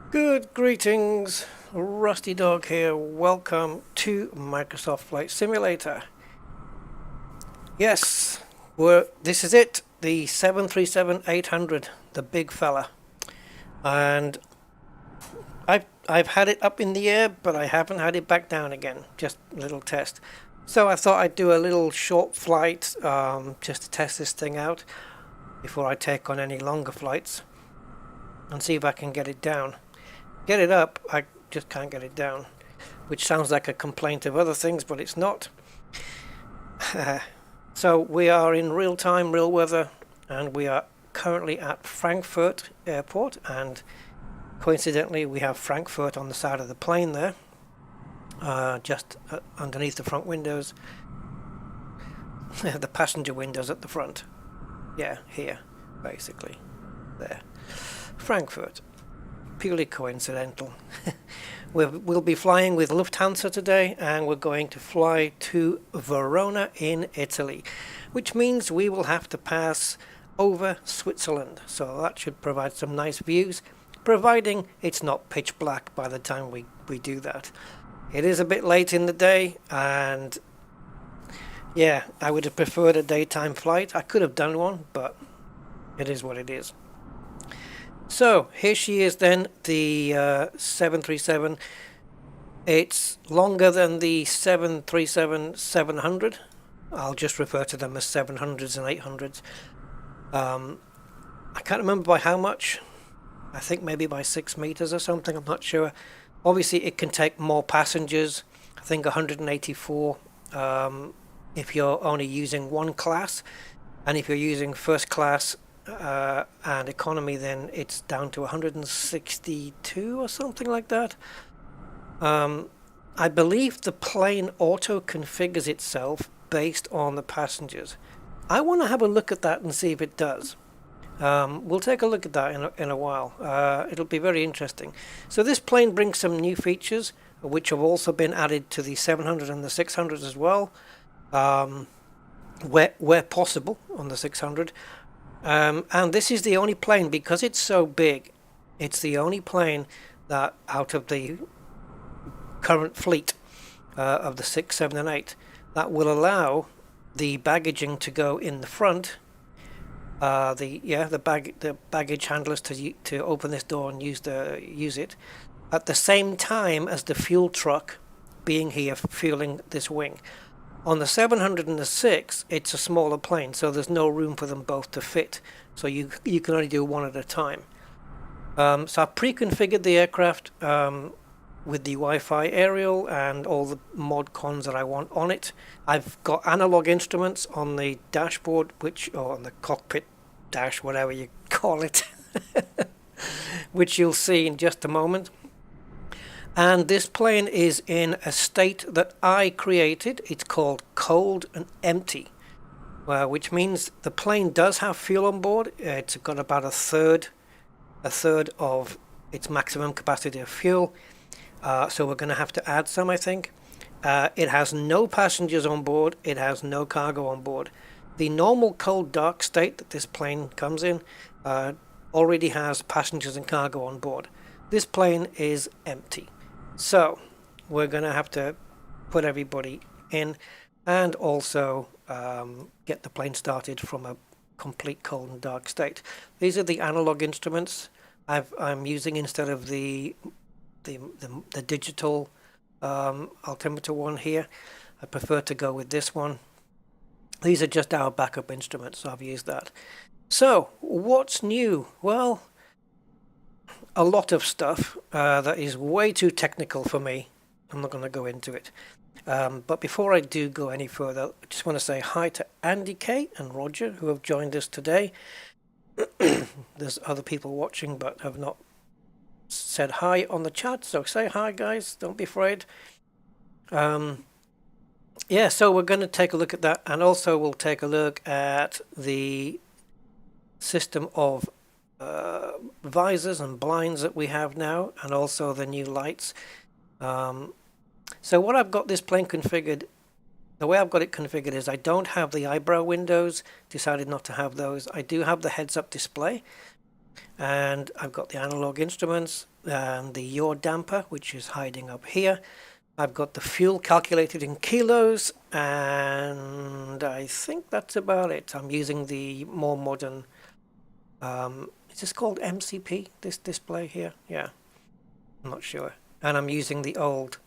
Good greetings, Rusty Dog here. Welcome to Microsoft Flight Simulator. Yes, this is it, the 737-800, the big fella. And I've had it up in the air, but I haven't had it back down again. Just a little test. So I thought I'd do a little short flight just to test this thing out before I take on any longer flights and see if I can get it down. Get it up, I just can't get it down, which sounds like a complaint of other things, but it's not. So we are in real time, real weather, and we are currently at Frankfurt airport, and coincidentally we have Frankfurt on the side of the plane there, just underneath the front windows. The passenger windows at the front. Yeah, here, basically. There. Frankfurt. Purely coincidental. We'll be flying with Lufthansa today, and we're going to fly to Verona in Italy, which means we will have to pass over Switzerland, so that should provide some nice views, providing it's not pitch black by the time we do that. It is a bit late in the day, and yeah, I would have preferred a daytime flight. I could have done one, but it is what it is. So here she is then, the 737. It's longer than the 737-700. I'll just refer to them as 700s and 800s. I can't remember by how much. I think maybe by 6 meters or something, I'm not sure. Obviously it can take more passengers. I think 184 if you're only using one class, and if you're using first class and economy, then it's down to 162 or something like that. I believe the plane auto configures itself based on the passengers. I want to have a look at that and see if it does. We'll take a look at that in a while. It'll be very interesting. So this plane brings some new features which have also been added to the 700 and the 600 as well, where possible on the 600. And this is the only plane, because it's so big, it's the only plane that out of the current fleet of the 6, 7 and 8 that will allow the baggaging to go in the front, the baggage handlers to open this door and use it at the same time as the fuel truck being here fueling this wing. On the 700 and the 6, it's a smaller plane, so there's no room for them both to fit. So you can only do one at a time. So I've pre-configured the aircraft with the Wi-Fi aerial and all the mod cons that I want on it. I've got analog instruments on the dashboard, or on the cockpit dash, whatever you call it, which you'll see in just a moment. And this plane is in a state that I created. It's called cold and empty, which means the plane does have fuel on board. It's got about a third of its maximum capacity of fuel. So we're going to have to add some, I think. It has no passengers on board. It has no cargo on board. The normal cold dark state that this plane comes in already has passengers and cargo on board. This plane is empty. So we're going to have to put everybody in and also get the plane started from a complete cold and dark state. These are the analog instruments I'm using instead of the digital altimeter one here. I prefer to go with this one. These are just our backup instruments, so I've used that. So what's new? Well, a lot of stuff that is way too technical for me. I'm not going to go into it. But before I do go any further, I just want to say hi to Andy K and Roger, who have joined us today. There's other people watching but have not said hi on the chat, so say hi, guys. Don't be afraid. Yeah, so we're going to take a look at that, and also we'll take a look at the system of visors and blinds that we have now, and also the new lights. So what I've got this plane configured, the way I've got it configured is I don't have the eyebrow windows, decided not to have those. I do have the heads-up display. And I've got the analog instruments and the yaw damper, which is hiding up here. I've got the fuel calculated in kilos, and I think that's about it. I'm using the more modern, is this called MCP, this display here? Yeah, I'm not sure. And I'm using the old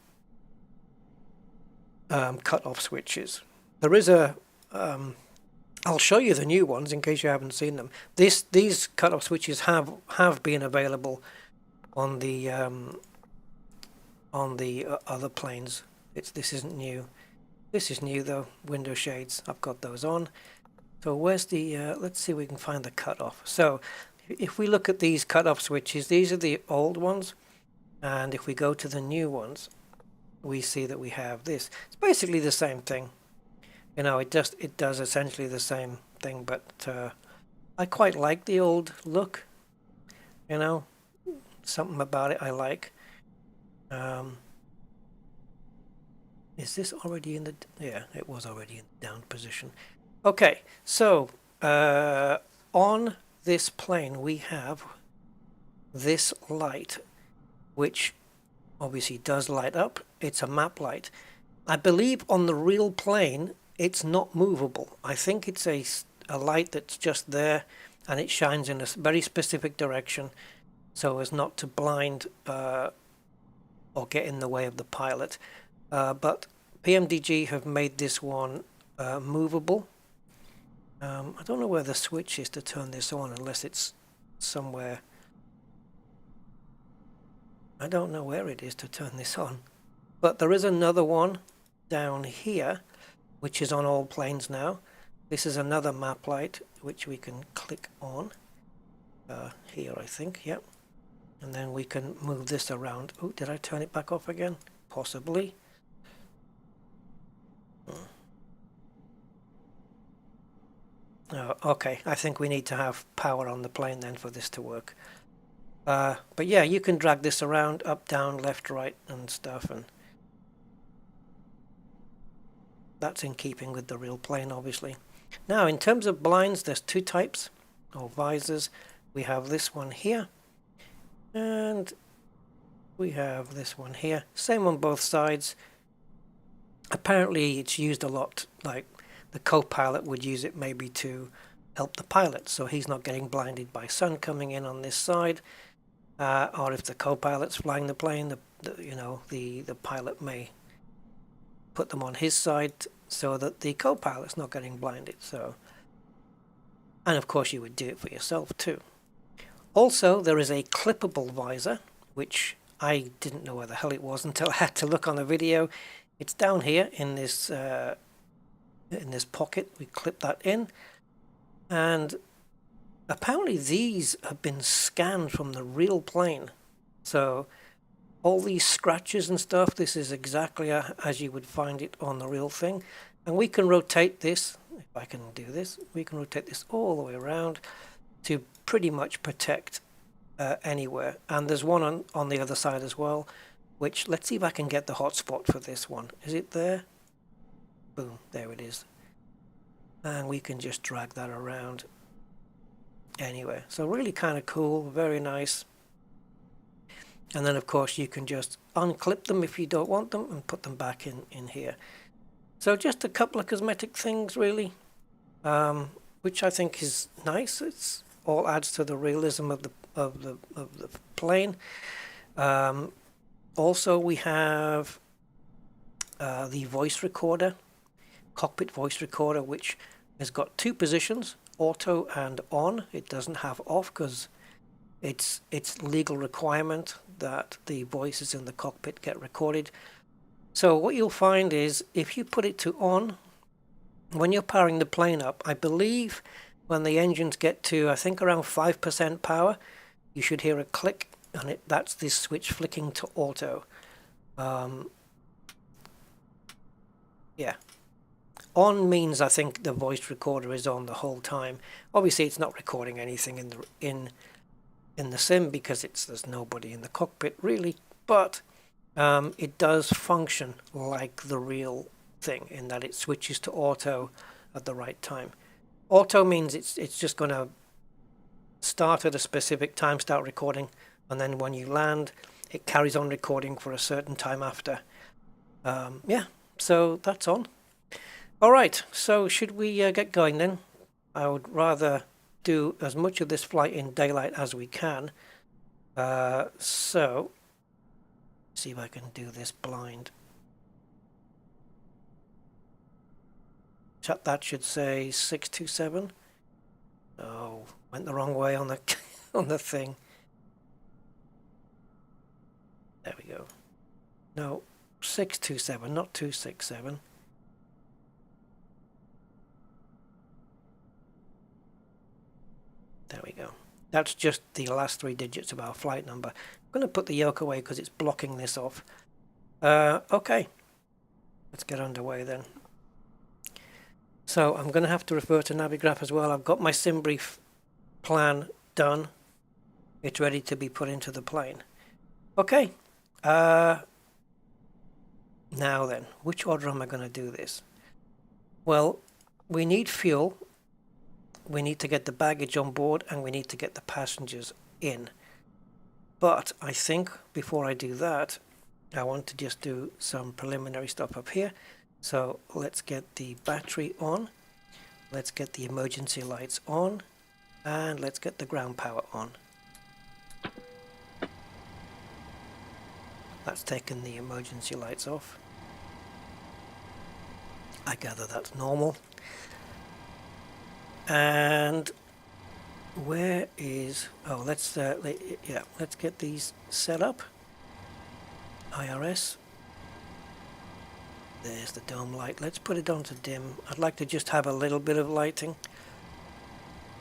cut-off switches. There is a, I'll show you the new ones in case you haven't seen them. These cut-off switches have been available on the other planes. This isn't new. This is new though. Window shades. I've got those on. So where's the? Let's see if we can find the cutoff. So if we look at these cutoff switches, these are the old ones, and if we go to the new ones, we see that we have this. It's basically the same thing. You know, it does essentially the same thing, but I quite like the old look. You know, something about it I like. Is this already in the... Yeah, it was already in the down position. Okay, so on this plane we have this light, which obviously does light up. It's a map light. I believe on the real plane it's not movable. I think it's a light that's just there, and it shines in a very specific direction so as not to blind or get in the way of the pilot. But PMDG have made this one movable. I don't know where the switch is to turn this on, unless it's somewhere. I don't know where it is to turn this on. But there is another one down here, which is on all planes now. This is another map light, which we can click on. Here, I think, yep. And then we can move this around. Oh, did I turn it back off again? Possibly. Oh, okay, I think we need to have power on the plane then for this to work. But yeah, you can drag this around, up, down, left, right, and stuff, and that's in keeping with the real plane, obviously. Now, in terms of blinds, there's two types, or visors. We have this one here, and we have this one here. Same on both sides. Apparently, it's used a lot, like the co-pilot would use it maybe to help the pilot, so he's not getting blinded by sun coming in on this side. Or if the co-pilot's flying the plane, the pilot may put them on his side so that the co-pilot's not getting blinded. So, and of course you would do it for yourself too. Also, there is a clippable visor, which I didn't know where the hell it was until I had to look on a video. It's down here in this pocket. We clip that in, and apparently these have been scanned from the real plane. So all these scratches and stuff, this is exactly as you would find it on the real thing. And we can rotate this, if I can do this, we can rotate this all the way around to pretty much protect anywhere. And there's one on the other side as well, which, let's see if I can get the hotspot for this one. Is it there? Boom, there it is. And we can just drag that around anywhere. So really kind of cool, very nice. And then of course you can just unclip them if you don't want them and put them back in here. So just a couple of cosmetic things really, which I think is nice. It's all adds to the realism of the plane. Also we have the voice recorder, cockpit voice recorder, which has got two positions, auto and on. It doesn't have off because it's legal requirement that the voices in the cockpit get recorded. So what you'll find is if you put it to on, when you're powering the plane up, I believe when the engines get to, I think, around 5% power, you should hear a click, and that's this switch flicking to auto. Yeah. On means I think the voice recorder is on the whole time. Obviously it's not recording anything in the sim because there's nobody in the cockpit really, but it does function like the real thing in that it switches to auto at the right time. Auto means it's just going to start at a specific time, start recording, and then when you land, it carries on recording for a certain time after. Yeah, so that's on. All right, so should we get going then? I would rather do as much of this flight in daylight as we can. So, see if I can do this blind. That should say 627. Oh, went the wrong way on the on the thing. There we go. No, 627, not 267. There we go. That's just the last 3 digits of our flight number. I'm going to put the yoke away because it's blocking this off. Okay, let's get underway then. So I'm going to have to refer to Navigraph as well. I've got my sim brief plan done. It's ready to be put into the plane. Okay. Now then, which order am I going to do this? Well, we need fuel. We need to get the baggage on board, and we need to get the passengers in. But I think before I do that, I want to just do some preliminary stuff up here. So let's get the battery on, let's get the emergency lights on, and let's get the ground power on. That's taken the emergency lights off. I gather that's normal. And where is, oh, let's get these set up. IRS. There's the dome light. Let's put it on to dim. I'd like to just have a little bit of lighting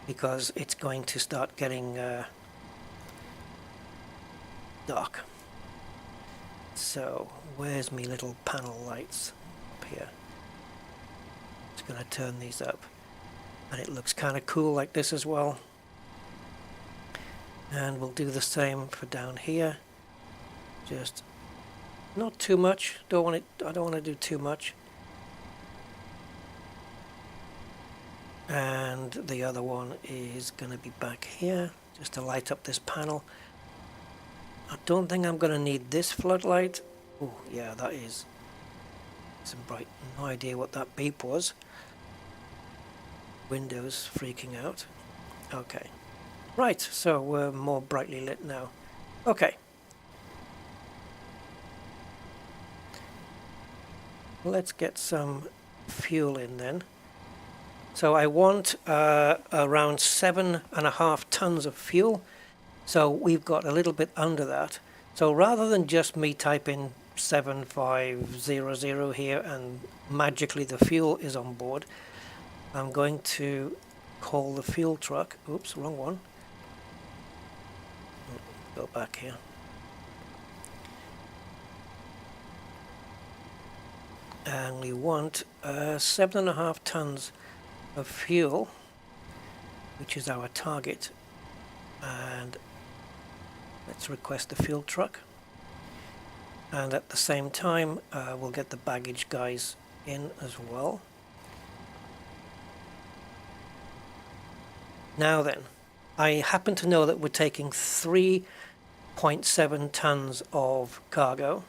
because it's going to start getting dark. So where's me little panel lights up here? Just going to turn these up, and it looks kind of cool like this as well. And we'll do the same for down here. Just not too much. I don't want to do too much. And the other one is going to be back here, just to light up this panel. I don't think I'm going to need this floodlight. Oh, yeah, that is some bright. No idea what that beep was. Windows freaking out. Okay. Right, so we're more brightly lit now. Okay. Let's get some fuel in then. So I want around 7.5 tons of fuel. So we've got a little bit under that. So rather than just me type in 7500 here and magically the fuel is on board, I'm going to call the fuel truck. Oops, wrong one. Go back here. And we want 7.5 tons of fuel, which is our target. And let's request the fuel truck. And at the same time, we'll get the baggage guys in as well. Now then, I happen to know that we're taking 3.7 tons of cargo.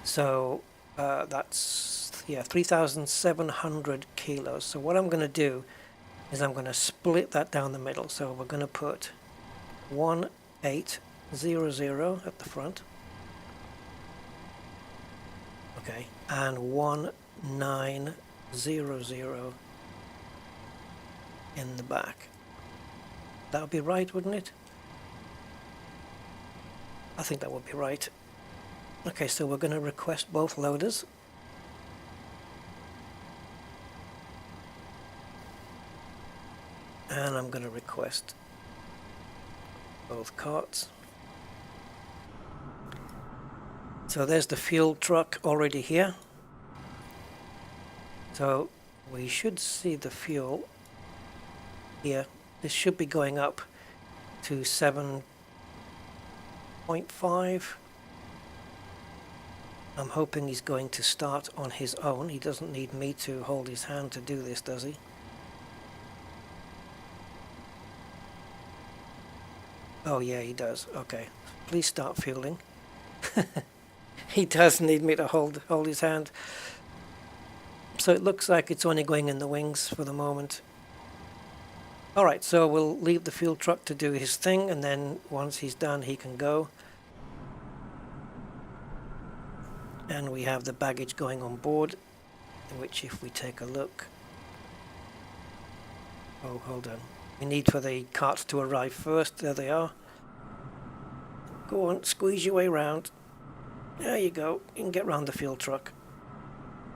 So that's 3,700 kilos. So what I'm going to do is I'm going to split that down the middle. So we're going to put 1800 at the front. Okay, and 1900 in the back. That would be right, wouldn't it? I think that would be right. Okay, so we're going to request both loaders. And I'm going to request both carts. So there's the fuel truck already here. So we should see the fuel here. This should be going up to 7.5. I'm hoping he's going to start on his own. He doesn't need me to hold his hand to do this, does he? Oh yeah, he does. Okay. Please start fueling. He does need me to hold his hand. So it looks like it's only going in the wings for the moment. Alright, so we'll leave the fuel truck to do his thing, and then once he's done he can go. And we have the baggage going on board, which if we take a look... Oh, hold on. We need for the carts to arrive first. There they are. Go on, squeeze your way round. There you go. You can get round the fuel truck.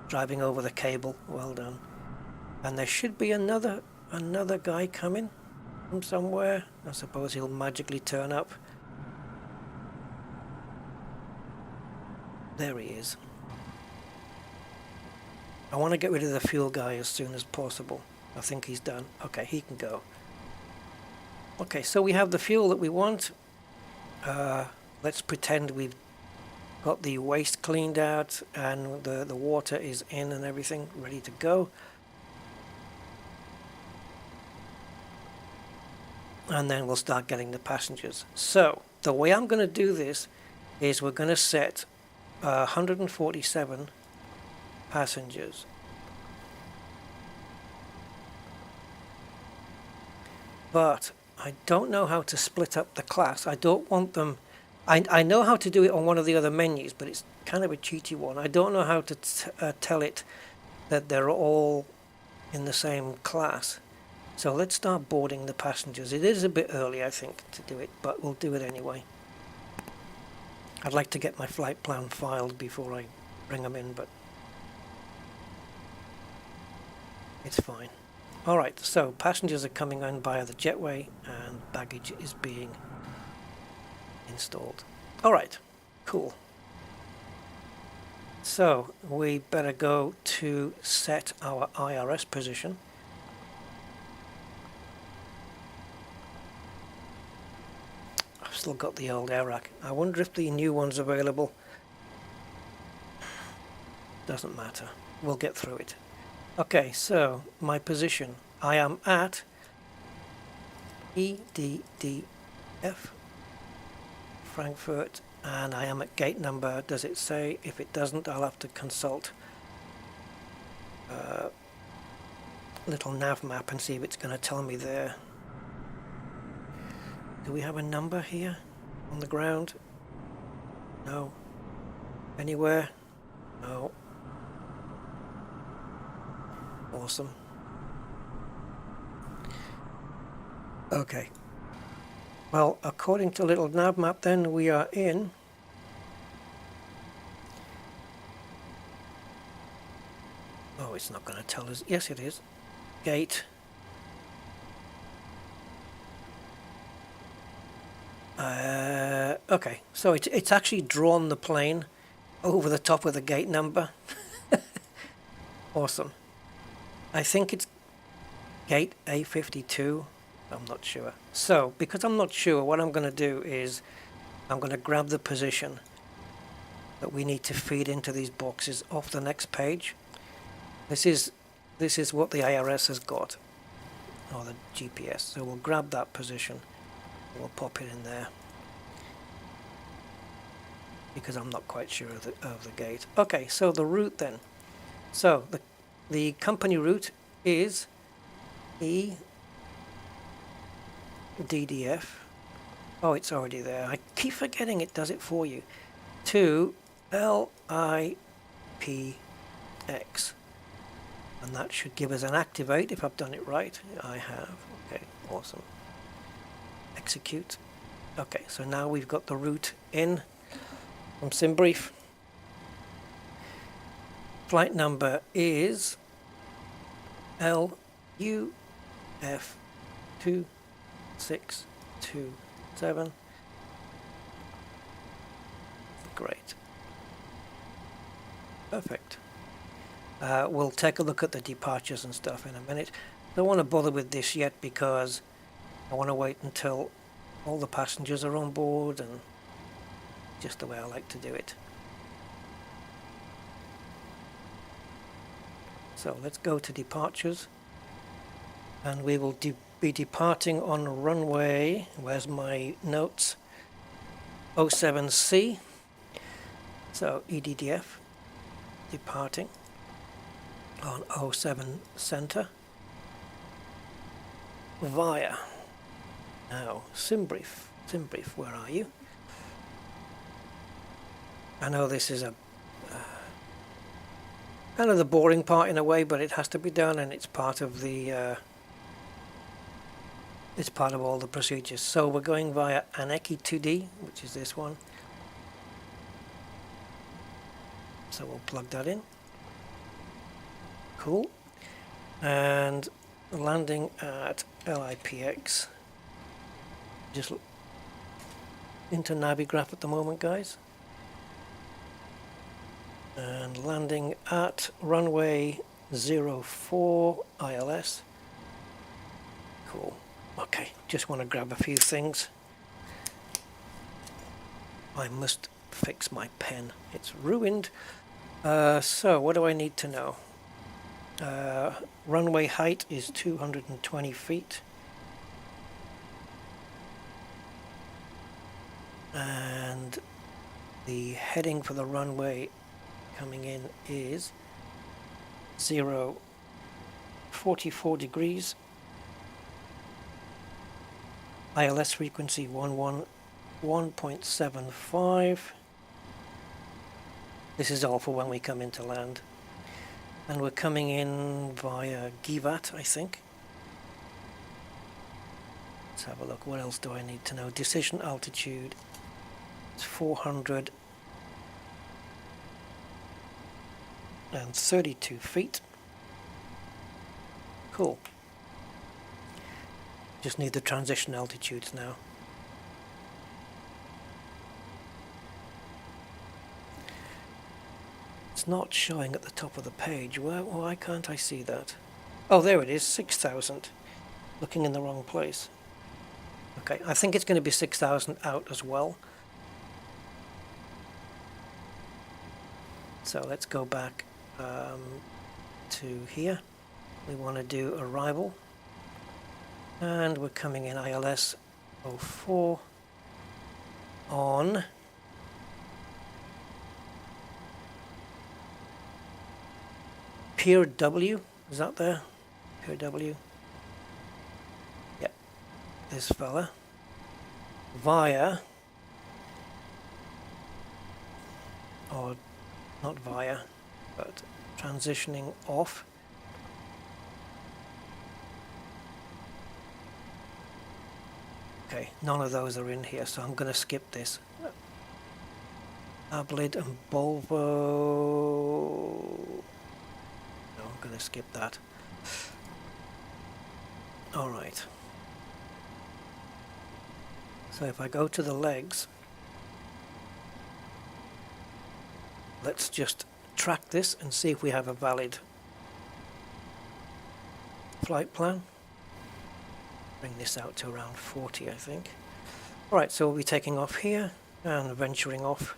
Driving over the cable. Well done. And there should be another guy coming from somewhere. I suppose he'll magically turn up. There he is. I want to get rid of the fuel guy as soon as possible. I think he's done. Okay, he can go. Okay, so we have the fuel that we want. Let's pretend we've got the waste cleaned out and the water is in and everything ready to go. And then we'll start getting the passengers. So the way I'm going to do this is we're going to set 147 passengers. But I don't know how to split up the class. I don't want them... I know how to do it on one of the other menus, but it's kind of a cheaty one. I don't know how to tell it that they're all in the same class. So let's start boarding the passengers. It is a bit early, I think, to do it, but we'll do it anyway. I'd like to get my flight plan filed before I bring them in, but it's fine. Alright, so passengers are coming in via the jetway and baggage is being installed. Alright, cool. So we better go to set our IRS position. I've still got the old AIRAC. I wonder if the new one's available. Doesn't matter. We'll get through it. Okay, so my position. I am at EDDF, Frankfurt, and I am at gate number. Does it say? If it doesn't, I'll have to consult little nav map and see if it's going to tell me there. Do we have a number here on the ground? No. Anywhere? No. Awesome. Okay. Well, according to little nav map then, we are in oh, it's not going to tell us. Yes, it is. Gate. Okay, so it's actually drawn the plane over the top of the gate number. Awesome. I think it's gate A52. I'm not sure. So, because I'm not sure, what I'm going to do is I'm going to grab the position that we need to feed into these boxes off the next page. This is what the IRS has got, or the GPS. So we'll grab that position. We'll pop it in there because I'm not quite sure of the gate. Okay, so the route then. So the company route is EDDF. Oh, it's already there. I keep forgetting it does it for you. To LIPX. And that should give us an activate if I've done it right. I have. Okay, awesome. Execute. Okay, so now we've got the route in from SimBrief. Flight number is LUF2627. Great. Perfect. We'll take a look at the departures and stuff in a minute. Don't want to bother with this yet because I want to wait until all the passengers are on board, and just the way I like to do it. So let's go to departures and we will be departing on runway, where's my notes, 07C, so EDDF, departing on 07 center, via, now SimBrief, where are you? I know this is kind of the boring part in a way, but it has to be done, and it's part of the it's part of all the procedures. So we're going via Aneki 2D, which is this one. So we'll plug that in. Cool. And landing at LIPX. Just into Navigraph at the moment, guys. And landing at runway 04 ILS. Cool. Okay, just want to grab a few things. I must fix my pen. It's ruined. So what do I need to know? Runway height is 220 feet. And the heading for the runway coming in is 44 degrees. ILS frequency 111.75. This is all for when we come into land. And we're coming in via Gigabyte, I think. Let's have a look. What else do I need to know? Decision altitude. It's 432 feet. Cool. Just need the transition altitudes now. It's not showing at the top of the page. Why can't I see that? Oh, there it is, 6,000. Looking in the wrong place. Okay, I think it's going to be 6,000 out as well. So let's go back to here. We want to do arrival. And we're coming in ILS 04 on Pier W. Is that there? Pier W. Yep. This fella. Via, or not via, but transitioning off. Okay, none of those are in here, so I'm going to skip this. Ablid and Volvo. No, I'm going to skip that. Alright. So if I go to the legs, let's just track this and see if we have a valid flight plan. Bring this out to around 40, I think. Alright, so we'll be taking off here and venturing off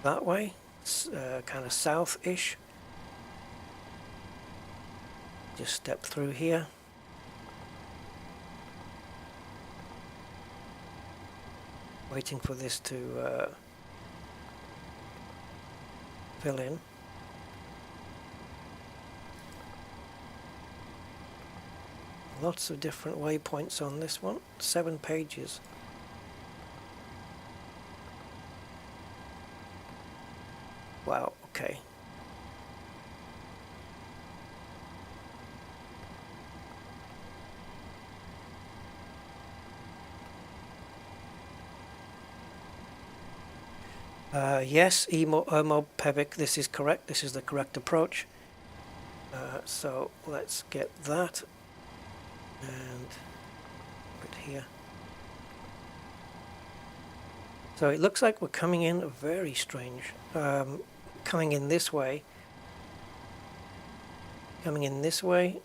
that way, kind of south-ish. Just step through here. Waiting for this to fill in. Lots of different waypoints on this one. 7 pages. Wow, okay. Yes, Mob Pevic, this is correct. This is the correct approach. So let's get that. And put it here. So it looks like we're coming in very strange. Coming in this way. Coming in this way,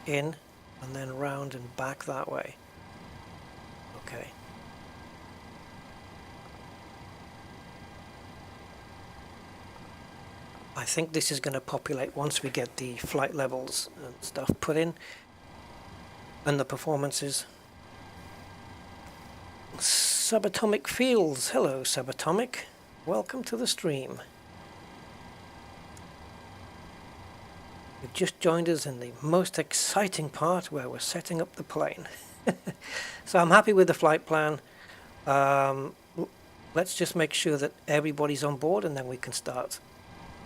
in, and then round and back that way. Okay. I think this is going to populate once we get the flight levels and stuff put in. and the performances. Subatomic Fields. Hello, Subatomic. Welcome to the stream. You've just joined us in the most exciting part where we're setting up the plane. So I'm happy with the flight plan. Let's just make sure that everybody's on board, and then we can start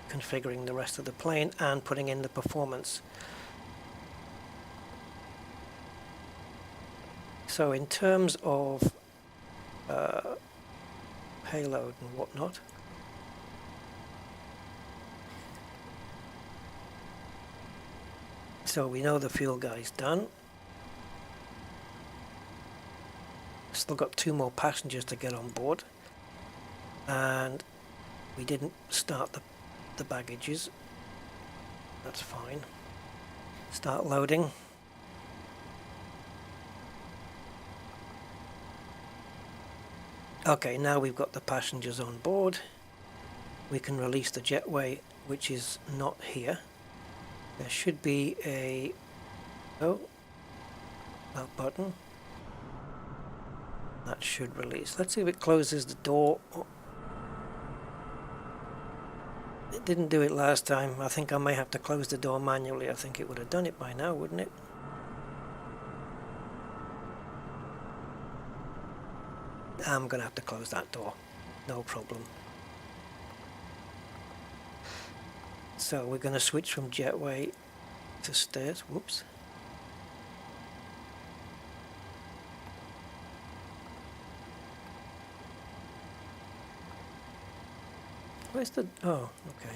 configuring the rest of the plane and putting in the performance. So in terms of payload and whatnot, so we know the fuel guy's done. Still got 2 more passengers to get on board, and we didn't start the baggages. That's fine. Start loading. Okay, now we've got the passengers on board. We can release the jetway, which is not here. There should be a button that should release. Let's see if it closes the door. It didn't do it last time. I think I may have to close the door manually. I think it would have done it by now, wouldn't it? I'm gonna have to close that door. No problem. So we're gonna switch from jetway to stairs. Whoops. Where's the... oh, okay.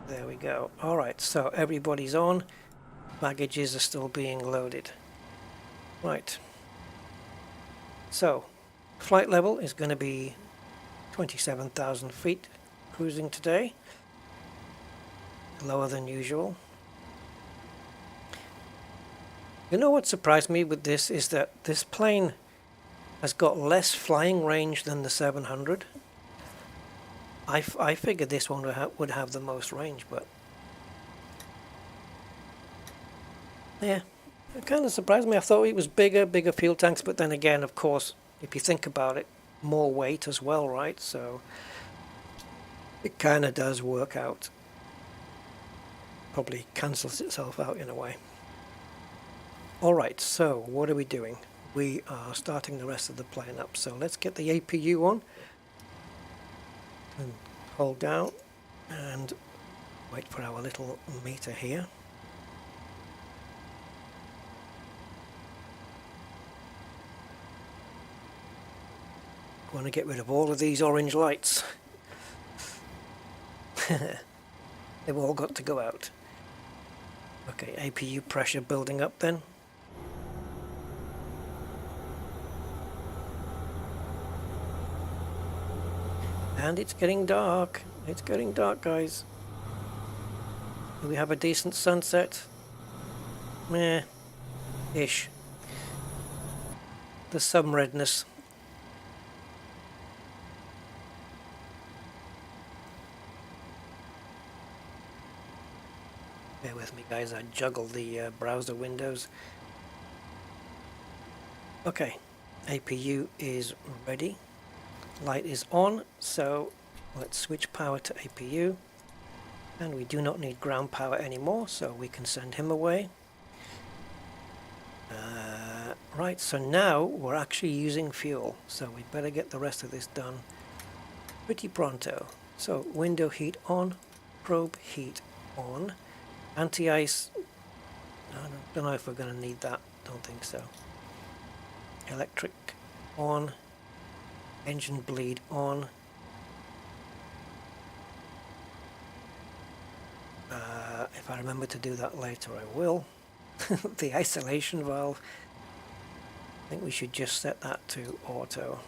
There we go. Alright, so everybody's on. Baggages are still being loaded. Right. So, flight level is going to be 27,000 feet cruising today. Lower than usual. You know what surprised me with this is that this plane has got less flying range than the 700. I figured this one would have the most range, but yeah, it kind of surprised me. I thought it was bigger fuel tanks, but then again, of course, if you think about it, more weight as well, right? So it kind of does work out. Probably cancels itself out in a way. Alright, so what are we doing? We are starting the rest of the plane up. So let's get the APU on. And hold down and wait for our little meter here. Want to get rid of all of these orange lights. They've all got to go out. Okay, APU pressure building up then. And it's getting dark. It's getting dark, guys. Do we have a decent sunset? Meh. Ish. There's some redness. Bear with me, guys. I juggle the browser windows. Okay. APU is ready. Light is on, so let's switch power to APU, and we do not need ground power anymore, so we can send him away. Right, so now we're actually using fuel, so we better get the rest of this done pretty pronto. So window heat on, probe heat on, anti-ice, I don't know if we're going to need that, don't think so. Electric on. Engine bleed on. If I remember to do that later, I will. The isolation valve. I think we should just set that to auto.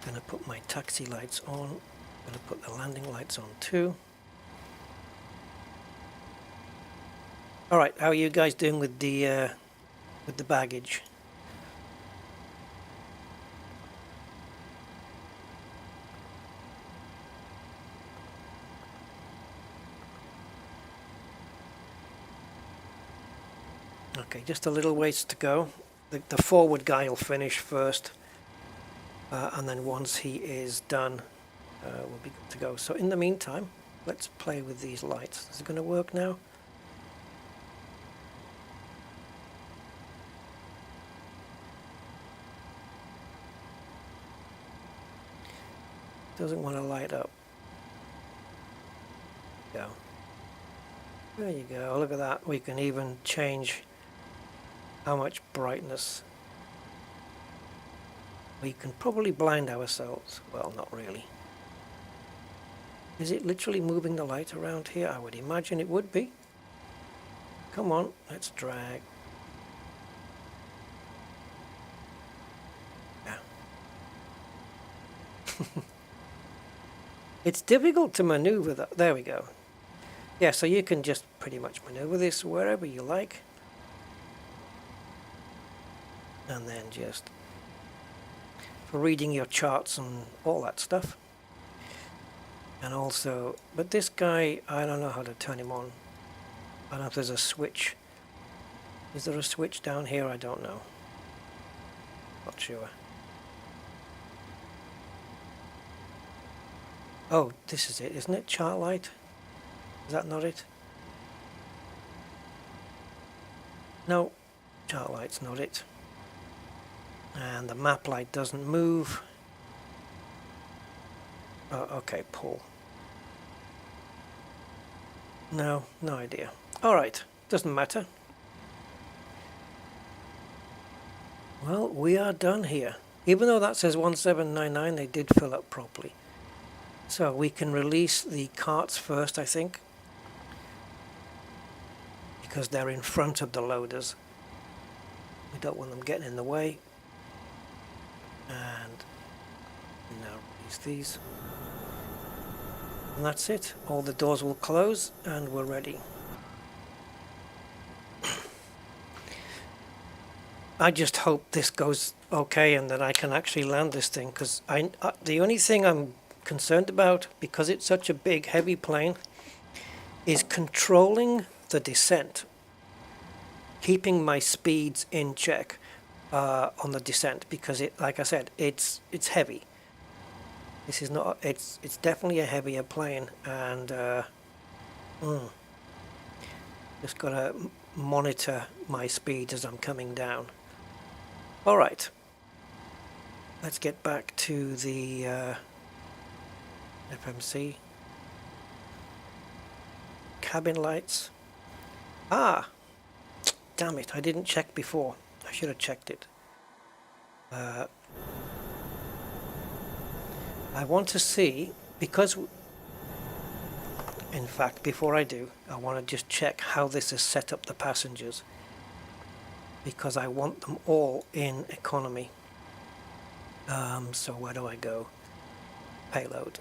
Gonna put my taxi lights on. Gonna put the landing lights on too. All right, how are you guys doing with the baggage? Okay, just a little ways to go. The forward guy will finish first, and then once he is done, we'll be good to go. So in the meantime, let's play with these lights. Is it going to work now? Doesn't want to light up. Go. There you go. Look at that. We can even change how much brightness. We can probably blind ourselves. Well, not really. Is it literally moving the light around here? I would imagine it would be. Come on, let's drag. Yeah. It's difficult to maneuver that. There we go. Yeah, so you can just pretty much maneuver this wherever you like. And then just for reading your charts and all that stuff. And also, but this guy, I don't know how to turn him on. I don't know if there's a switch. Is there a switch down here? I don't know. Not sure. Oh, this is it, isn't it? Chart light? Is that not it? No, chart light's not it. And the map light doesn't move. Oh, okay, pull. No, no idea. Alright, doesn't matter. Well, we are done here. Even though that says 1799, they did fill up properly. So we can release the carts first, I think. Because they're in front of the loaders. We don't want them getting in the way. And now release these. And that's it. All the doors will close and we're ready. I just hope this goes okay and that I can actually land this thing, because the only thing I'm concerned about, because it's such a big heavy plane, is controlling the descent, keeping my speeds in check on the descent, because it, like I said, it's heavy. This is not, it's definitely a heavier plane, and just gotta monitor my speed as I'm coming down. Alright, let's get back to the FMC. Cabin lights. Ah! Damn it, I didn't check before. I should have checked it. I want to see, because... In fact, before I do, I want to just check how this has set up the passengers. Because I want them all in economy. So where do I go? Payload.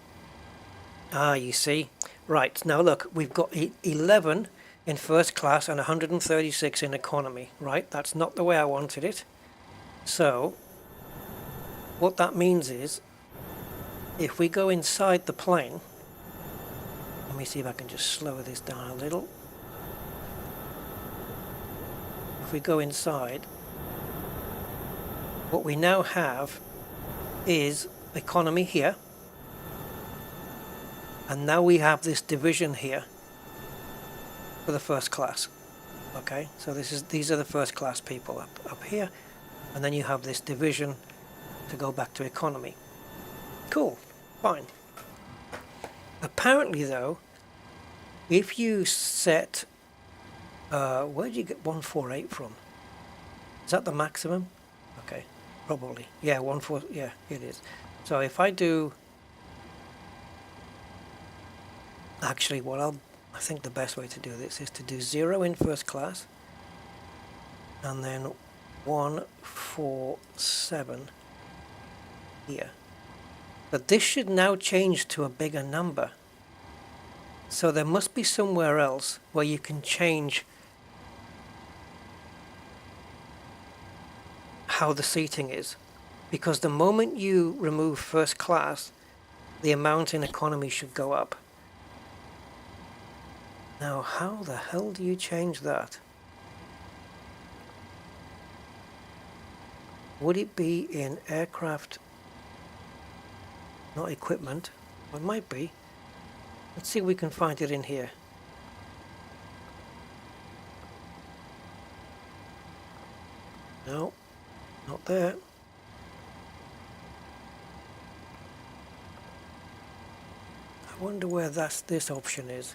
Ah, you see. Right, now look, we've got 11 in first class and 136 in economy, right? That's not the way I wanted it. So, what that means is, if we go inside the plane, let me see if I can just slow this down a little. If we go inside, what we now have is economy here, and now we have this division here for the first class. Okay, so these are the first class people up here, and then you have this division to go back to economy. Cool, fine. Apparently though, if you set where did you get 148 from? Is that the maximum? Okay, probably. Yeah, 14. Yeah, it is. So if I do, actually, I think the best way to do this is to do 0 in first class, and then 147 here. But this should now change to a bigger number. So there must be somewhere else where you can change how the seating is, because the moment you remove first class, the amount in economy should go up. Now how the hell do you change that? Would it be in aircraft? Not equipment. Well, it might be. Let's see if we can find it in here. No, not there. I wonder where this option is.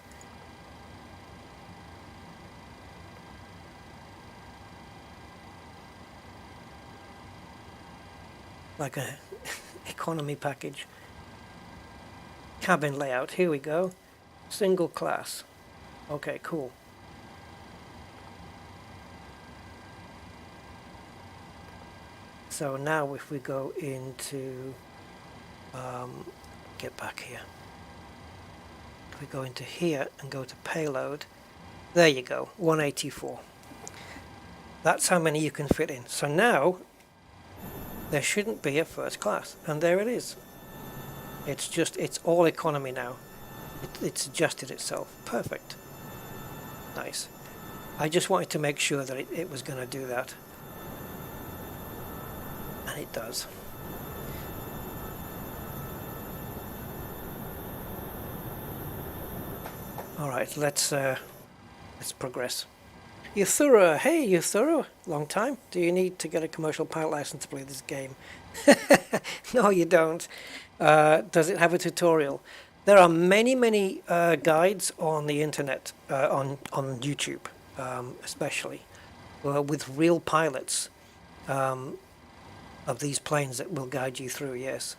Like a economy package. Cabin layout, here we go. Single class. Okay, cool. So now if we go into, get back here. If we go into here and go to payload, there you go, 184. That's how many you can fit in. So now there shouldn't be a first class, and there it is. It's all economy now. It's adjusted itself. Perfect. Nice. I just wanted to make sure that it was going to do that. And it does. Alright, let's progress. Yuthura, hey Yuthura, long time. Do you need to get a commercial pilot license to play this game? No, you don't. Does it have a tutorial? There are many guides on the internet, on YouTube, especially, with real pilots of these planes that will guide you through. Yes,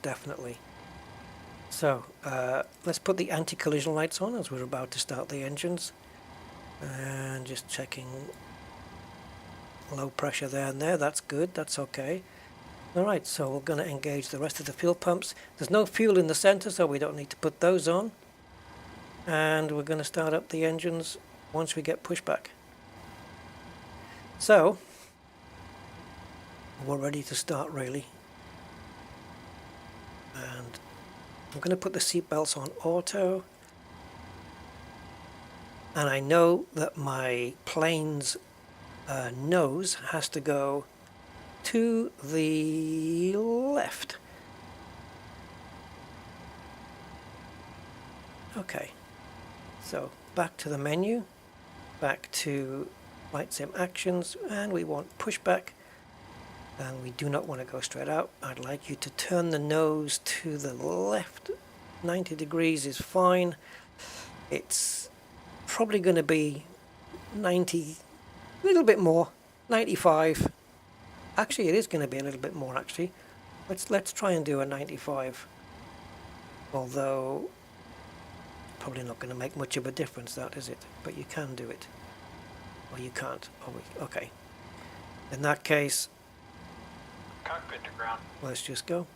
definitely. So let's put the anti-collision lights on as we're about to start the engines, and just checking low pressure there and there. That's good. That's okay. Alright, so we're going to engage the rest of the fuel pumps. There's no fuel in the center, so we don't need to put those on. And we're going to start up the engines once we get pushback. So, we're ready to start really. And I'm going to put the seatbelts on auto. And I know that my plane's nose has to go to the left. Okay, so back to the menu, back to Flight Sim Actions, and we want pushback, and we do not want to go straight out. I'd like you to turn the nose to the left. 90 degrees is fine. It's probably going to be 90, a little bit more, 95. Actually, it is going to be a little bit more, actually. Let's try and do a 95. Although, probably not going to make much of a difference, that is it? But you can do it. Or you can't. Okay. In that case, Cockpit to ground. Let's just go.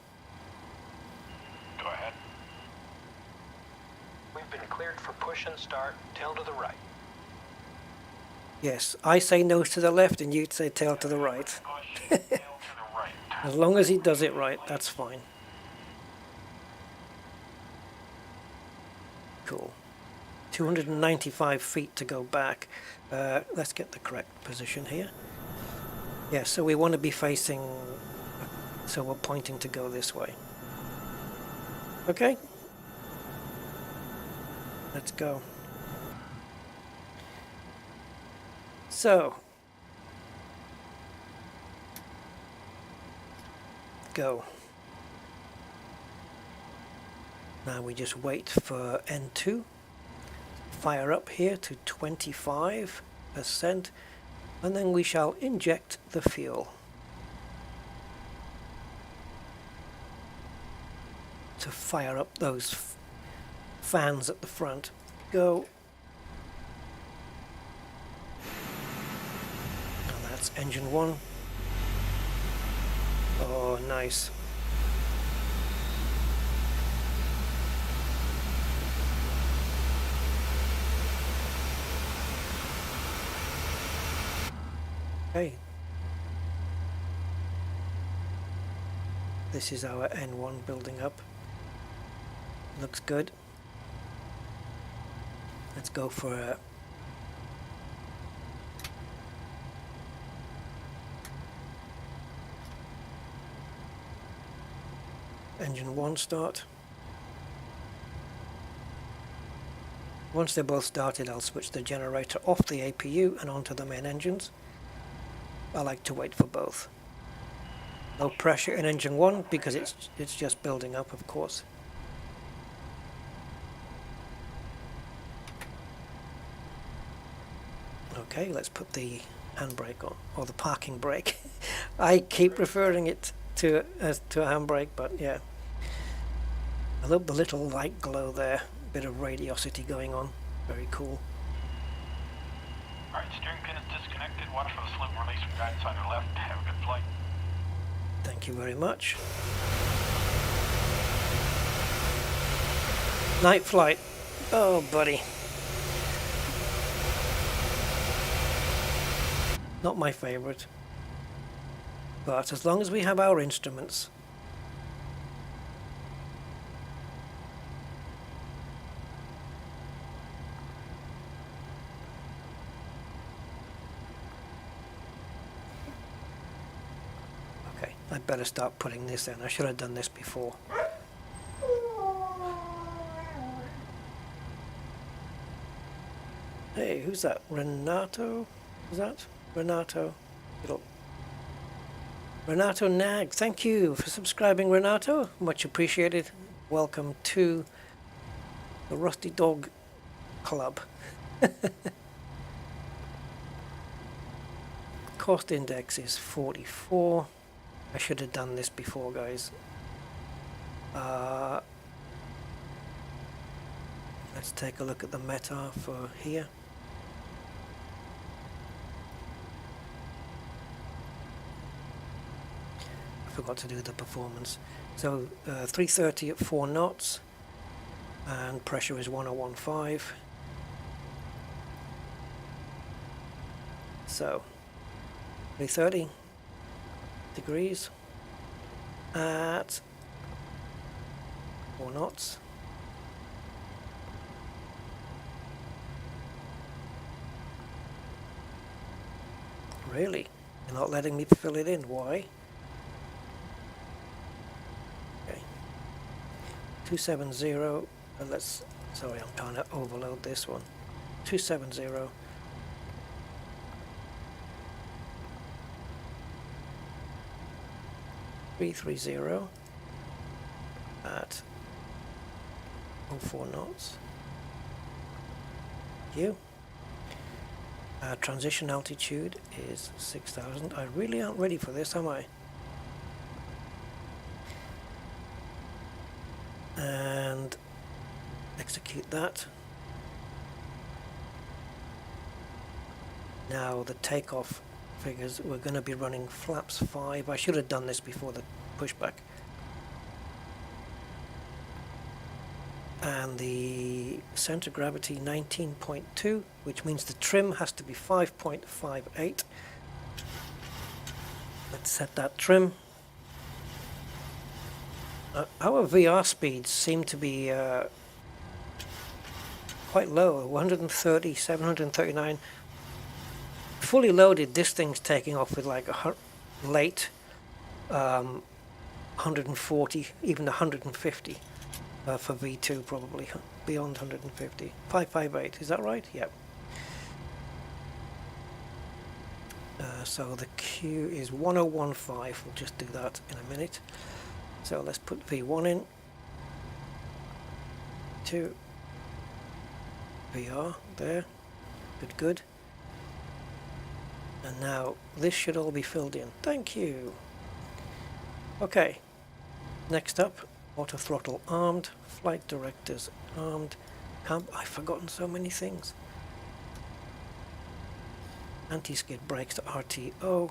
Go ahead. We've been cleared for push and start. Tail to the right. Yes, I say nose to the left and you say tail to the right. Push, tail to the right. As long as he does it right, that's fine. Cool. 295 feet to go back. Let's get the correct position here. Yeah, so we want to be facing, so we're pointing to go this way. Okay? Let's go. So, go. Now we just wait for N2. Fire up here to 25%, and then we shall inject the fuel. To fire up those fans at the front. Go. Now that's engine 1. Oh, nice. Okay. This is our N1 building up. Looks good. Let's go for a Engine 1 start. Once they're both started, I'll switch the generator off the APU and onto the main engines. I like to wait for both. No pressure in engine 1 because it's just building up, of course. Okay, let's put the handbrake on, or the parking brake. I keep referring it to as to a handbrake, but yeah. I love the little light glow there. Bit of radiosity going on. Very cool. Alright, steering pin is disconnected. Watch for the slip and release from guidance on your left. Have a good flight. Thank you very much. Night flight. Oh, buddy. Not my favorite. But as long as we have our instruments. Okay, I better start putting this in. I should have done this before. Hey, who's that? Renato? Is that? Renato. Renato Nag, thank you for subscribing, Renato. Much appreciated. Welcome to the Rusty Dog Club. Cost index is 44. I should have done this before, guys. Let's take a look at the meta for here. Forgot to do the performance. So 330 at 4 knots and pressure is 1015. So 330 degrees at 4 knots. Really? You're not letting me fill it in. Why? 270, let's, sorry, I'm trying to overload this one. 270. .330 at 04 knots. You. Transition altitude is 6,000. I really aren't ready for this, am I? And execute that. Now the takeoff figures, we're going to be running flaps 5. I should have done this before the pushback. And the center gravity 19.2, which means the trim has to be 5.58. Let's set that trim. Our VR speeds seem to be quite low, 130, 739. Fully loaded, this thing's taking off with like a late 140, even 150 for V2, probably beyond 150. 558, is that right? Yep. So the Q is 1015. We'll just do that in a minute. So let's put V1 in. 2. VR there. Good, good. And now this should all be filled in. Thank you. Okay. Next up, auto throttle armed, flight directors armed. I've forgotten so many things. Anti-skid brakes to RTO.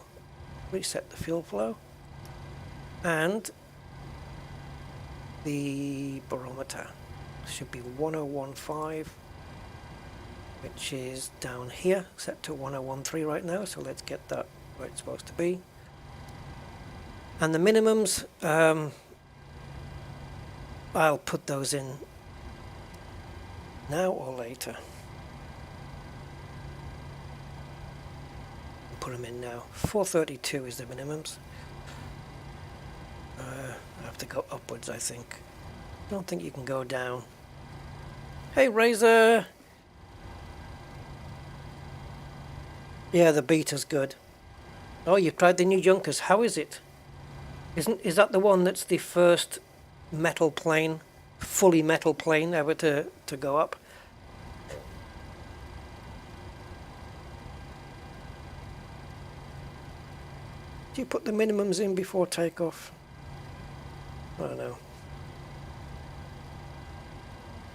Reset the fuel flow. And the barometer should be 1015, which is down here, set to 1013 right now, so let's get that where it's supposed to be. And the minimums, I'll put those in now or later. Put them in now. 432 is the minimums. have to go upwards, I think. I don't think you can go down. Hey, Razor! Yeah, the beta's good. Oh, you've tried the new Junkers. How is it? Is that the one that's the first metal plane, fully metal plane ever to go up? Do you put the minimums in before takeoff? I don't know.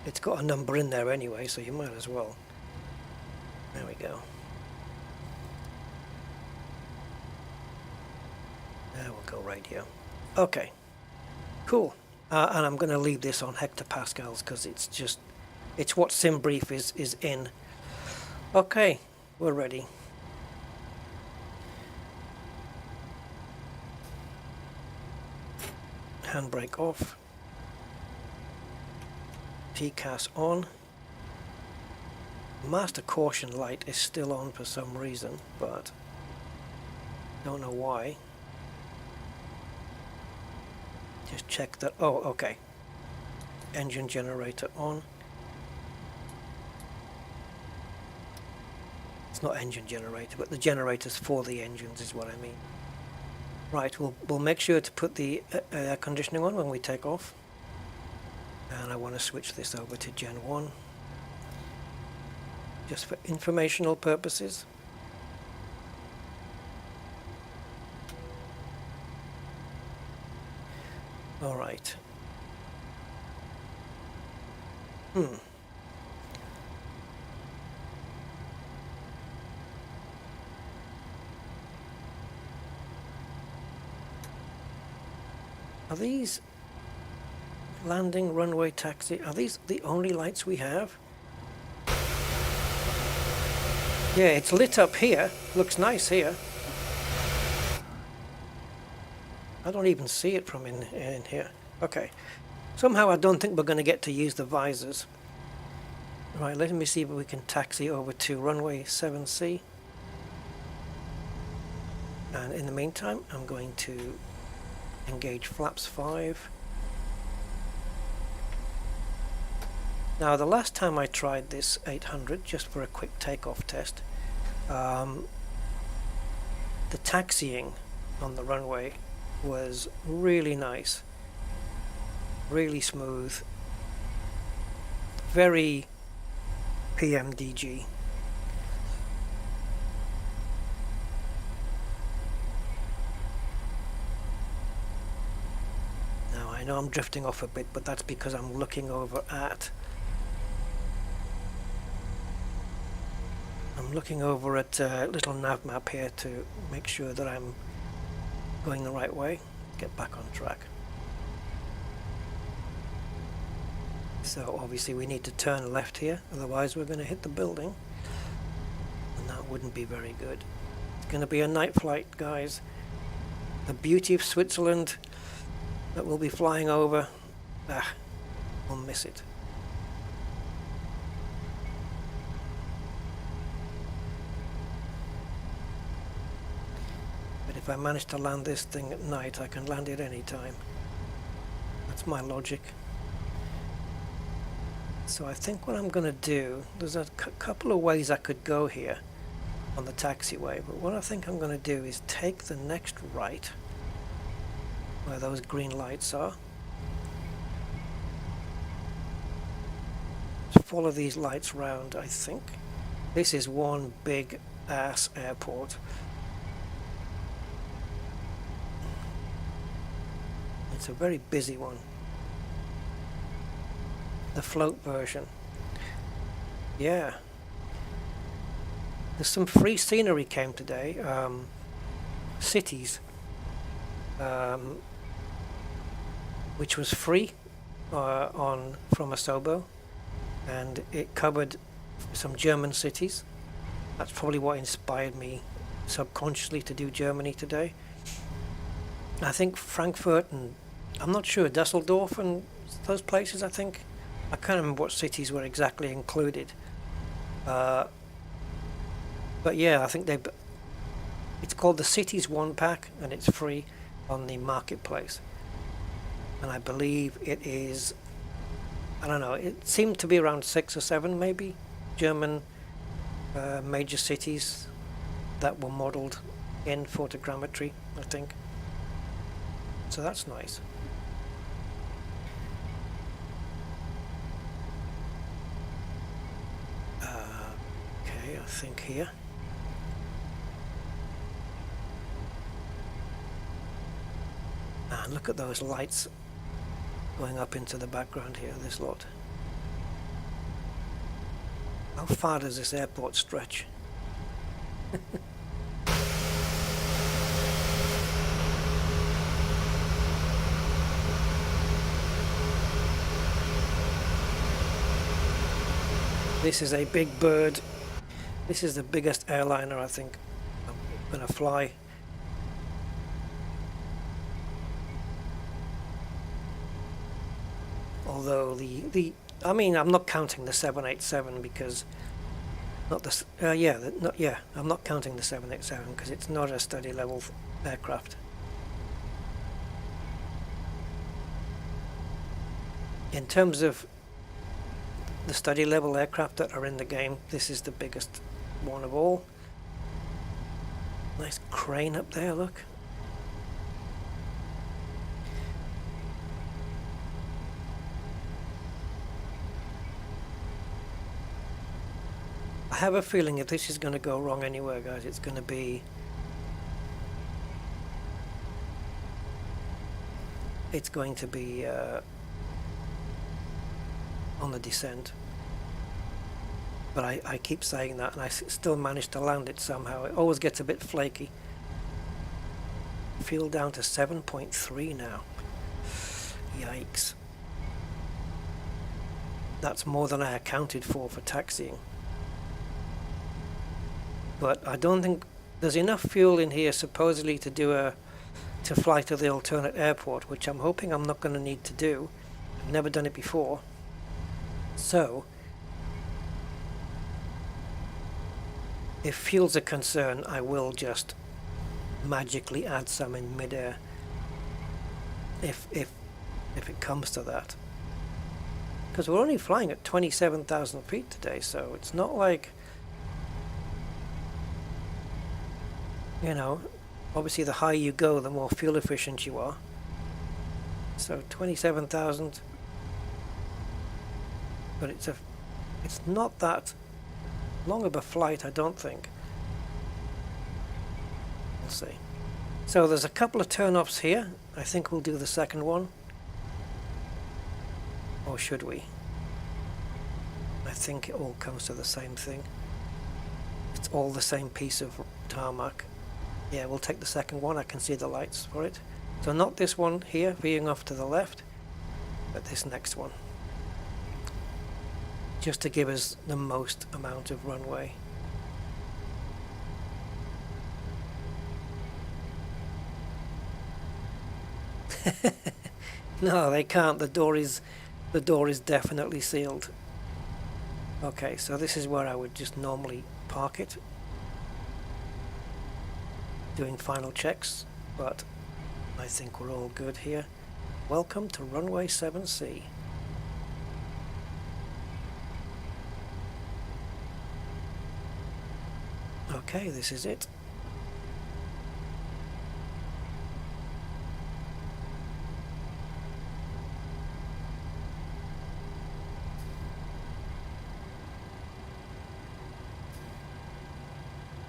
It's got a number in there anyway, so you might as well. There we go. There we'll go radio. Okay, cool. And I'm going to leave this on hectopascals because it's what SimBrief is in. Okay, we're ready. Handbrake off. TCAS on. Master caution light is still on for some reason, but don't know why. Just check that. Oh, okay. Engine generator on. It's not engine generator, but the generators for the engines is what I mean. Right, we'll make sure to put the air conditioning on when we take off. And I want to switch this over to Gen 1. Just for informational purposes. All right. Are these landing, runway, taxi, are these the only lights we have? Yeah, it's lit up here. Looks nice here. I don't even see it from in here. Okay. Somehow I don't think we're going to get to use the visors. Right, let me see if we can taxi over to runway 7C. And in the meantime, I'm going to engage flaps 5. Now, the last time I tried this 800, just for a quick takeoff test, the taxiing on the runway was really nice, really smooth, very PMDG. Now I know I'm drifting off a bit, but that's because I'm looking over at a little nav map here to make sure that I'm going the right way. Get back on track. So obviously we need to turn left here, otherwise we're going to hit the building, and that wouldn't be very good. It's going to be a night flight, guys. The beauty of Switzerland that we'll be flying over, we'll miss it. But if I manage to land this thing at night, I can land it any time. That's my logic. So I think what I'm going to do, there's a couple of ways I could go here on the taxiway, but what I think I'm going to do is take the next right, where those green lights are. Just follow these lights round, I think. This is one big ass airport. It's a very busy one. The float version. Yeah. There's some free scenery came today. Cities. Which was free from Asobo. And it covered some German cities. That's probably what inspired me subconsciously to do Germany today. I think Frankfurt and I'm not sure, Dusseldorf and those places, I think. I can't remember what cities were exactly included. But yeah, I think it's called the Cities One Pack, and it's free on the marketplace. and I believe it is, I don't know, it seemed to be around 6 or 7 maybe German major cities that were modeled in photogrammetry, I think. So that's nice. Okay, I think here. And look at those lights going up into the background here, this lot. How far does this airport stretch? This is a big bird. This is the biggest airliner I think I'm gonna fly. Although I mean, I'm not counting the 787 because not the I'm not counting the 787 because it's not a study level aircraft. In terms of the study level aircraft that are in the game, this is the biggest one of all. Nice crane up there, look. I have a feeling if this is going to go wrong anywhere, guys, it's going to be on the descent. But I keep saying that, and I still manage to land it somehow. It always gets a bit flaky. Fuel down to 7.3 now. Yikes. That's more than I accounted for taxiing. But I don't think there's enough fuel in here supposedly to fly to the alternate airport, which I'm hoping I'm not going to need to do. I've never done it before. So if fuel's a concern, I will just magically add some in midair if it comes to that. Because we're only flying at 27,000 feet today, so it's not like, you know, obviously the higher you go, the more fuel efficient you are. So 27,000, but it's not that long of a flight, I don't think. We'll see. So there's a couple of turn-offs here. I think we'll do the second one. Or should we? I think it all comes to the same thing. It's all the same piece of tarmac. Yeah, we'll take the second one. I can see the lights for it. So not this one here, veering off to the left, but this next one. Just to give us the most amount of runway. No, they can't. The door is definitely sealed. Okay, so this is where I would just normally park it, doing final checks, but I think we're all good here. Welcome to runway 7C. Okay, this is it.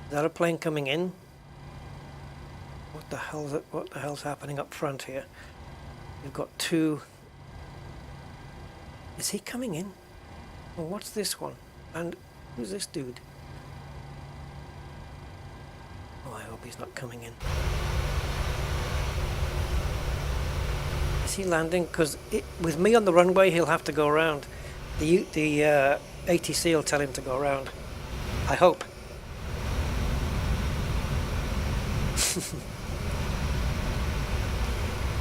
Is that a plane coming in? What the hell is it? What the hell's happening up front here? We've got two. Is he coming in? Well, what's this one? And who's this dude? Oh, I hope he's not coming in. Is he landing? Because with me on the runway, he'll have to go around. The ATC will tell him to go around. I hope.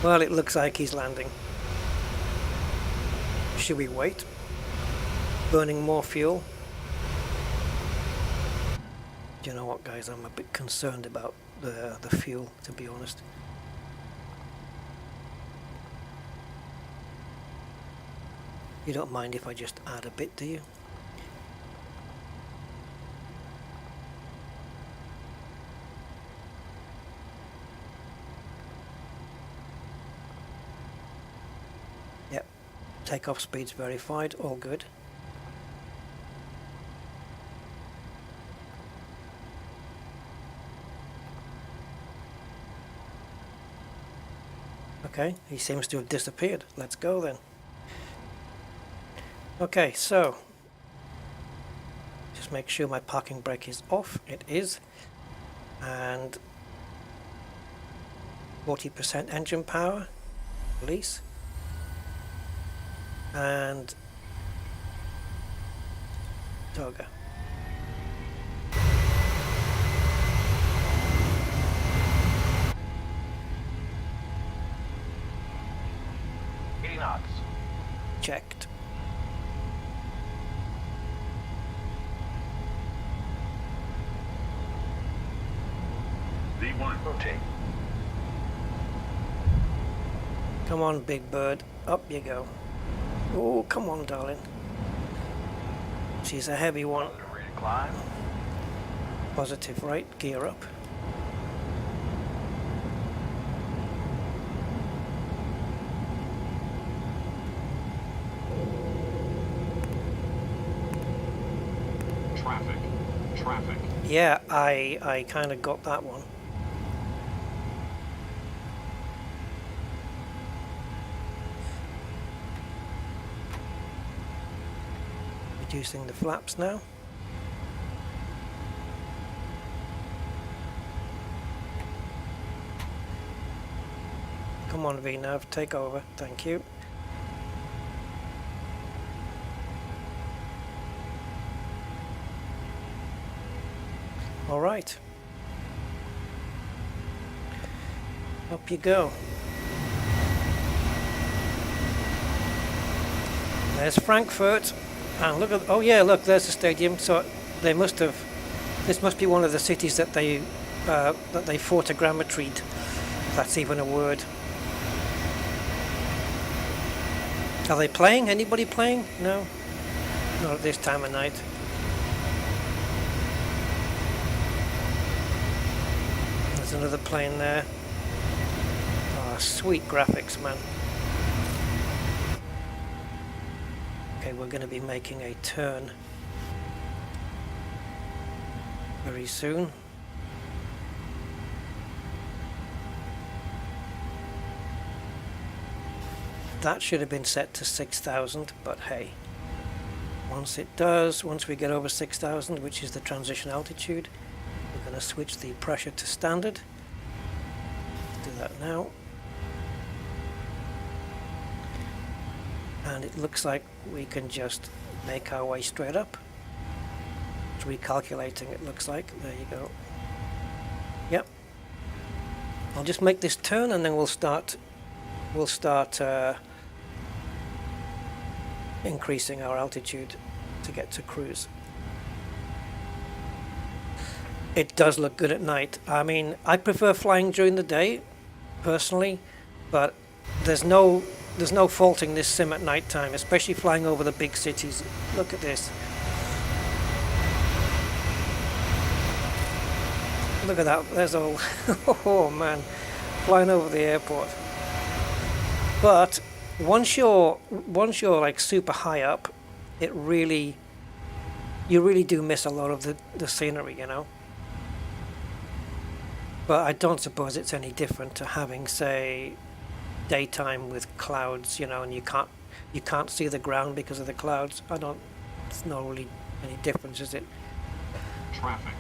Well, it looks like he's landing. Should we wait? Burning more fuel? Do you know what, guys? I'm a bit concerned about the fuel, to be honest. You don't mind if I just add a bit, do you? Yep. Takeoff speed's verified, all good. Okay, he seems to have disappeared. Let's go then. Okay, so just make sure my parking brake is off. It is. And 40% engine power, release. And Toga. Knots. Checked. V1 rotate. Come on, big bird. Up you go. Oh, come on, darling. She's a heavy one. Ready to climb. Positive right, gear up. Traffic. Yeah, I kind of got that one. Reducing the flaps now. Come on, VNav, take over. Thank you. All right. Up you go. There's Frankfurt. And look at, oh yeah, look, there's the stadium. So they must have, this must be one of the cities that they photogrammetried, if that's even a word. Are they playing? Anybody playing? No? Not at this time of night. There's another plane there. Oh, sweet graphics, man. Okay, we're going to be making a turn very soon. That should have been set to 6,000, but hey, once we get over 6,000, which is the transition altitude, we're going to switch the pressure to standard. Let's do that now. And it looks like we can just make our way straight up. It's recalculating, it looks like. There you go. Yep. I'll just make this turn and then we'll start increasing our altitude to get to cruise. It does look good at night. I mean, I prefer flying during the day, personally, but there's no faulting this sim at night time, especially flying over the big cities. Look at this. Look at that. There's all. Oh man, flying over the airport. But once you're like super high up, you really do miss a lot of the scenery, you know. But I don't suppose it's any different to having, say, daytime with clouds, you know, and you can't see the ground because of the clouds. It's not really any difference, is it? Traffic.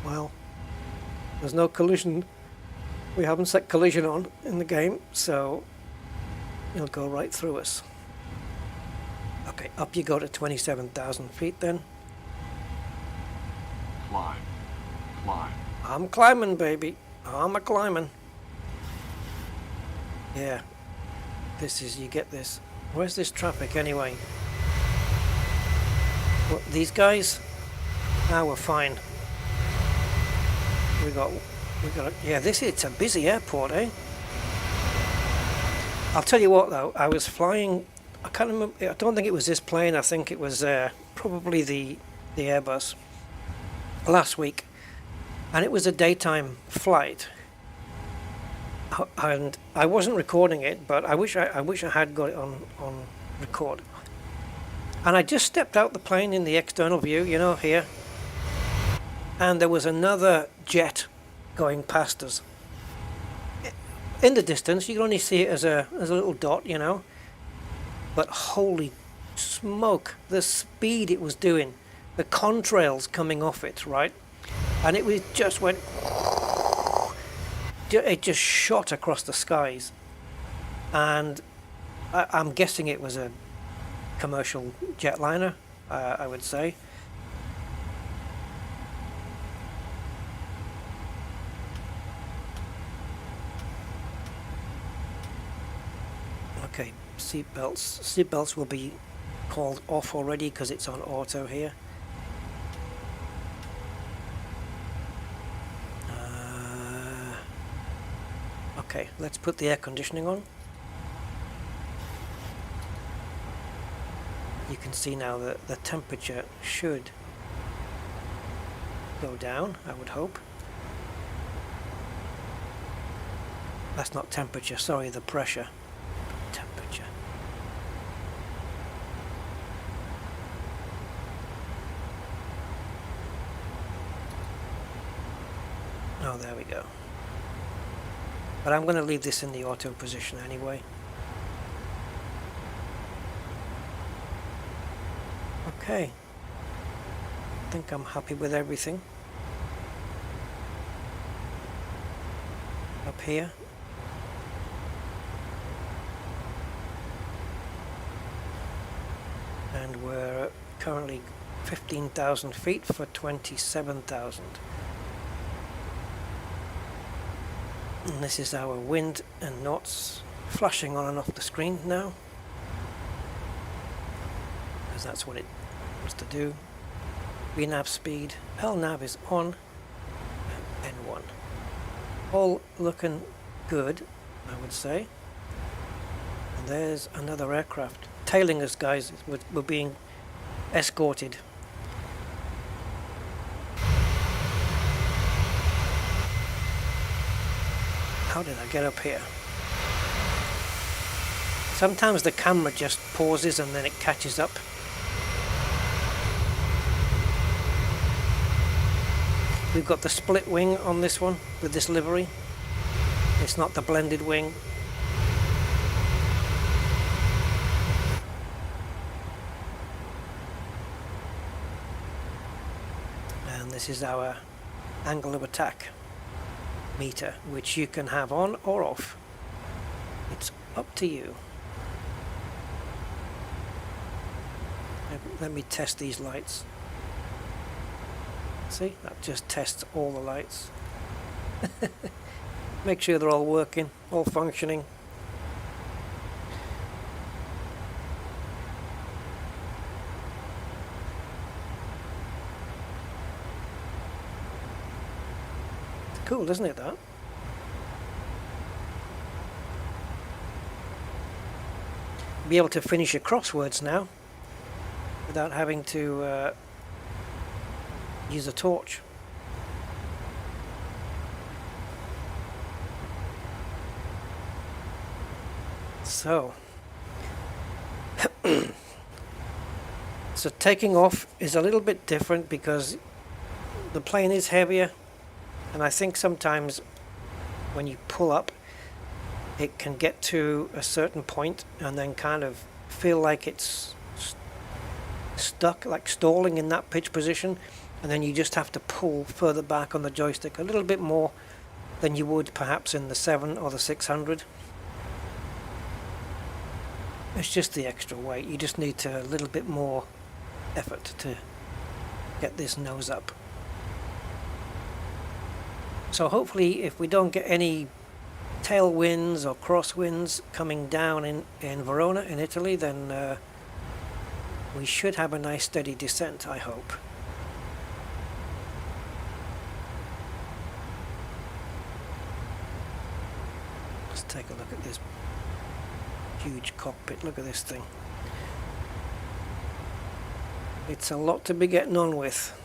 Well, there's no collision. We haven't set collision on in the game, so it'll go right through us. Okay, up you go to 27,000 feet then. Climb. I'm climbing, baby. I'm a climbing. Yeah. You get this. Where's this traffic anyway? What, these guys? Now we're fine. We got yeah, it's a busy airport, eh? I'll tell you what though, I was flying, I can't remember, I don't think it was this plane, I think it was probably the Airbus last week, and it was a daytime flight, and I wasn't recording it, but I wish I had got it on record. And I just stepped out the plane in the external view, you know, here, and there was another jet going past us. In the distance, you can only see it as a little dot, you know, but holy smoke, the speed it was doing, the contrails coming off it, right? And it just went, it just shot across the skies, and I'm guessing it was a commercial jetliner, I would say. Okay, seatbelts will be called off already because it's on auto here. Okay, let's put the air conditioning on. You can see now that the temperature should go down, I would hope. That's not temperature, sorry, the pressure. Temperature. Oh, there we go. But I'm going to leave this in the auto position anyway. Okay. I think I'm happy with everything. Up here. And we're currently 15,000 feet for 27,000. And this is our wind and knots flashing on and off the screen now, because that's what it wants to do. VNAV speed, LNAV is on, and N1. All looking good, I would say. And there's another aircraft tailing us, guys. We're being escorted. How did I get up here? Sometimes the camera just pauses and then it catches up. We've got the split wing on this one with this livery. It's not the blended wing. And this is our angle of attack meter, which you can have on or off. It's up to you. Let me test these lights. See, that just tests all the lights. Make sure they're all working, all functioning. Cool, isn't it, that? Be able to finish your crosswords now without having to use a torch. So, so taking off is a little bit different because the plane is heavier. And I think sometimes when you pull up, it can get to a certain point and then kind of feel like it's stuck, like stalling in that pitch position. And then you just have to pull further back on the joystick a little bit more than you would perhaps in the 7 or the 600. It's just the extra weight. You just need a little bit more effort to get this nose up. So hopefully, if we don't get any tailwinds or crosswinds coming down in Verona in Italy, then we should have a nice steady descent, I hope. Let's take a look at this Huge cockpit, look at this thing. It's a lot to be getting on with.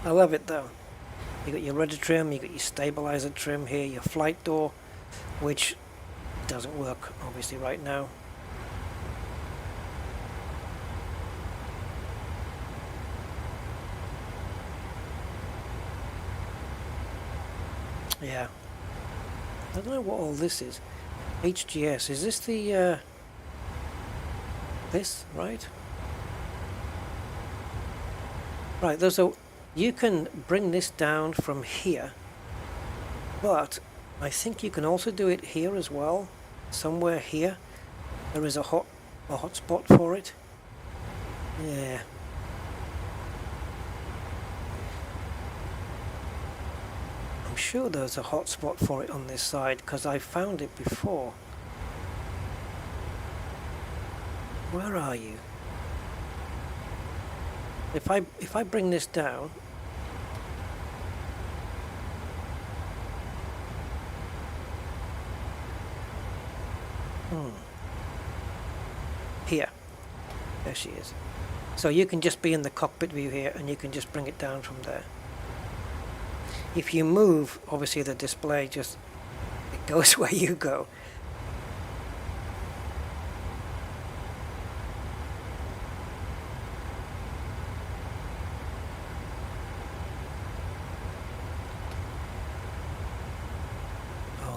I love it though. You got your rudder trim, you got your stabilizer trim here, your flight door, which doesn't work obviously right now. Yeah. I don't know what all this is. HGS, is this the this, right? Right, there's a, you can bring this down from here, but I think you can also do it here as well. Somewhere here there is a hot spot for it. Yeah. I'm sure there's a hot spot for it on this side because I found it before. Where are you? If I bring this down, here, there she is. So you can just be in the cockpit view here, and you can just bring it down from there. If you move, obviously the display just it goes where you go.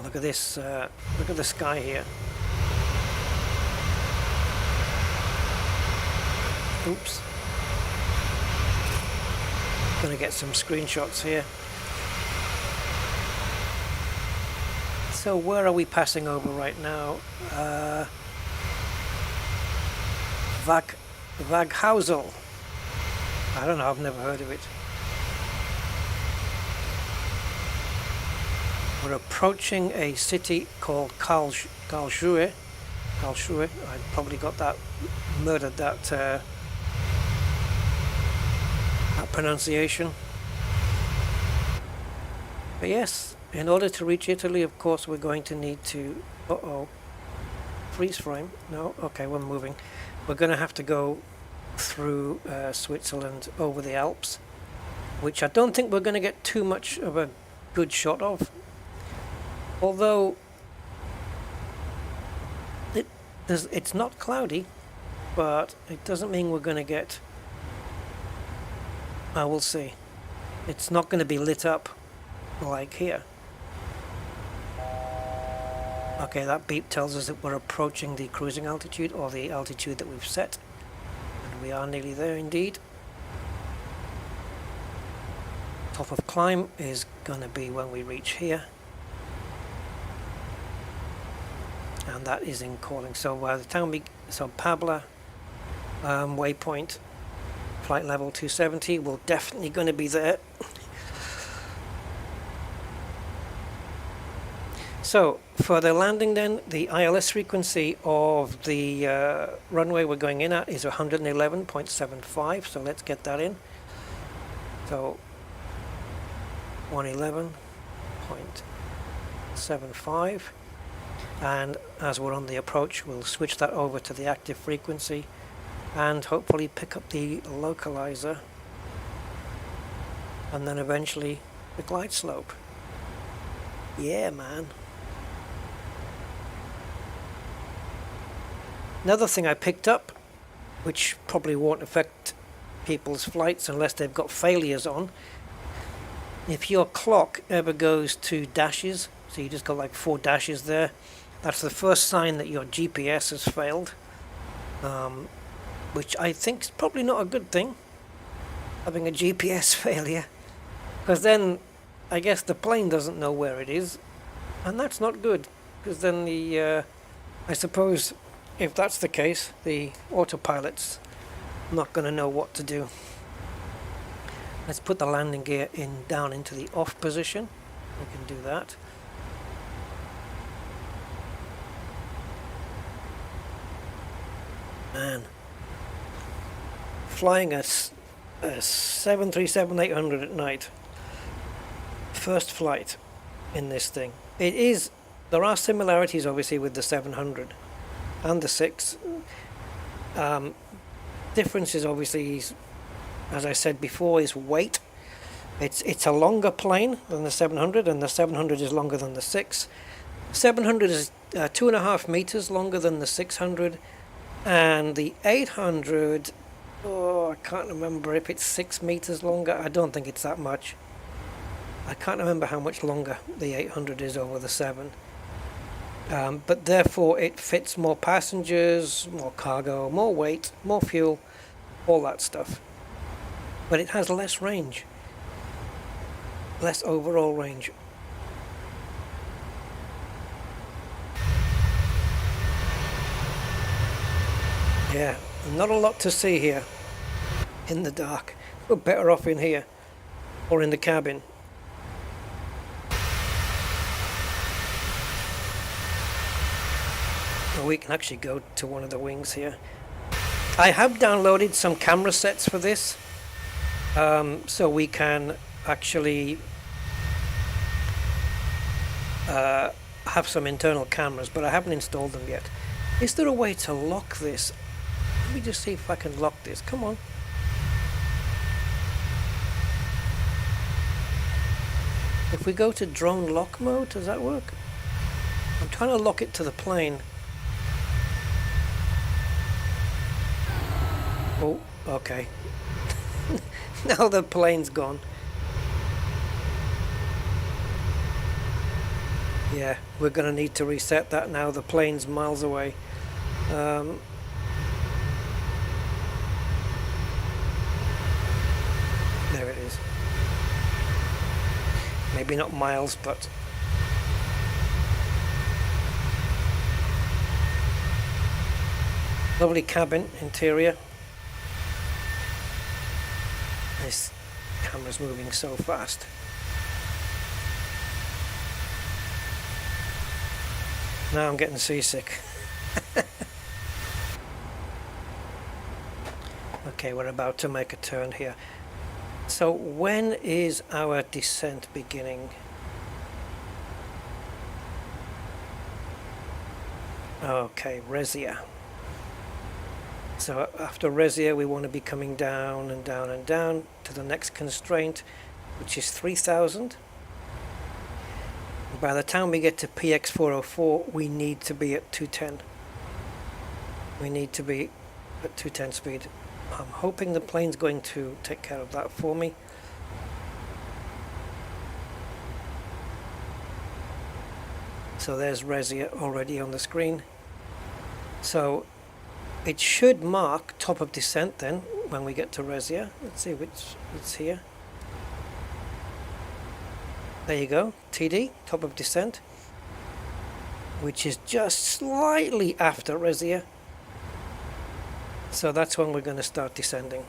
Look at this, look at the sky here. Oops. Gonna get some screenshots here. So where are we passing over right now? Waghausel. I don't know, I've never heard of it. We're approaching a city called Karlsruhe. I probably got that, murdered that that pronunciation. But yes, in order to reach Italy, of course, we're going to need to... Uh-oh. Freeze frame? No? Okay, we're moving. We're going to have to go through Switzerland over the Alps, which I don't think we're going to get too much of a good shot of. Although it's not cloudy, but it doesn't mean we're going to get... I will see. It's not going to be lit up like here. Okay, that beep tells us that we're approaching the cruising altitude, or the altitude that we've set. And we are nearly there indeed. Top of climb is going to be when we reach here. And that is in calling. So by the time we, so Pabla, waypoint, flight level 270, we're definitely going to be there. So for the landing then, the ILS frequency of the runway we're going in at is 111.75, so let's get that in. So 111.75. And as we're on the approach, we'll switch that over to the active frequency and hopefully pick up the localizer and then eventually the glide slope. Yeah, man. Another thing I picked up, which probably won't affect people's flights unless they've got failures on, if your clock ever goes to dashes, so you just got like 4 dashes there, that's the first sign that your GPS has failed, which I think is probably not a good thing, having a GPS failure, because then I guess the plane doesn't know where it is, and that's not good, because then the, I suppose if that's the case, the autopilot's not going to know what to do. Let's put the landing gear in down into the off position. We can do that. Man, flying a 737-800 at night, first flight in this thing. It is There are similarities obviously with the 700 and the 6. Differences obviously, as I said before, is weight. It's a longer plane than the 700, and the 700 is longer than the 6. 700 is 2.5 meters longer than the 600, and the 800, oh, I can't remember if it's 6 meters longer. I don't think it's that much. I can't remember how much longer the 800 is over the 7. But therefore it fits more passengers, more cargo, more weight, more fuel, all that stuff. But it has less range, less overall range. Yeah, not a lot to see here in the dark. We're better off in here or in the cabin. We can actually go to one of the wings here. I have downloaded some camera sets for this, so we can actually have some internal cameras, but I haven't installed them yet. Is there a way to lock this? Let me just see if I can lock this. Come on. If we go to drone lock mode, does that work? I'm trying to lock it to the plane. Oh, okay. Now the plane's gone. Yeah, we're going to need to reset that now. The plane's miles away. There it is. Maybe not miles, but... Lovely cabin interior. This camera's moving so fast. Now I'm getting seasick. Okay, we're about to make a turn here. So when is our descent beginning? Okay, Resia. So after Resia we want to be coming down and down and down to the next constraint, which is 3000. By the time we get to PX404 we need to be at 210. We need to be at 210 speed. I'm hoping the plane's going to take care of that for me. So there's Resia already on the screen. So it should mark top of descent then when we get to Resia. Let's see which it's here. There you go, TD, top of descent, which is just slightly after Resia. So that's when we're going to start descending.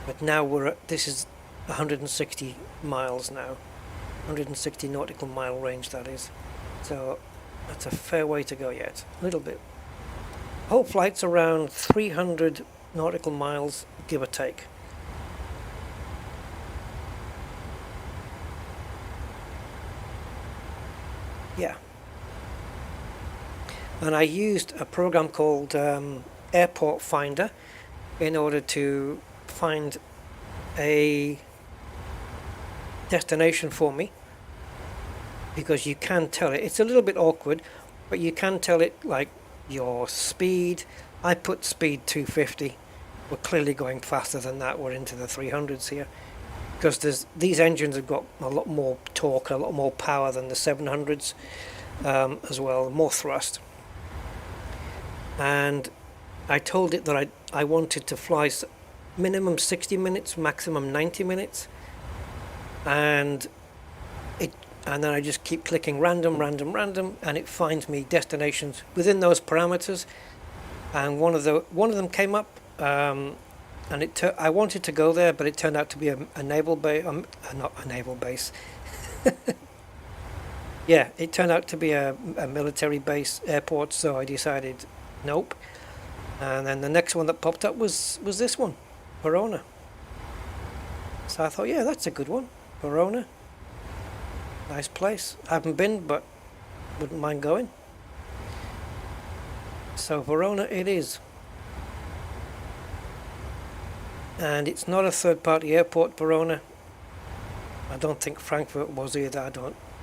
But now we're at, this is 160 miles now, 160 nautical mile range that is. So that's a fair way to go yet, a little bit. Whole flight's around 300 nautical miles, give or take. Yeah. And I used a program called Airport Finder in order to find a destination for me, because you can tell it, it's a little bit awkward, but you can tell it like your speed. I put speed 250. We're clearly going faster than that. We're into the 300s here, because these engines have got a lot more torque, a lot more power than the 700s as well, more thrust. And I told it that I wanted to fly minimum 60 minutes, maximum 90 minutes, and then I just keep clicking random, and it finds me destinations within those parameters. And one of them came up, and I wanted to go there, but it turned out to be a naval base, not a naval base. Yeah, it turned out to be a military base airport, so I decided nope. And then the next one that popped up was this one, Verona. So I thought, yeah, that's a good one, Verona. Nice place. Haven't been, but wouldn't mind going. So Verona it is. And it's not a third-party airport, Verona. I don't think Frankfurt was either.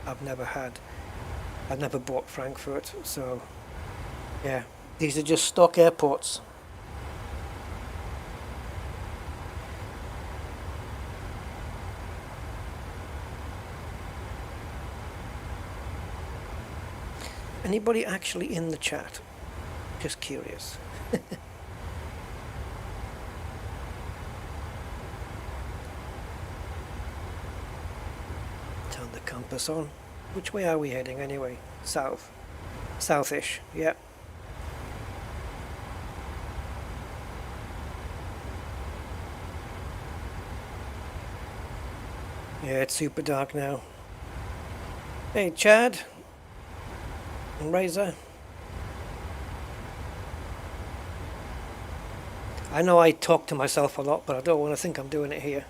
I've never bought Frankfurt, so yeah, these are just stock airports. Anybody actually in the chat? Just curious. Turn the compass on. Which way are we heading anyway? South. Southish, yeah. Yeah, it's super dark now. Hey, Chad. And Razor. I know I talk to myself a lot, but I don't want to think I'm doing it here.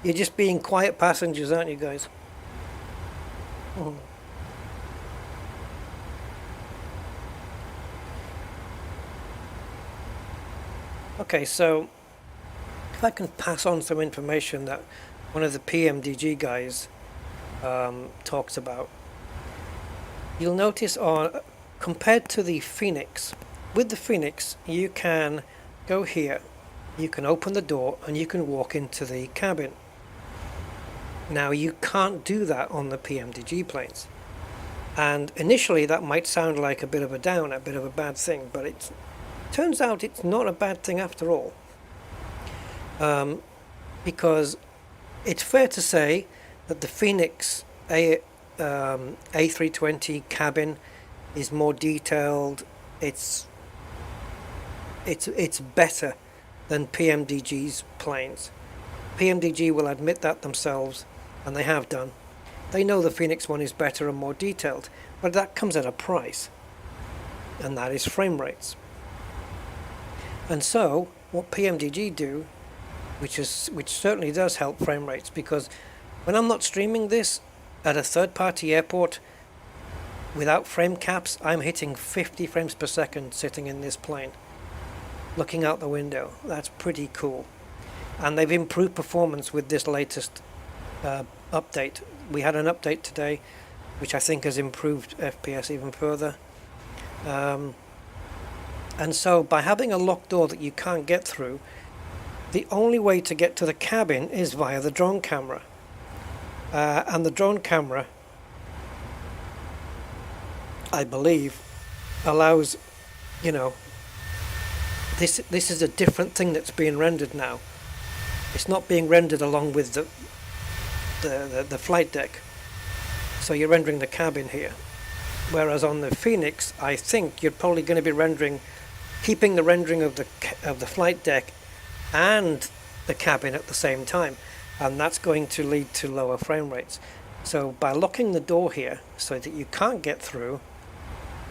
You're just being quiet passengers, aren't you guys? Okay, so if I can pass on some information that one of the PMDG guys talks about, you'll notice compared to the Phoenix, with the Phoenix you can go here, you can open the door and you can walk into the cabin. Now you can't do that on the PMDG planes, and initially that might sound like a bit of a down, a bit of a bad thing, but it turns out it's not a bad thing after all, because it's fair to say that the Phoenix A320 cabin is more detailed. It's better than PMDG's planes. PMDG will admit that themselves, and they have done. They know the Phoenix one is better and more detailed, but that comes at a price, and that is frame rates. And so what PMDG do, which certainly does help frame rates, because when I'm not streaming this at a third-party airport without frame caps, I'm hitting 50 frames per second sitting in this plane, looking out the window. That's pretty cool. And they've improved performance with this latest update. We had an update today which I think has improved FPS even further. And so by having a locked door that you can't get through, the only way to get to the cabin is via the drone camera. And the drone camera, I believe, allows, this is a different thing that's being rendered now. It's not being rendered along with the flight deck. So you're rendering the cabin here. Whereas on the Phoenix, I think you're probably going to be keeping the rendering of the flight deck and the cabin at the same time, and that's going to lead to lower frame rates. So by locking the door here so that you can't get through,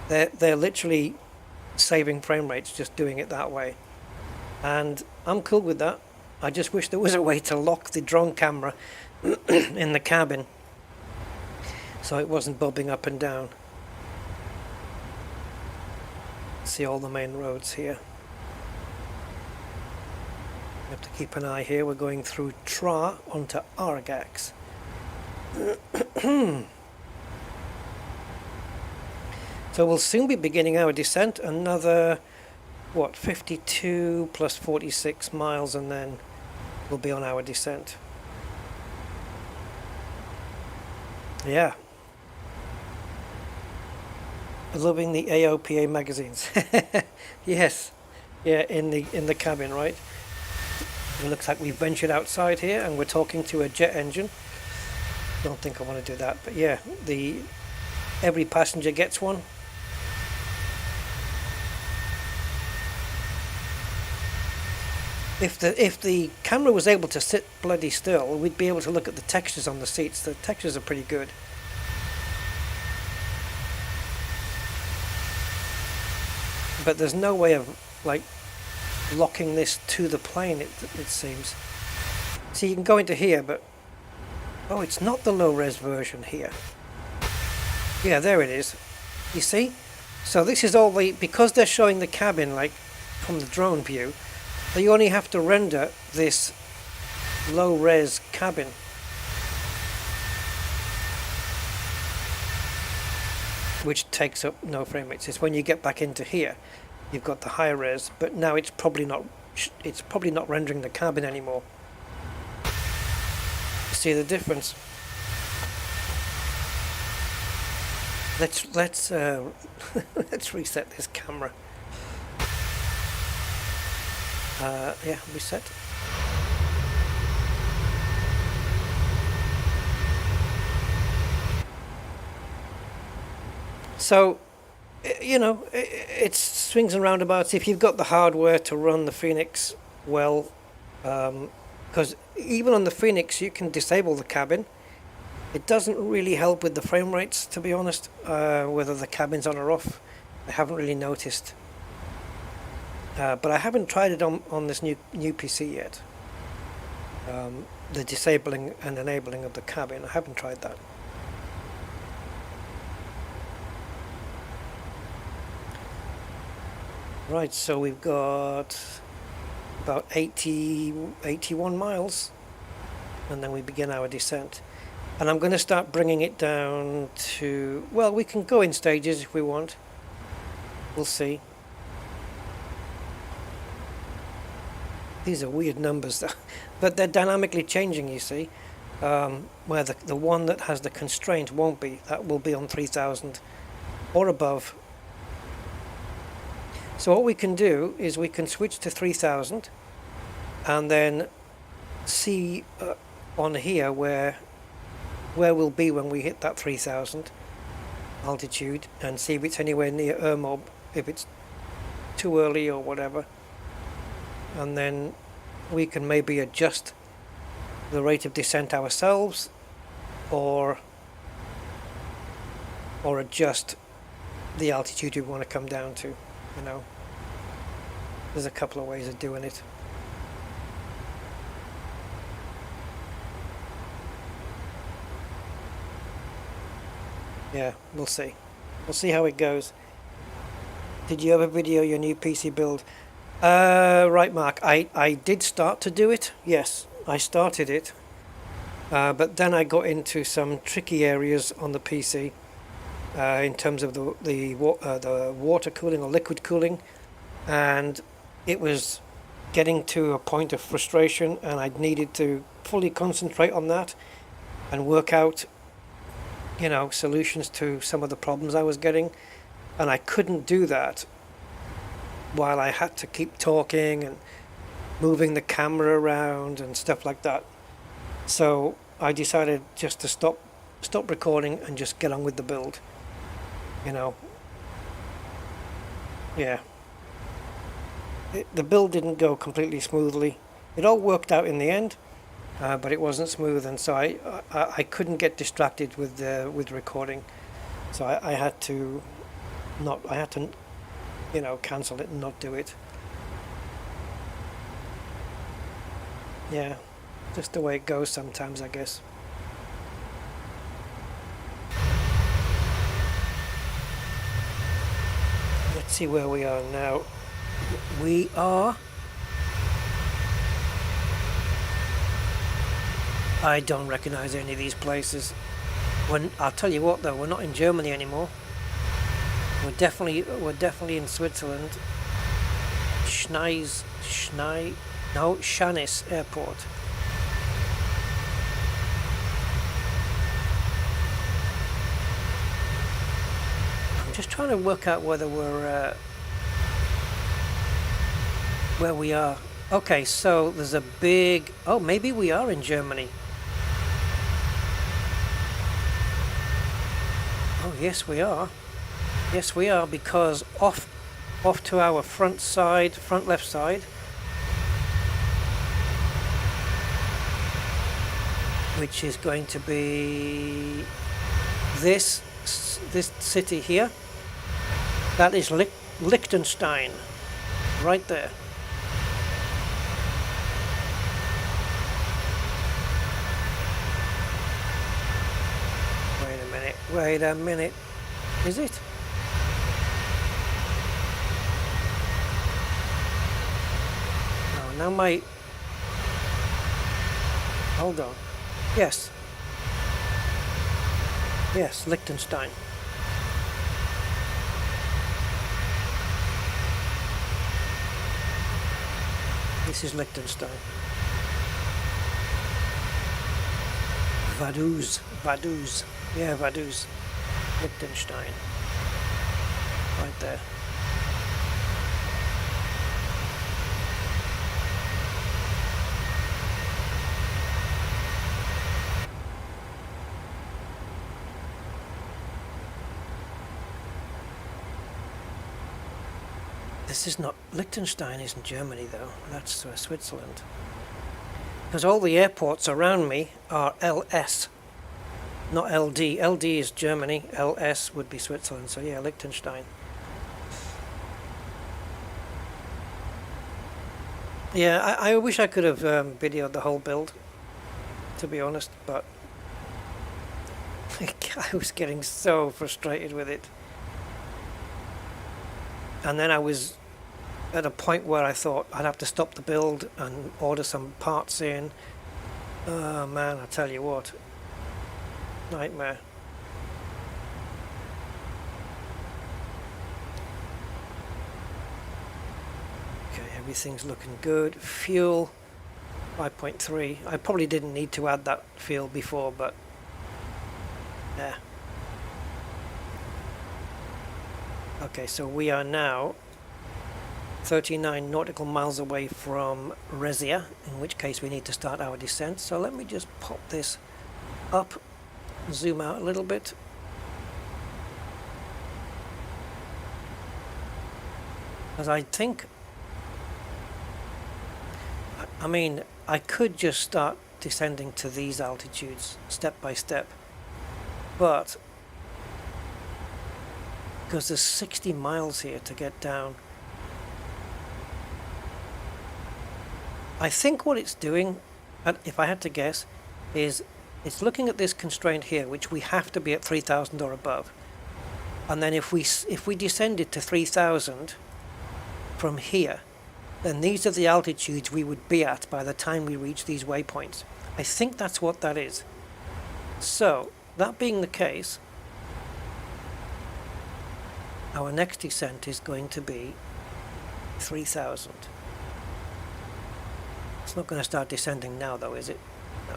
they're literally saving frame rates just doing it that way, and I'm cool with that. I just wish there was a way to lock the drone camera in the cabin so it wasn't bobbing up and down. See all the main roads here. We have to keep an eye here. We're going through Tra onto Argax. So we'll soon be beginning our descent. Another 52 plus 46 miles, and then we'll be on our descent. Yeah. Loving the AOPA magazines. Yes. Yeah, in the cabin, right? It looks like we've ventured outside here and we're talking to a jet engine. Don't think I want to do that, but yeah, every passenger gets one. If the camera was able to sit bloody still, we'd be able to look at the textures on the seats. The textures are pretty good. But there's no way of locking this to the plane, it seems. So you can go into here, but Oh, it's not the low-res version here. Yeah, there it is. You see? So this is all the... Because they're showing the cabin, like, from the drone view, they only have to render this low-res cabin. Which takes up no frame rates. It's when you get back into here, you've got the high res, but now it's probably not rendering the cabin anymore. See the difference? Let's let's reset this camera. Yeah, reset. So, you know, it swings and roundabouts. If you've got the hardware to run the Phoenix well, because even on the Phoenix you can disable the cabin. It doesn't really help with the frame rates, to be honest, whether the cabin's on or off. I haven't really noticed. But I haven't tried it on this new PC yet. The disabling and enabling of the cabin, I haven't tried that. Right, so we've got about 81 miles, and then we begin our descent. And I'm going to start bringing it down to, well, we can go in stages if we want. We'll see. These are weird numbers, but they're dynamically changing, you see. Where the one that has the constraint won't be. That will be on 3000 or above. So what we can do is we can switch to 3000 and then see on here where we'll be when we hit that 3000 altitude, and see if it's anywhere near Ermob, if it's too early or whatever, and then we can maybe adjust the rate of descent ourselves, or adjust the altitude we want to come down to. You know, there's a couple of ways of doing it. Yeah, we'll see. We'll see how it goes. Did you ever video your new PC build? Right, Mark. I did start to do it. Yes, I started it. But then I got into some tricky areas on the PC in terms of the water cooling or liquid cooling, and it was getting to a point of frustration, and I needed to fully concentrate on that and work out, you know, solutions to some of the problems I was getting, and I couldn't do that while I had to keep talking and moving the camera around and stuff like that. So I decided just to stop recording and just get on with the build. You know, yeah. The build didn't go completely smoothly. It all worked out in the end, but it wasn't smooth, and so I couldn't get distracted with recording. So I had to you know, cancel it and not do it. Yeah, just the way it goes sometimes, I guess. Let's see where we are now. We are... I don't recognize any of these places. I'll tell you what though, we're not in Germany anymore. We're definitely in Switzerland. Schannis Airport. I'm just trying to work out whether we're where we are. Okay, so there's a big... Oh, maybe we are in Germany. Oh, yes we are. Yes we are, because off to our front left side, which is going to be this city here. That is Liechtenstein, right there. Wait a minute. Is it? No, now my... Hold on. Yes. Yes, Liechtenstein. This is Liechtenstein. Vaduz. Yeah, Vaduz. Liechtenstein. Right there. This is not... Liechtenstein isn't Germany though, that's Switzerland. Because all the airports around me are LS, not LD. LD is Germany, LS would be Switzerland, so yeah, Liechtenstein. Yeah, I wish I could have videoed the whole build, to be honest, but I was getting so frustrated with it. And then I was at a point where I thought I'd have to stop the build and order some parts in. Oh man, I tell you what, nightmare. Okay, everything's looking good. Fuel 5.3. I probably didn't need to add that fuel before, but yeah. Okay, so we are now 39 nautical miles away from Rezia, in which case we need to start our descent. So let me just pop this up, zoom out a little bit. As I think, I mean, I could just start descending to these altitudes step by step, but because there's 60 miles here to get down. I think what it's doing, if I had to guess, is it's looking at this constraint here, which we have to be at 3,000 or above. And then if we descended to 3,000 from here, then these are the altitudes we would be at by the time we reach these waypoints. I think that's what that is. So, that being the case, our next descent is going to be 3,000. It's not going to start descending now though, is it? No.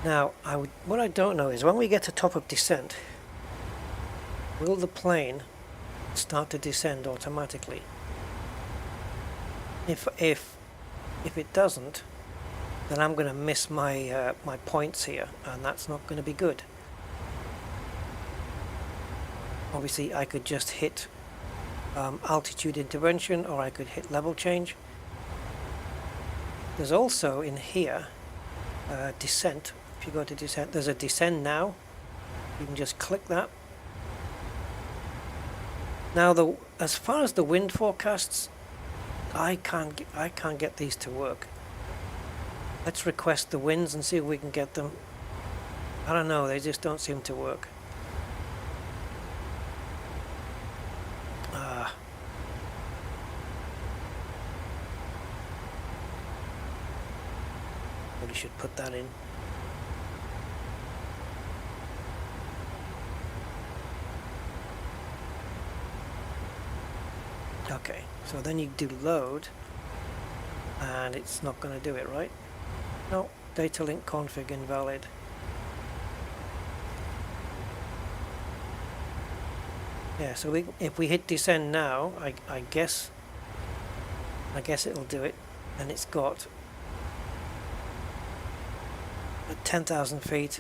Now, what I don't know is when we get to top of descent, will the plane start to descend automatically? If it doesn't, then I'm going to miss my my points here, and that's not going to be good. Obviously, I could just hit altitude intervention, or I could hit level change. There's also in here descent. If you go to descent, there's a descend now. You can just click that. Now, as far as the wind forecasts, I can't get these to work. Let's request the winds and see if we can get them. I don't know, they just don't seem to work. Maybe should put that in. Okay, so then you do load, and it's not going to do it, right? No, data link config invalid. Yeah, so if we hit descend now, I guess it'll do it, and it's got at 10,000 feet.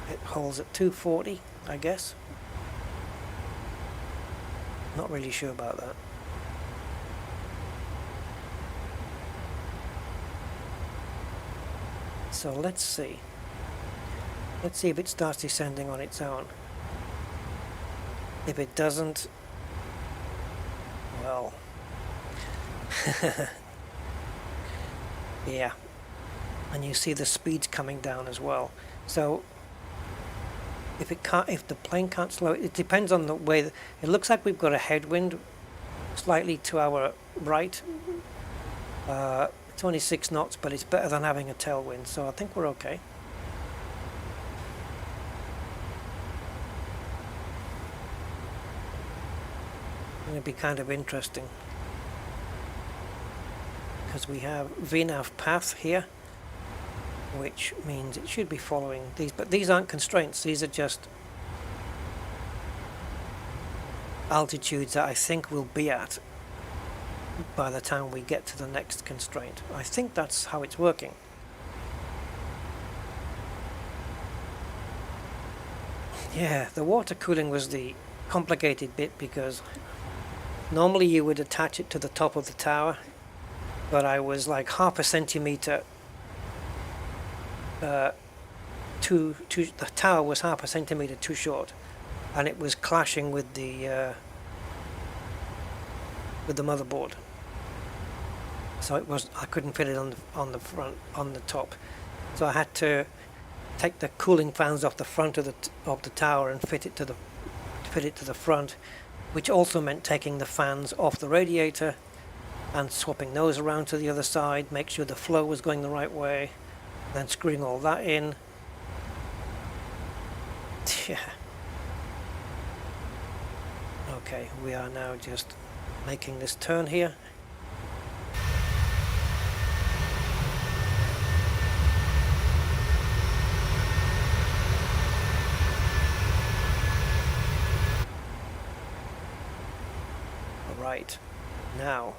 It holds at 240, I guess. Not really sure about that. So let's see. Let's see if it starts descending on its own. If it doesn't, well, yeah. And you see the speeds coming down as well. So if the plane can't slow it, it depends on the way. It looks like we've got a headwind slightly to our right. It's only 6 knots, but it's better than having a tailwind, so I think we're okay. It'll be kind of interesting because we have VNAV path here, which means it should be following these, but these aren't constraints. These are just altitudes that I think we'll be at by the time we get to the next constraint. I think that's how it's working. Yeah, the water cooling was the complicated bit because normally you would attach it to the top of the tower, but I was like half a centimeter the tower was half a centimeter too short, and it was clashing with the motherboard. So I couldn't fit it on the front, on the top. So I had to take the cooling fans off the front of the tower and fit it to the front, which also meant taking the fans off the radiator and swapping those around to the other side, make sure the flow was going the right way, then screwing all that in. Yeah. Okay, we are now just making this turn here. Right, now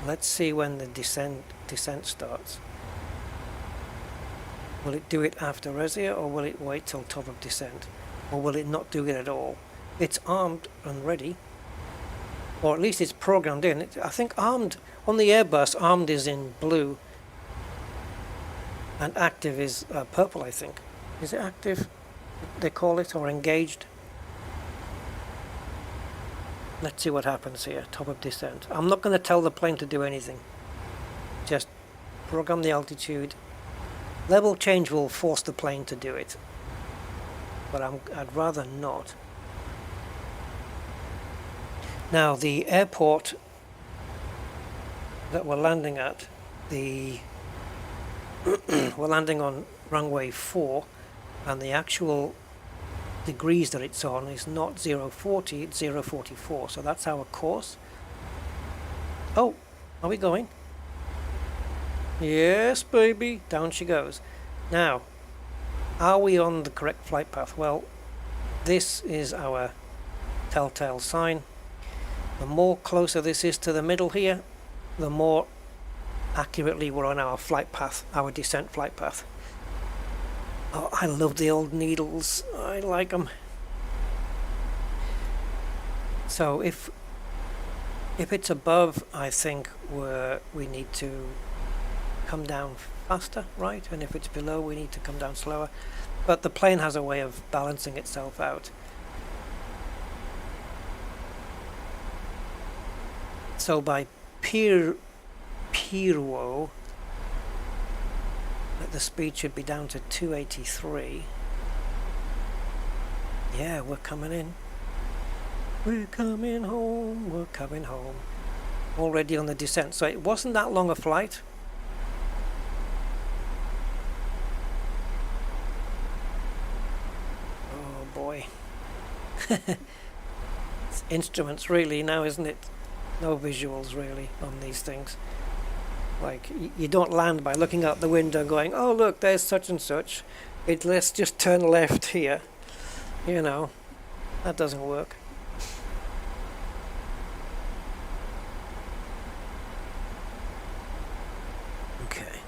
let's see when the descent starts. Will it do it after Resia, or will it wait till top of descent? Or will it not do it at all? It's armed and ready, or at least it's programmed in. I think armed, on the Airbus, armed is in blue and active is purple, I think. Is it active, they call it, or engaged? Let's see what happens here, top of descent. I'm not going to tell the plane to do anything. Just program the altitude. Level change will force the plane to do it, but I'd rather not. Now the airport that we're landing at, we're landing on runway 4, and the actual degrees that it's on is not 040, it's 044, so that's our course. Oh, are we going? Yes, baby, down she goes. Now, are we on the correct flight path? Well, this is our telltale sign. The more closer this is to the middle here, the more accurately we're on our flight path, our descent flight path. Oh, I love the old needles. I like them. So if it's above, I think we need to come down faster, right? And if it's below, we need to come down slower. But the plane has a way of balancing itself out. So by Pirwo, the speed should be down to 283. Yeah, we're coming in. We're coming home, we're coming home. Already on the descent. So it wasn't that long a flight. Oh boy. It's instruments really now, isn't it? No visuals really on these things. Like, you don't land by looking out the window and going, oh look, there's such and such. Let's just turn left here. You know, that doesn't work. Okay.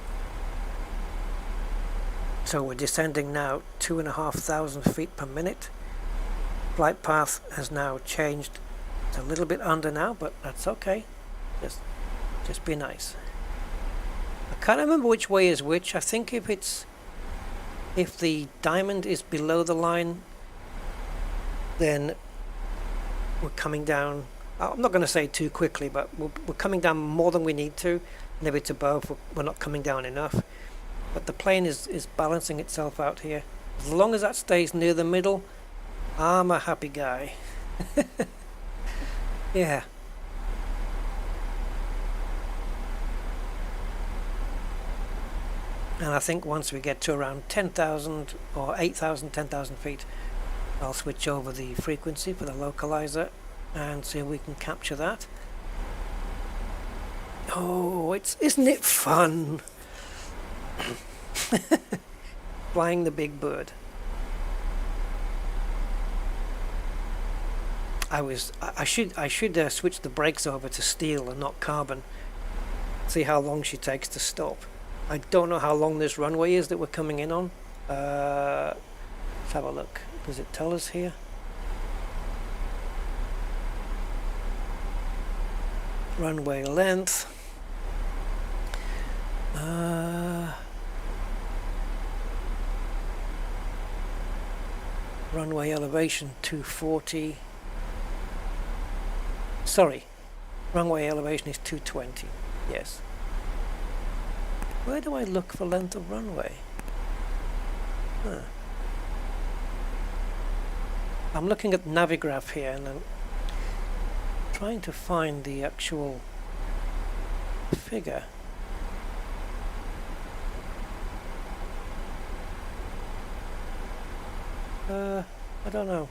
So we're descending now 2,500 feet per minute. Flight path has now changed. It's a little bit under now, but that's okay. Just be nice. I can't remember which way is which. I think if the diamond is below the line, then we're coming down. I'm not going to say too quickly, but we're coming down more than we need to. And if it's above, we're not coming down enough. But the plane is balancing itself out here. As long as that stays near the middle, I'm a happy guy. Yeah. And I think once we get to around 10,000 or 8,000, 10,000 feet, I'll switch over the frequency for the localizer and see if we can capture that. Oh, isn't it fun? Flying the big bird. I should switch the brakes over to steel and not carbon. See how long she takes to stop. I don't know how long this runway is that we're coming in on. Let's have a look. Does it tell us here? Runway length. Runway elevation 240. Sorry, runway elevation is 220. Yes. Where do I look for length of runway? Huh. I'm looking at Navigraph here and I'm trying to find the actual figure. I don't know.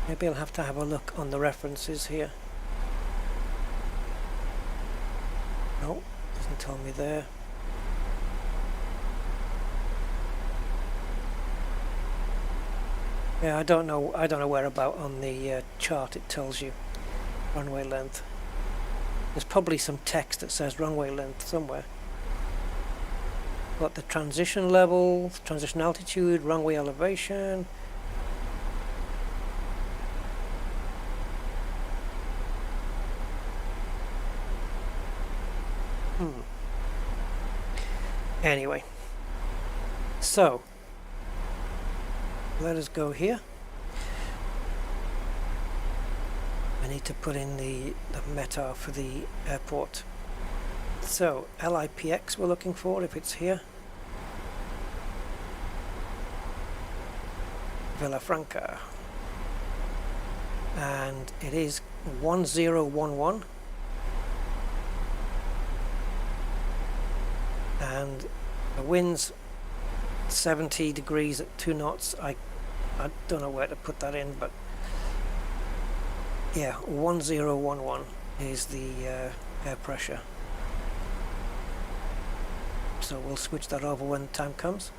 Maybe I'll have to have a look on the references here. No, doesn't tell me there. Yeah, I don't know where about on the chart it tells you runway length. There's probably some text that says runway length somewhere. Got the transition level, transition altitude, runway elevation. Anyway, so let us go here. I need to put in the METAR for the airport. So LIPX we're looking for, if it's here. Villafranca. And it is 1011. And the wind's 70 degrees at 2 knots. I don't know where to put that in, but yeah, 1011 is the air pressure. So we'll switch that over when the time comes.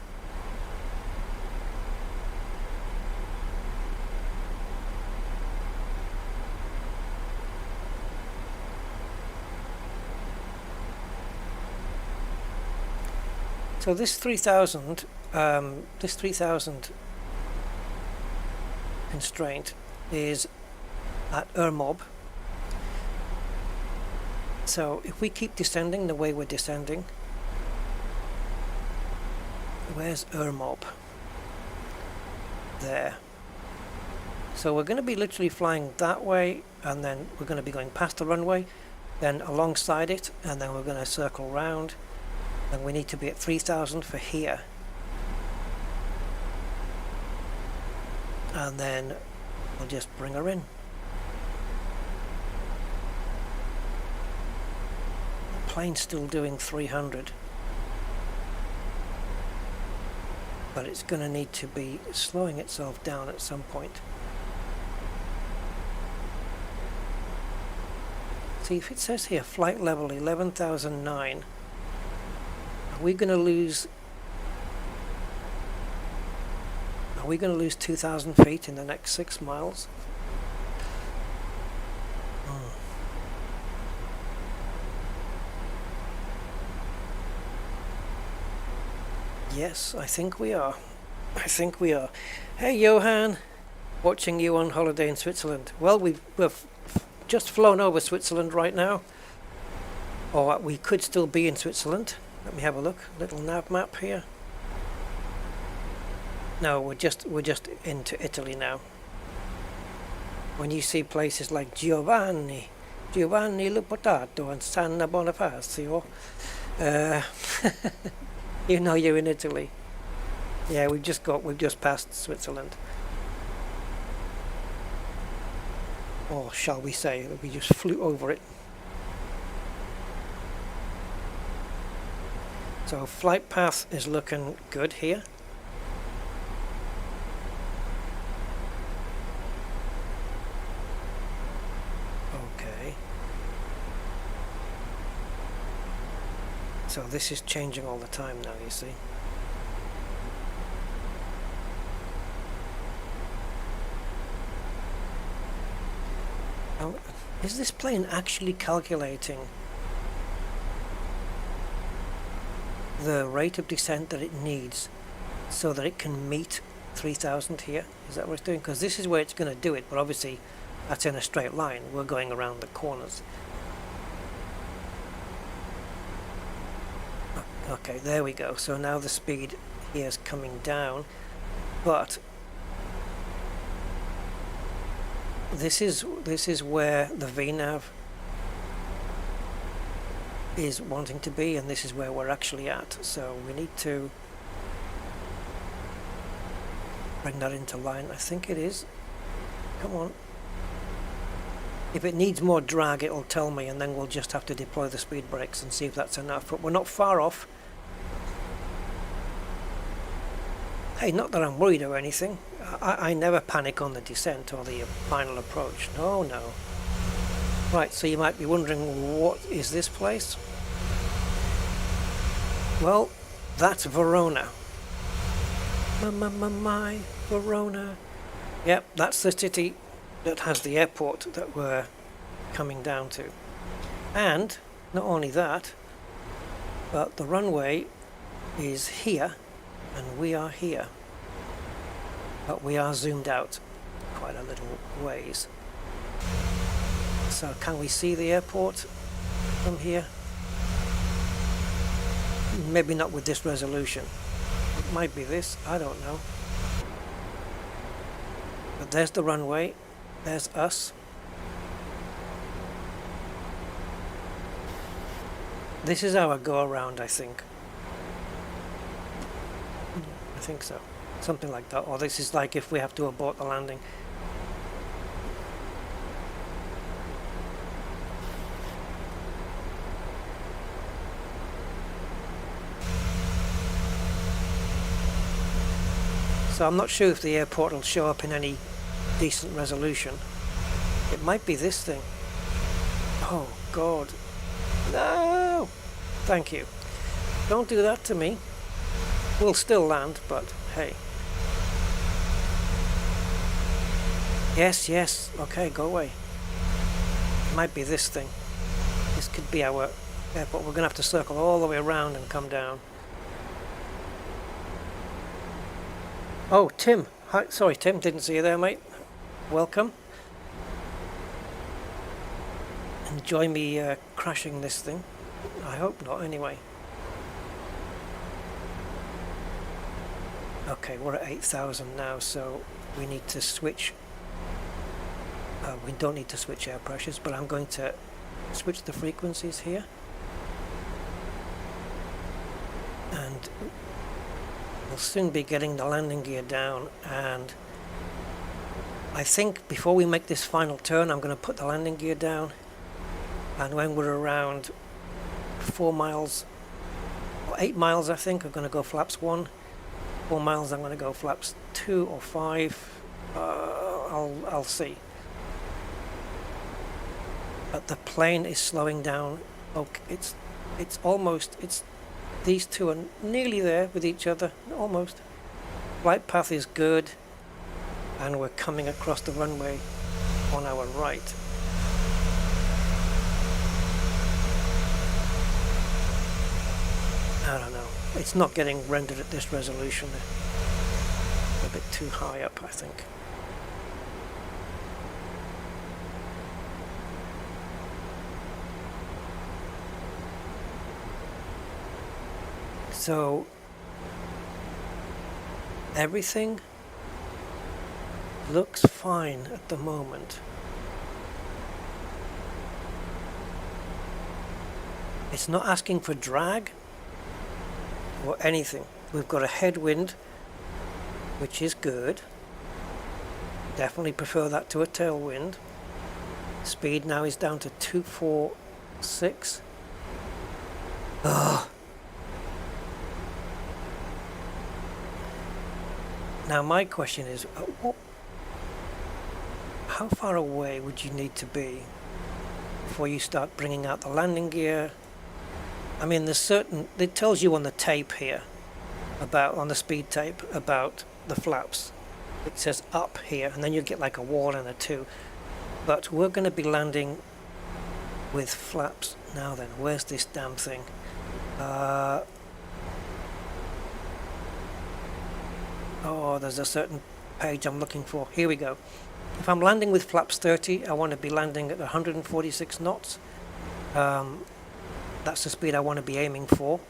So this 3000 constraint is at Ermob. So if we keep descending the way we're descending, where's Ermob? There. So we're going to be literally flying that way, and then we're going to be going past the runway, then alongside it, and then we're going to circle round. And we need to be at 3000 for here. And then we'll just bring her in. The plane's still doing 300. But it's going to need to be slowing itself down at some point. See, if it says here flight level 11,009, are we going to lose 2,000 feet in the next 6 miles? Yes, I think we are. Hey Johan, watching you on holiday in Switzerland. Well, we're just flown over Switzerland right now. Or we could still be in Switzerland. Let me have a look. Little nav map here. No, we're just into Italy now. When you see places like Giovanni Lupotato and San Bonifacio, you know you're in Italy. Yeah, we've just passed Switzerland. Or shall we say that we just flew over it. So flight path is looking good here. Okay. So this is changing all the time now, you see. Now, is this plane actually calculating the rate of descent that it needs so that it can meet 3000 here? Is that what it's doing? Because this is where it's going to do it, but obviously that's in a straight line. We're going around the corners. Okay, there we go. So now the speed here is coming down, but this is where the VNav is wanting to be, and this is where we're actually at. So we need to bring that into line. I think it is. Come on. If it needs more drag, it'll tell me, and then we'll just have to deploy the speed brakes and see if that's enough. But we're not far off. Hey, not that I'm worried or anything. I never panic on the descent or the final approach. No, no. Right, so you might be wondering, what is this place? Well, that's Verona. My Verona. Yep, that's the city that has the airport that we're coming down to. And not only that, but the runway is here and we are here. But we are zoomed out quite a little ways. So can we see the airport from here? Maybe not with this resolution. It might be this, I don't know. But there's the runway, there's us. This is our go around, I think. I think so. Something like that. Or this is like if we have to abort the landing. So I'm not sure if the airport will show up in any decent resolution. It might be this thing. Oh God. No! Thank you. Don't do that to me. We'll still land, but hey. Yes, yes. Okay, go away. It might be this thing. This could be our airport. We're going to have to circle all the way around and come down. Oh, Tim. Hi. Sorry, Tim. Didn't see you there, mate. Welcome. Enjoy me crashing this thing. I hope not, anyway. Okay, we're at 8,000 now, so we need to switch. We don't need to switch air pressures, but I'm going to switch the frequencies here. And we'll soon be getting the landing gear down, and I think before we make this final turn, I'm going to put the landing gear down. And when we're around 4 miles, or 8 miles, I think, I'm going to go flaps 1. 4 miles, I'm going to go flaps 2 or 5. I'll see. But the plane is slowing down. Okay, it's almost. These two are nearly there with each other, almost. Flight path is good, and we're coming across the runway on our right. I don't know. It's not getting rendered at this resolution. A bit too high up, I think. So everything looks fine at the moment. It's not asking for drag or anything. We've got a headwind, which is good. Definitely prefer that to a tailwind. Speed now is down to 246. Ugh. Now my question is, how far away would you need to be before you start bringing out the landing gear? I mean, there's certain, it tells you on the tape here, about, on the speed tape, about the flaps. It says up here, and then you get like a 1 and a 2. But we're going to be landing with flaps. Now then, where's this damn thing? Oh, there's a certain page I'm looking for. Here we go. If I'm landing with flaps 30, I want to be landing at 146 knots. That's the speed I want to be aiming for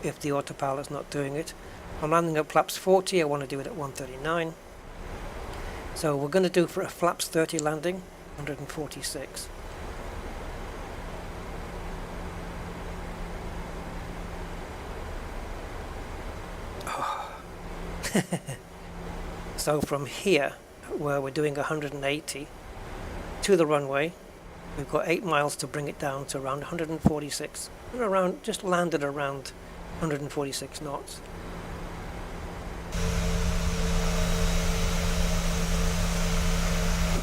if the autopilot's not doing it. I'm landing at flaps 40, I want to do it at 139. So we're going to do for a flaps 30 landing, 146. Oh. So from here, where we're doing 180 to the runway, we've got 8 miles to bring it down to around 146. We're around, just landed around 146 knots.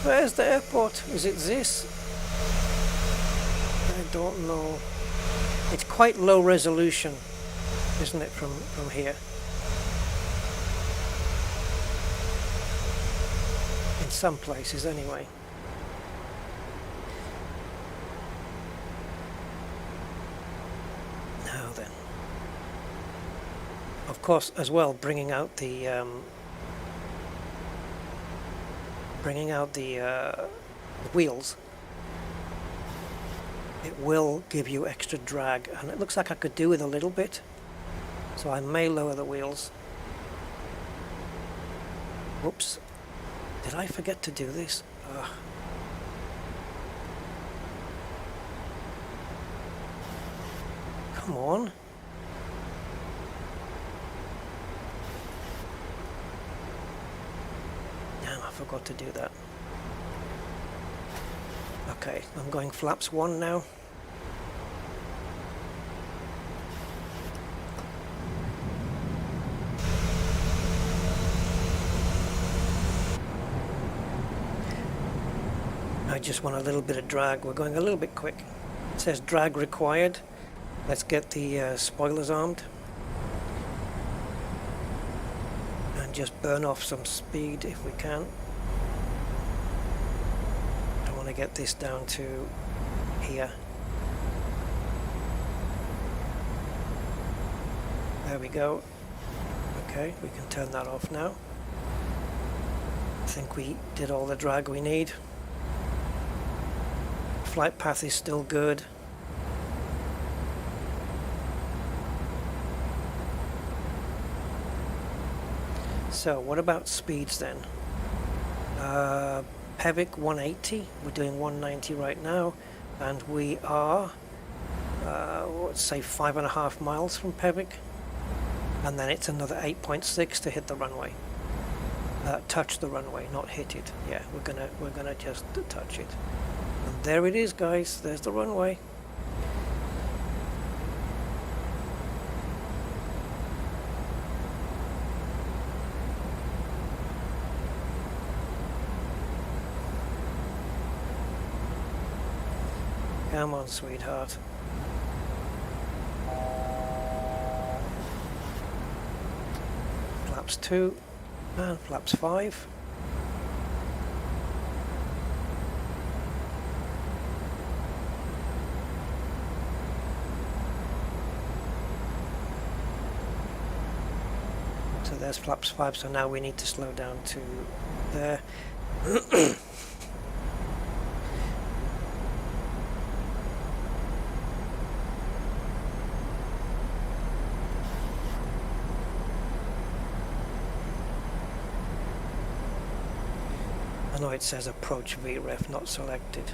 Where's the airport? Is it this? I don't know. It's quite low resolution, isn't it, from here? In some places, anyway. Now then. Of course, as well, bringing out the wheels, it will give you extra drag, and it looks like I could do with a little bit, so I may lower the wheels. Whoops, did I forget to do this? Ugh. Come on. I forgot to do that. Okay, I'm going flaps 1 now. I just want a little bit of drag. We're going a little bit quick. It says drag required. Let's get the spoilers armed. And just burn off some speed if we can. I want to get this down to here. There we go. Okay, we can turn that off now. I think we did all the drag we need. Flight path is still good. So what about speeds then? Pevik 180, we're doing 190 right now, and we are, let's say 5.5 miles from Pevik, and then it's another 8.6 to hit the runway. Touch the runway, not hit it. Yeah, we're gonna just touch it. And there it is, guys. There's the runway. Come on, sweetheart. Flaps 2 and flaps 5. So there's flaps 5, so now we need to slow down to there. No, it says approach VREF not selected.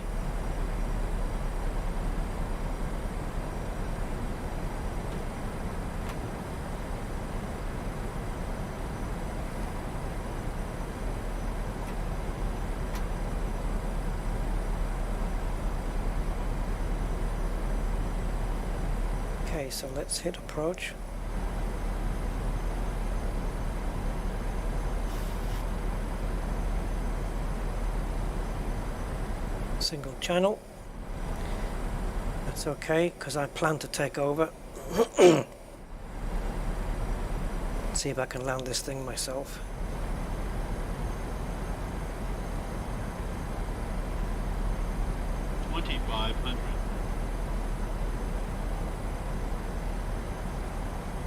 Okay, so let's hit approach. Single channel. That's okay, because I plan to take over. See if I can land this thing myself.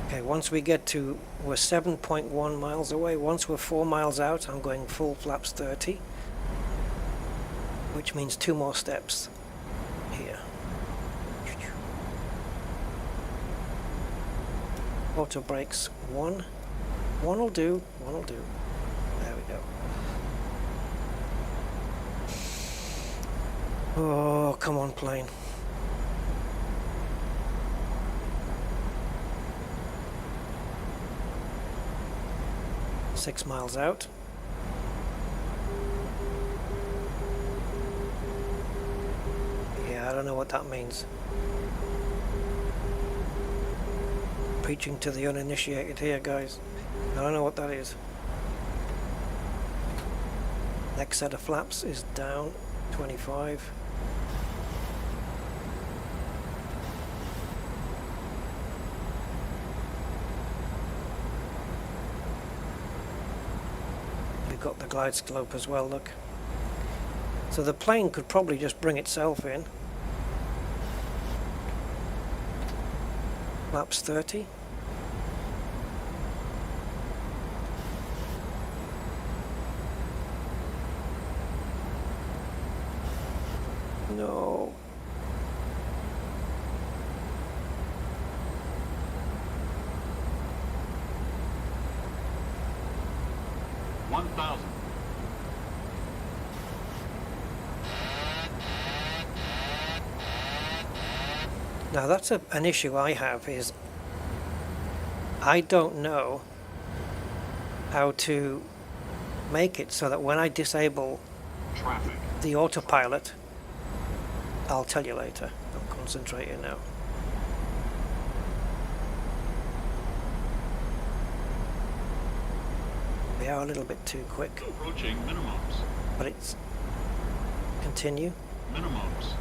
Okay, once we get to, we're 7.1 miles away. Once we're 4 miles out, I'm going full flaps 30, which means 2 more steps here. Auto brakes 1. 1 will do, 1 will do. There we go. Oh, come on, plane. Six miles out. Yeah, I don't know what that means. Preaching to the uninitiated here, guys. I don't know what that is. Next set of flaps is down 25. Got the glide slope as well, look. So the plane could probably just bring itself in. Laps 30. No. Now that's an issue I have, is I don't know how to make it so that when I disable Traffic. the autopilot, I'll tell you later. I'm concentrating now. We are a little bit too quick. Approaching minimums. But it's continue. Minimums.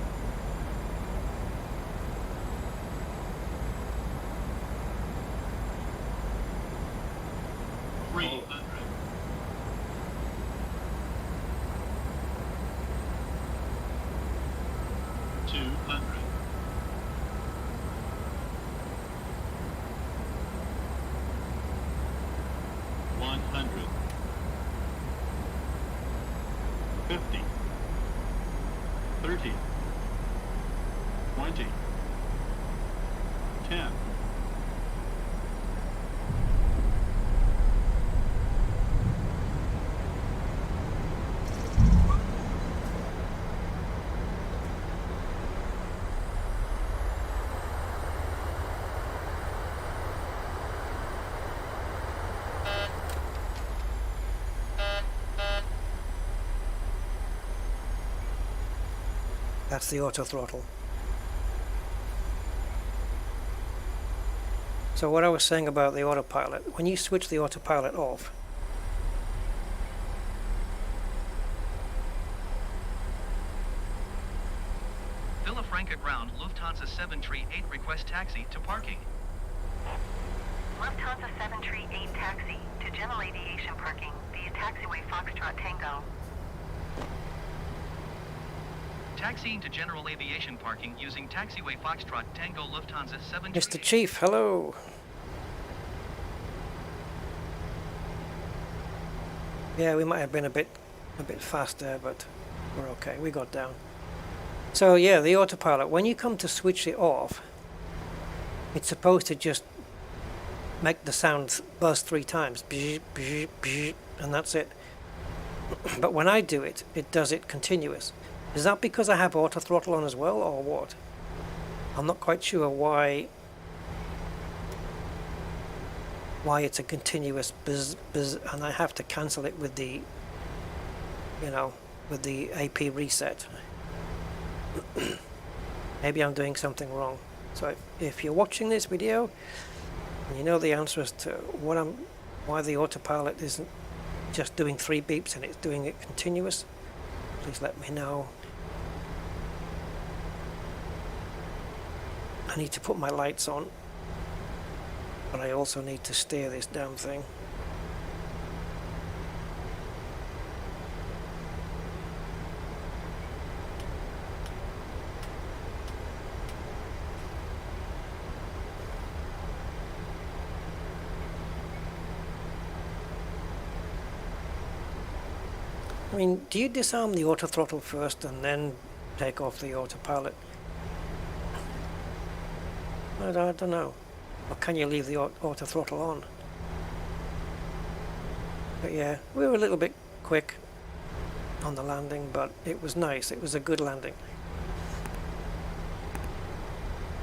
That's the auto throttle. So what I was saying about the autopilot, when you switch the autopilot off, Villa Frankfurt ground, Lufthansa 738 request taxi to parking. Lufthansa 738 taxi to general aviation parking via taxiway Foxtrot Tango. Taxiing to general aviation parking using taxiway Foxtrot Tango Lufthansa 738. Mr. Chief, hello. Yeah, we might have been a bit fast there, but we're okay. We got down. So yeah, the autopilot, when you come to switch it off, it's supposed to just make the sound buzz 3 times, and that's it. But when I do it, it does it continuous. Is that because I have auto throttle on as well, or what? I'm not quite sure why it's a continuous buzz, and I have to cancel it with the, with the AP reset. Maybe I'm doing something wrong. So if you're watching this video and you know the answer as to why the autopilot isn't just doing 3 beeps and it's doing it continuous, please let me know. I need to put my lights on, but I also need to steer this damn thing. I mean, do you disarm the auto throttle first and then take off the autopilot? I don't know. Or can you leave the auto throttle on? But yeah, we were a little bit quick on the landing, but it was nice. It was a good landing.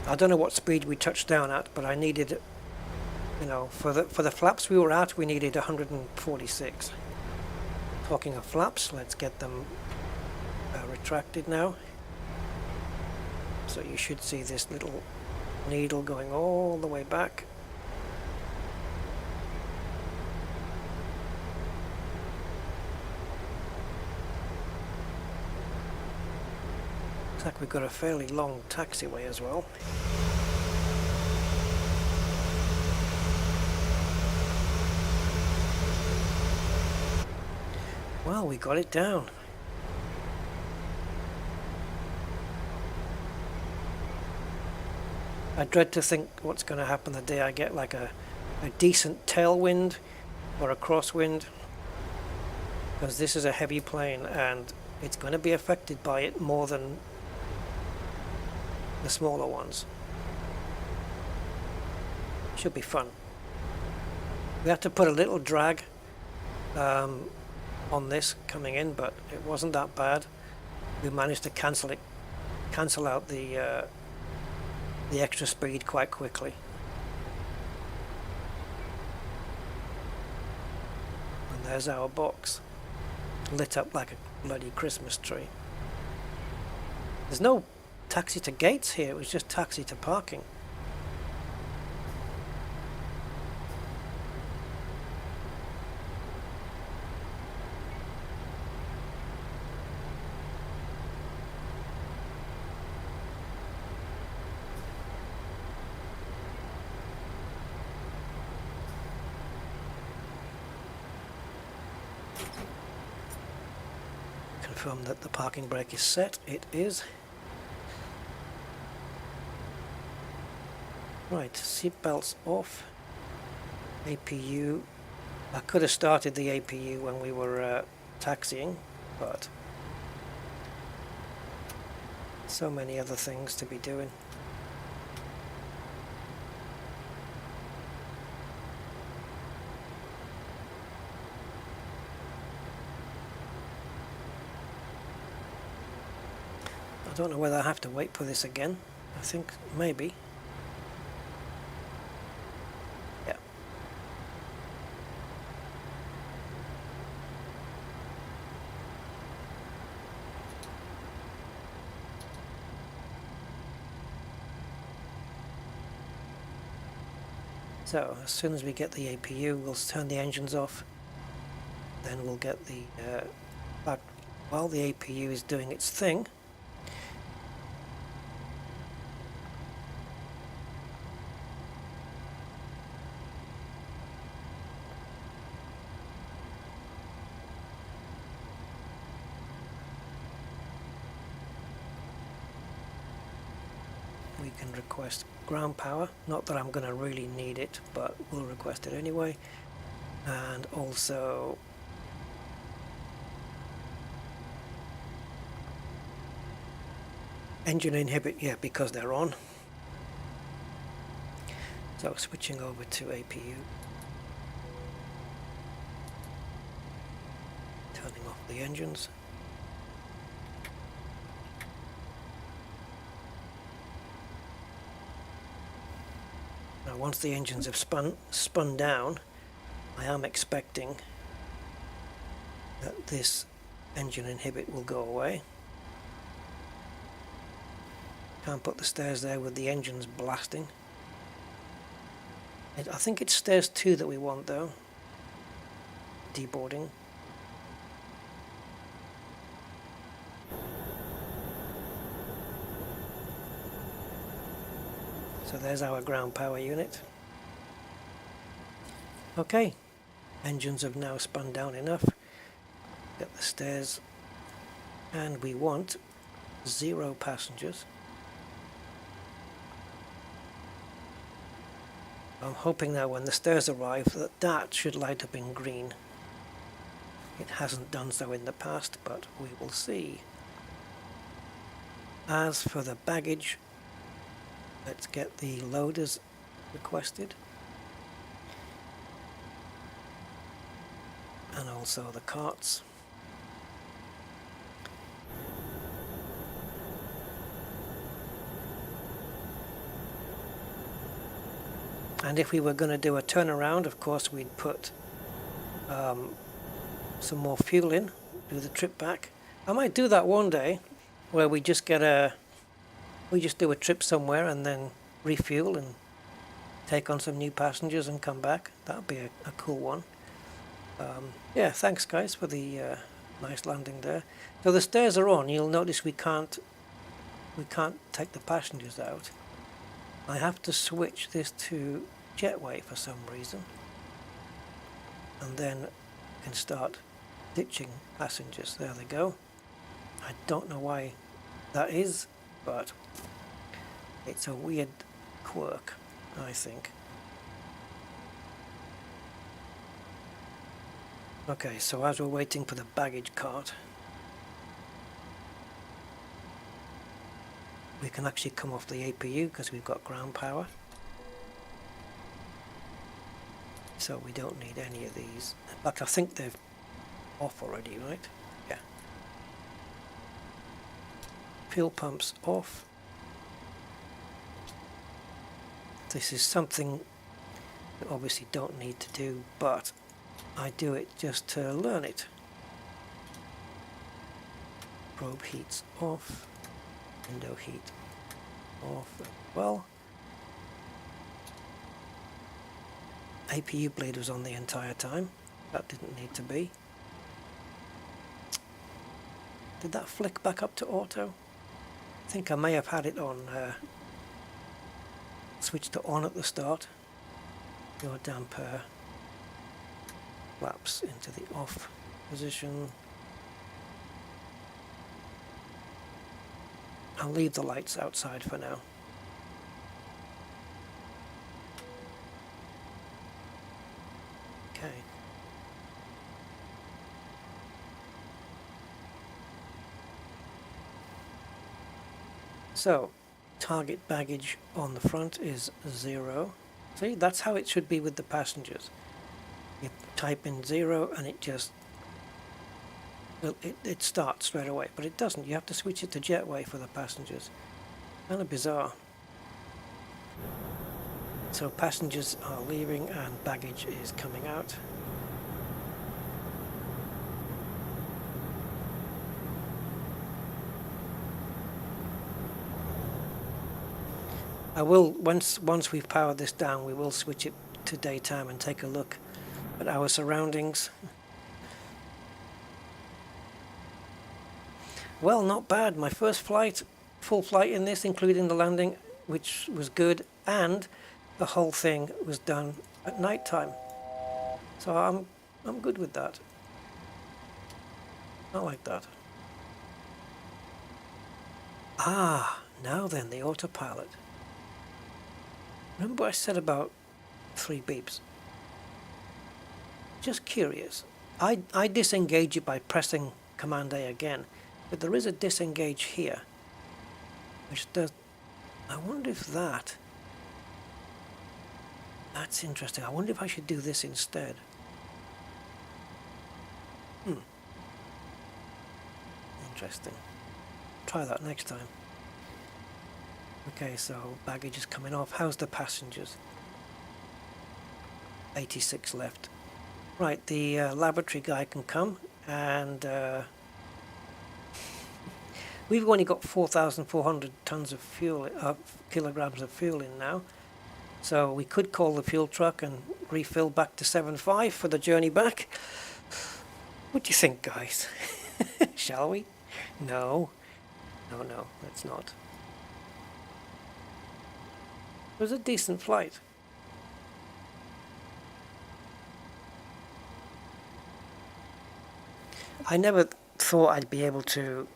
I don't know what speed we touched down at, but I needed, for the flaps we were at, we needed 146. Talking of flaps, let's get them retracted now. So you should see this little needle going all the way back. Looks like we've got a fairly long taxiway as well. Well, we got it down. I dread to think what's going to happen the day I get like a decent tailwind or a crosswind, because this is a heavy plane and it's going to be affected by it more than the smaller ones. Should be fun. We had to put a little drag on this coming in, but it wasn't that bad. We managed to cancel out the extra speed quite quickly. And there's our box, lit up like a bloody Christmas tree. There's no taxi to gates here, it was just taxi to parking. Confirm that the parking brake is set. It is. Right, seatbelts off. APU. I could have started the APU when we were taxiing, but so many other things to be doing. I don't know whether I have to wait for this again. I think maybe. Yeah. So as soon as we get the APU, we'll turn the engines off. Then we'll get the back while the APU is doing its thing. We can request ground power, not that I'm going to really need it, but we'll request it anyway. And also engine inhibit, yeah, because they're on. So switching over to APU, turning off the engines. Now once the engines have spun down, I am expecting that this engine inhibit will go away. Can't put the stairs there with the engines blasting. I think it's stairs 2 that we want though. Deboarding. So there's our ground power unit. Okay, engines have now spun down enough. Get the stairs, and we want 0 passengers. I'm hoping now when the stairs arrive that should light up in green. It hasn't done so in the past, but we will see. As for the baggage, let's get the loaders requested. And also the carts. And if we were going to do a turnaround, of course we'd put some more fuel in, do the trip back. I might do that one day, where we just do a trip somewhere and then refuel and take on some new passengers and come back. That'd be a cool one. Yeah, thanks guys for the nice landing there. So the stairs are on. You'll notice we can't take the passengers out. I have to switch this to jetway for some reason, and then I can start ditching passengers. There they go. I don't know why that is, but it's a weird quirk, I think. Okay, so as we're waiting for the baggage cart, we can actually come off the APU because we've got ground power. So we don't need any of these. In fact, I think they're off already, right? Yeah. Fuel pumps off. This is something we obviously don't need to do, but I do it just to learn it. Probe heats off. Window heat off as well. APU blade was on the entire time. That didn't need to be. Did that flick back up to auto? I think I may have had it on switched to on at the start. Your damper flaps into the off position. I'll leave the lights outside for now. Okay. So, target baggage on the front is 0. See, that's how it should be with the passengers. You type in 0 and it just it starts straight away, but it doesn't. You have to switch it to jetway for the passengers. Kind of bizarre. So passengers are leaving and baggage is coming out. I will, once we've powered this down, we will switch it to daytime and take a look at our surroundings. Well, not bad. My first flight, full flight in this, including the landing, which was good, and the whole thing was done at night time. So I'm good with that. I like that. Ah, now then, the autopilot. Remember I said about 3 beeps? Just curious. I disengage it by pressing Command A again, but there is a disengage here, which does... I wonder if that's interesting. I wonder if I should do this instead. interesting. Try that next time. Okay, so baggage is coming off. How's the passengers? 86 left. Right, the laboratory guy can come, and we've only got 4,400 tons of fuel, kilograms of fuel in now. So we could call the fuel truck and refill back to 7.5 for the journey back. What do you think, guys? Shall we? No. No, let's not. It was a decent flight. I never thought I'd be able to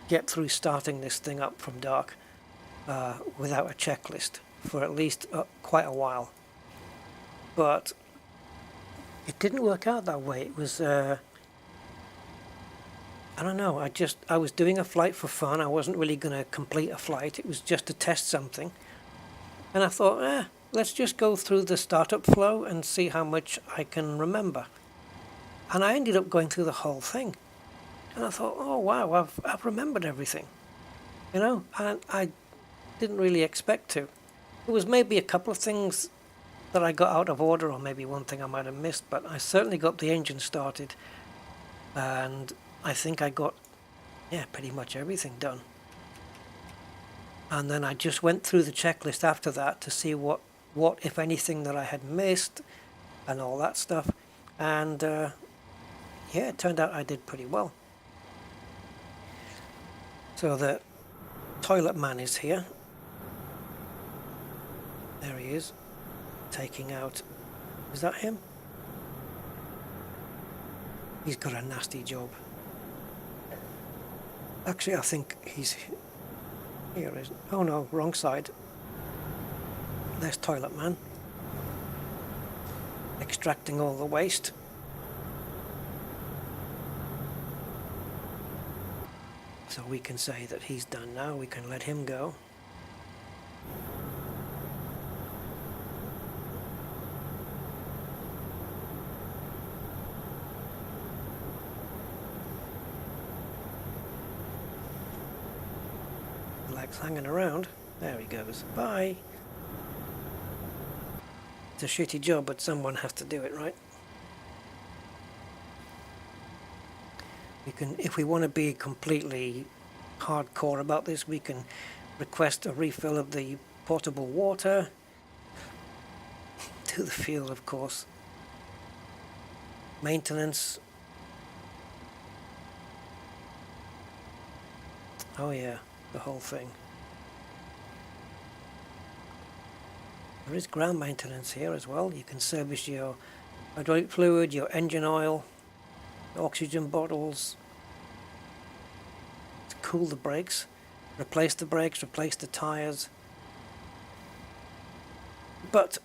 get through starting this thing up from dark without a checklist for at least quite a while. But it didn't work out that way. It was, I don't know, I was doing a flight for fun. I wasn't really going to complete a flight. It was just to test something. And I thought, let's just go through the startup flow and see how much I can remember. And I ended up going through the whole thing. And I thought, oh wow, I've remembered everything. You know, and I didn't really expect to. There was maybe a couple of things that I got out of order, or maybe one thing I might have missed, but I certainly got the engine started. And I think I got, pretty much everything done. And then I just went through the checklist after that to see what if anything, that I had missed and all that stuff. And it turned out I did pretty well. So the toilet man is here. There he is, taking out, is that him? He's got a nasty job. Actually, I think he's here. Oh no, wrong side. There's toilet man. Extracting all the waste. So we can say that he's done now. We can let him go. Legs hanging around. There he goes. Bye. It's a shitty job, but someone has to do it, right? We can, if we want to be completely hardcore about this, we can request a refill of the portable water. To the fuel, of course. Maintenance. Oh yeah, the whole thing. There is ground maintenance here as well. You can service your hydraulic fluid, your engine oil, oxygen bottles, to cool the brakes, replace the tires. But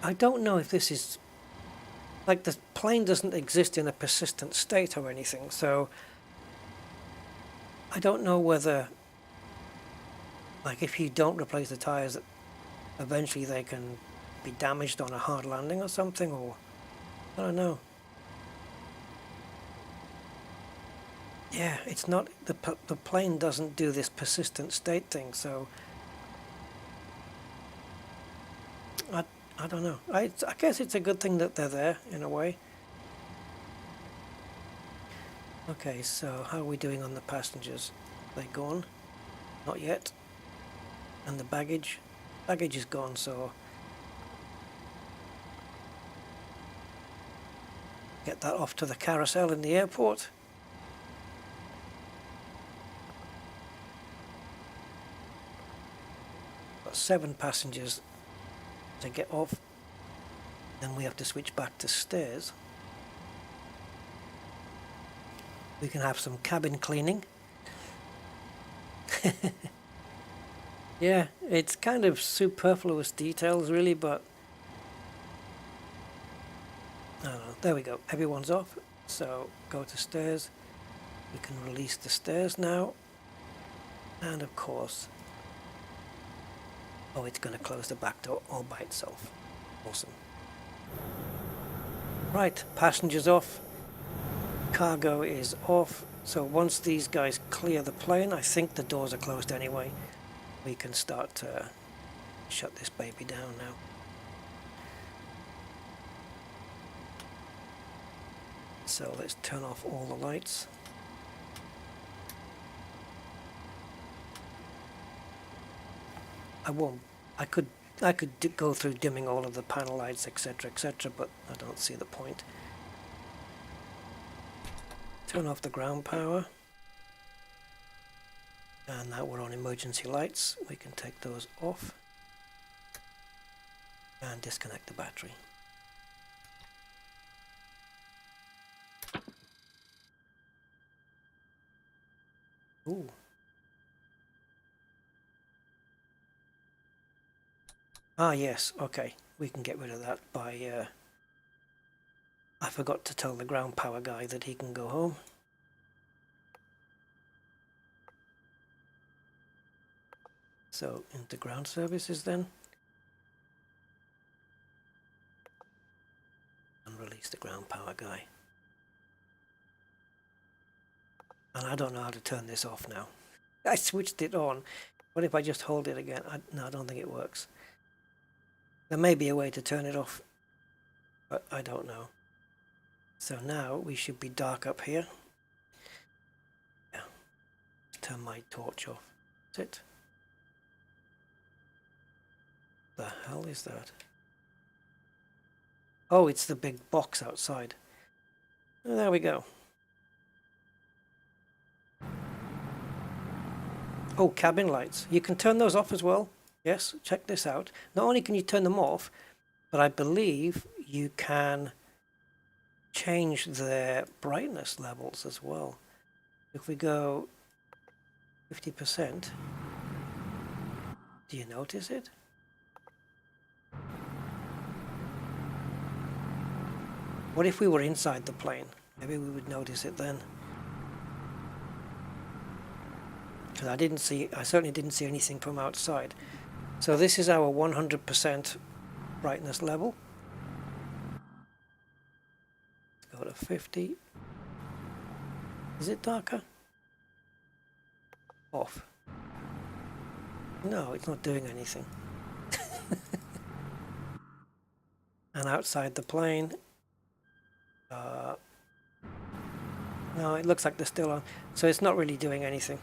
I don't know if this is, like, the plane doesn't exist in a persistent state or anything, so I don't know whether, like, if you don't replace the tires, eventually they can be damaged on a hard landing or something, or I don't know. Yeah, it's not, the plane doesn't do this persistent state thing, so I don't know. I guess it's a good thing that they're there, in a way. Okay, so how are we doing on the passengers? Are they gone? Not yet. And the baggage? Baggage is gone, so get that off to the carousel in the airport. Got 7 passengers to get off. Then we have to switch back to stairs. We can have some cabin cleaning. Yeah, it's kind of superfluous details really, but I don't know. There we go. Everyone's off. So go to stairs. We can release the stairs now. And of course, oh, it's going to close the back door all by itself. Awesome. Right, passengers off. Cargo is off. So once these guys clear the plane, I think the doors are closed anyway, we can start to shut this baby down now. So let's turn off all the lights. I could go through dimming all of the panel lights, etc., etc., but I don't see the point. Turn off the ground power. And now we're on emergency lights. We can take those off. And disconnect the battery. Ooh. Ah, yes, okay. We can get rid of that by... I forgot to tell the ground power guy that he can go home. So, into ground services then. And release the ground power guy. And I don't know how to turn this off now. I switched it on. What if I just hold it again? No, I don't think it works. There may be a way to turn it off, but I don't know. So now we should be dark up here. Yeah. Turn my torch off. That's it. The hell is that? Oh, it's the big box outside. Oh, there we go. Oh, cabin lights. You can turn those off as well. Yes, check this out. Not only can you turn them off, but I believe you can change their brightness levels as well. If we go 50%, do you notice it? What if we were inside the plane? Maybe we would notice it then. Because I certainly didn't see anything from outside. So this is our 100% brightness level. Let's go to 50. Is it darker? Off. No, it's not doing anything. And outside the plane, no, it looks like they're still on. So it's not really doing anything.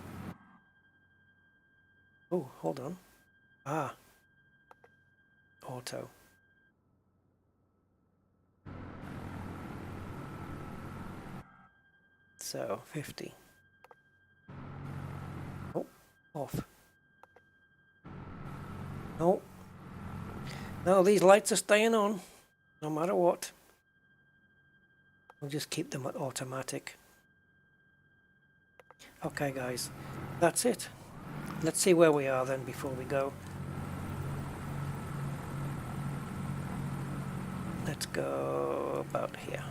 Oh, hold on. Ah. Auto. So, 50. Oh, off. No. No, these lights are staying on, no matter what. We'll just keep them at automatic. Okay, guys, that's it. Let's see where we are then before we go. Let's go about here.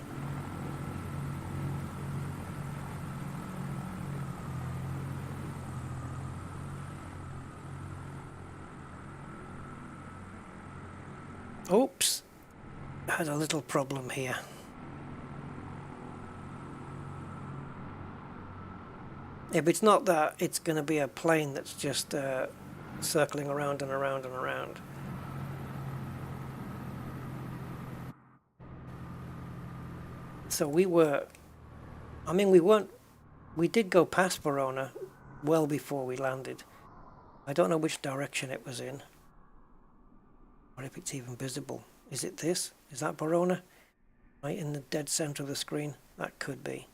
Oops, had a little problem here. Yeah, but it's not that, it's going to be a plane that's just circling around and around and around. So we did go past Verona well before we landed. I don't know which direction it was in, or if it's even visible. Is it this? Is that Verona? Right in the dead center of the screen? That could be.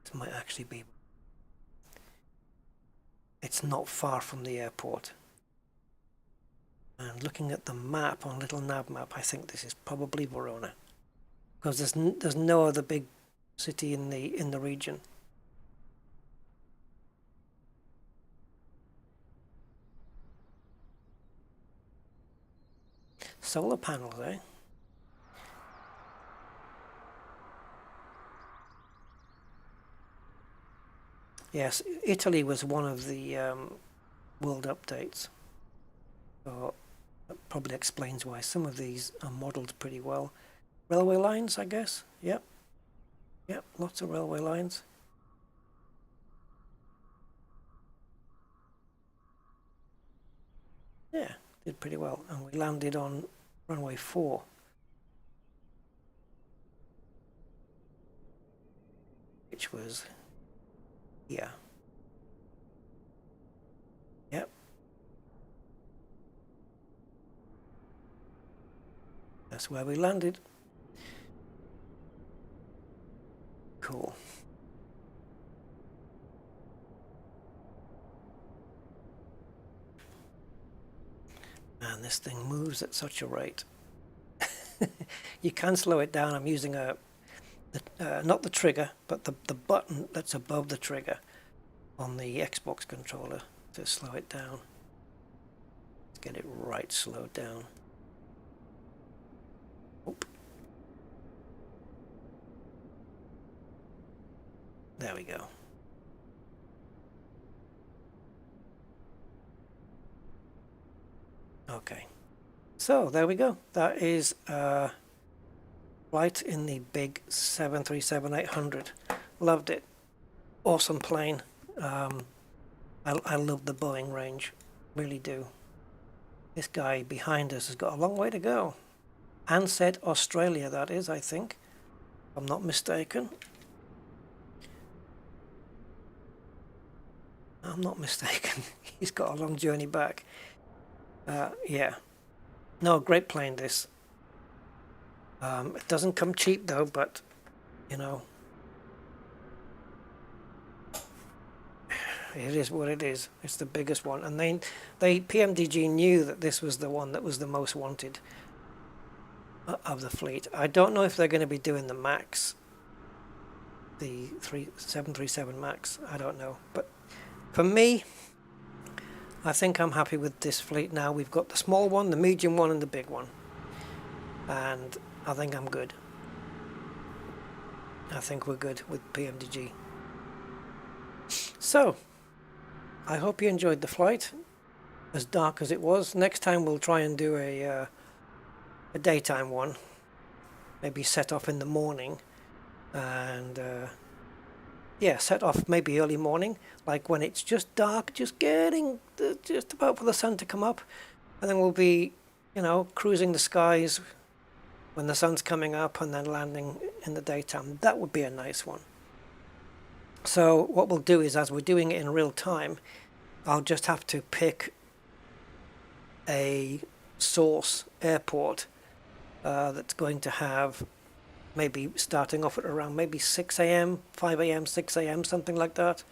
This might actually be. It's not far from the airport. And looking at the map, on little nav map, I think this is probably Verona, because there's no other big city in the region. Solar panels, eh? Yes, Italy was one of the world updates. So that probably explains why some of these are modelled pretty well. Railway lines, I guess. Yep. Yep, lots of railway lines. Yeah, did pretty well. And we landed on runway 4. Which was here. Yep. That's where we landed. Cool. And this thing moves at such a rate. You can slow it down. I'm using not the trigger, but the button that's above the trigger on the Xbox controller to slow it down. Let's get it right slowed down. Oop. There we go. Okay, so there we go. That is flight in the big 737-800. Loved it. Awesome plane. I love the Boeing range, really do. This guy behind us has got a long way to go. Ansett, Australia, that is, I think, if I'm not mistaken. I'm not mistaken. He's got a long journey back. Yeah. No, great plane, this. It doesn't come cheap, though, but, you know, it is what it is. It's the biggest one. And they PMDG knew that this was the one that was the most wanted of the fleet. I don't know if they're going to be doing the MAX, the 737 MAX. I don't know. But for me, I think I'm happy with this fleet now. We've got the small one, the medium one, and the big one. And I think I'm good. I think we're good with PMDG. So, I hope you enjoyed the flight, as dark as it was. Next time we'll try and do a daytime one. Maybe set off in the morning. And yeah, set off maybe early morning, like when it's just dark, just about for the sun to come up. And then we'll be, you know, cruising the skies when the sun's coming up and then landing in the daytime. That would be a nice one. So what we'll do is, as we're doing it in real time, I'll just have to pick a source airport that's going to have maybe starting off at around maybe 6 a.m., 5 a.m., 6 a.m., something like that.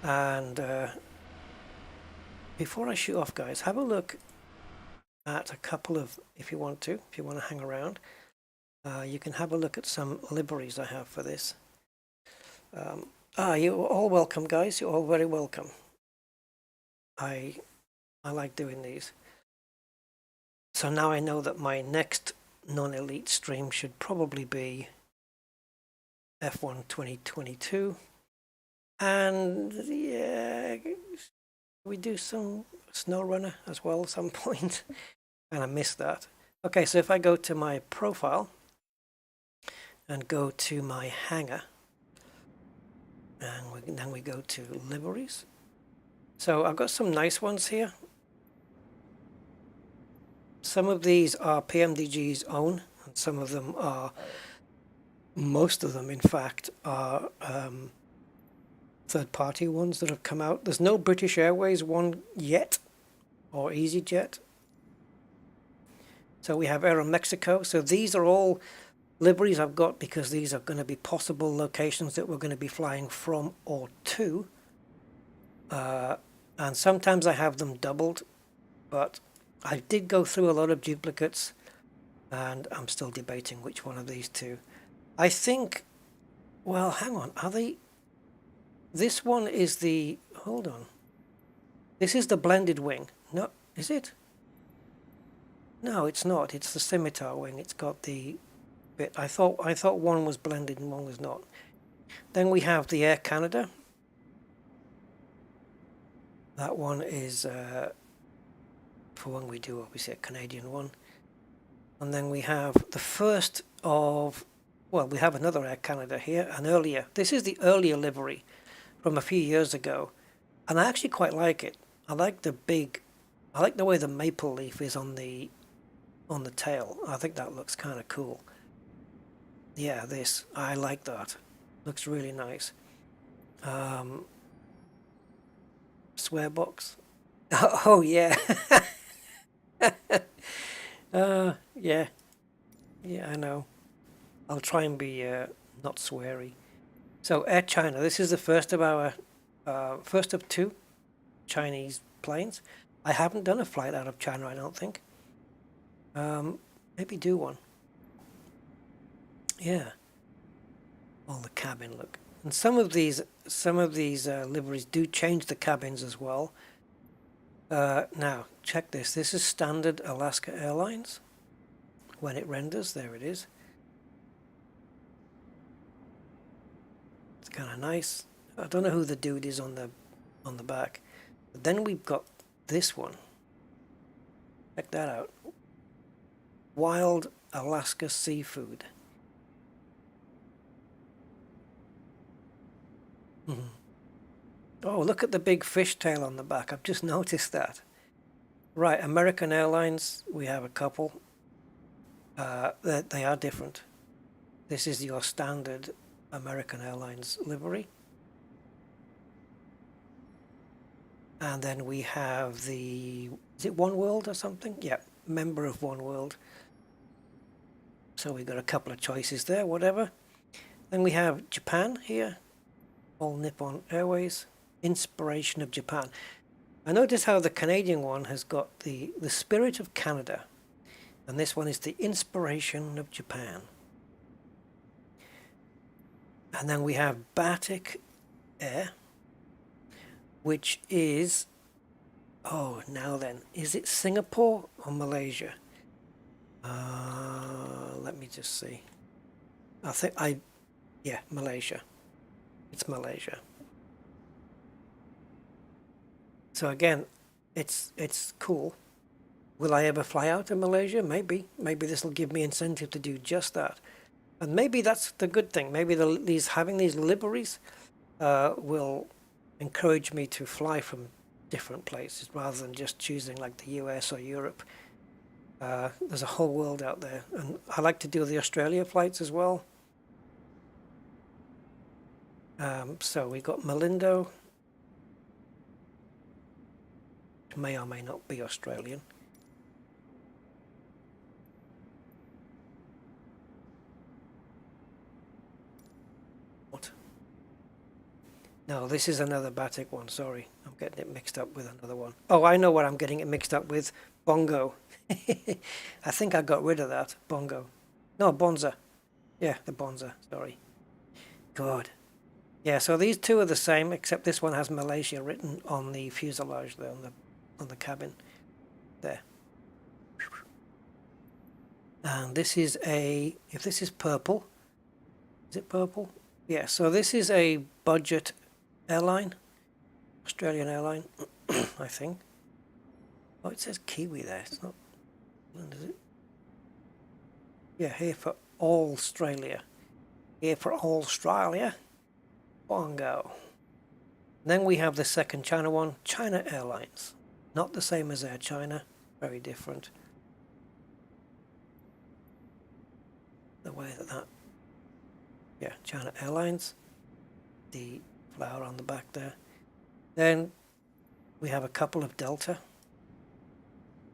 And before I shoot off, guys, have a look at a couple of, if you want to hang around, you can have a look at some liveries I have for this. You're all welcome, guys. You're all very welcome. I like doing these. So now I know that my next non-elite stream should probably be F1 2022. And yeah, we do some snow runner as well at some point. And I missed that. Okay, so if I go to my profile and go to my hangar, and then we go to liveries. So I've got some nice ones here. Some of these are PMDG's own, and some of them are, most of them in fact, are third-party ones that have come out. There's no British Airways one yet, or EasyJet. So we have Aeromexico. So these are all liveries I've got because these are going to be possible locations that we're going to be flying from or to. And sometimes I have them doubled, but I did go through a lot of duplicates, and I'm still debating which one of these two. I think, well, hang on, are they... This one is the... Hold on. This is the blended wing. No, is it? No, it's not. It's the scimitar wing. It's got the bit. I thought one was blended and one was not. Then we have the Air Canada. That one is for when we do obviously a Canadian one. And then we have the first of well, we have another Air Canada here, and earlier. This is the earlier livery from a few years ago, and I actually quite like it. I like the way the maple leaf is on the tail. I think that looks kind of cool. Yeah, I like that. Looks really nice. Swear box. Oh yeah. Yeah. Yeah, I know. I'll try and be not sweary. So Air China. This is the first of our first of 2 Chinese planes. I haven't done a flight out of China, I don't think. Maybe do one. Yeah. Oh, the cabin look. And some of these liveries do change the cabins as well. Now check this. This is standard Alaska Airlines. When it renders, there it is. It's kind of nice. I don't know who the dude is on the back. But then we've got this one. Check that out. Wild Alaska Seafood. Oh, look at the big fishtail on the back. I've just noticed that. Right, American Airlines, we have a couple. They are different. This is your standard American Airlines livery. And then we have is it One World or something? Yeah, member of One World. So we've got a couple of choices there, whatever. Then we have Japan here. All Nippon Airways. Inspiration of Japan. I notice how the Canadian one has got the spirit of Canada. And this one is the inspiration of Japan. And then we have Batik Air, which is, oh, now then, is it Singapore or Malaysia? Let me just see. Yeah, Malaysia. It's Malaysia. So again, it's cool. Will I ever fly out to Malaysia? Maybe. Maybe this will give me incentive to do just that. And maybe that's the good thing. Maybe having these liveries will encourage me to fly from different places rather than just choosing like the US or Europe. There's a whole world out there. And I like to do the Australia flights as well. So we got Malindo. Which may or may not be Australian. What? No, this is another Batik one, sorry. I'm getting it mixed up with another one. Oh, I know what I'm getting it mixed up with. Bongo. I think I got rid of that. Bongo. No, Bonza. Yeah, the Bonza, sorry. God. Yeah, so these two are the same, except this one has Malaysia written on the fuselage there, on the cabin. There. And this is if this is purple, is it purple? Yeah, so this is a budget airline, Australian airline, I think. Oh, it says Kiwi there, it's not, is it? Yeah, here for Australia. Here for Australia. Bongo. Then we have the second China one, China Airlines. Not the same as Air China, very different. The way that, yeah, China Airlines. The flower on the back there. Then we have a couple of Delta.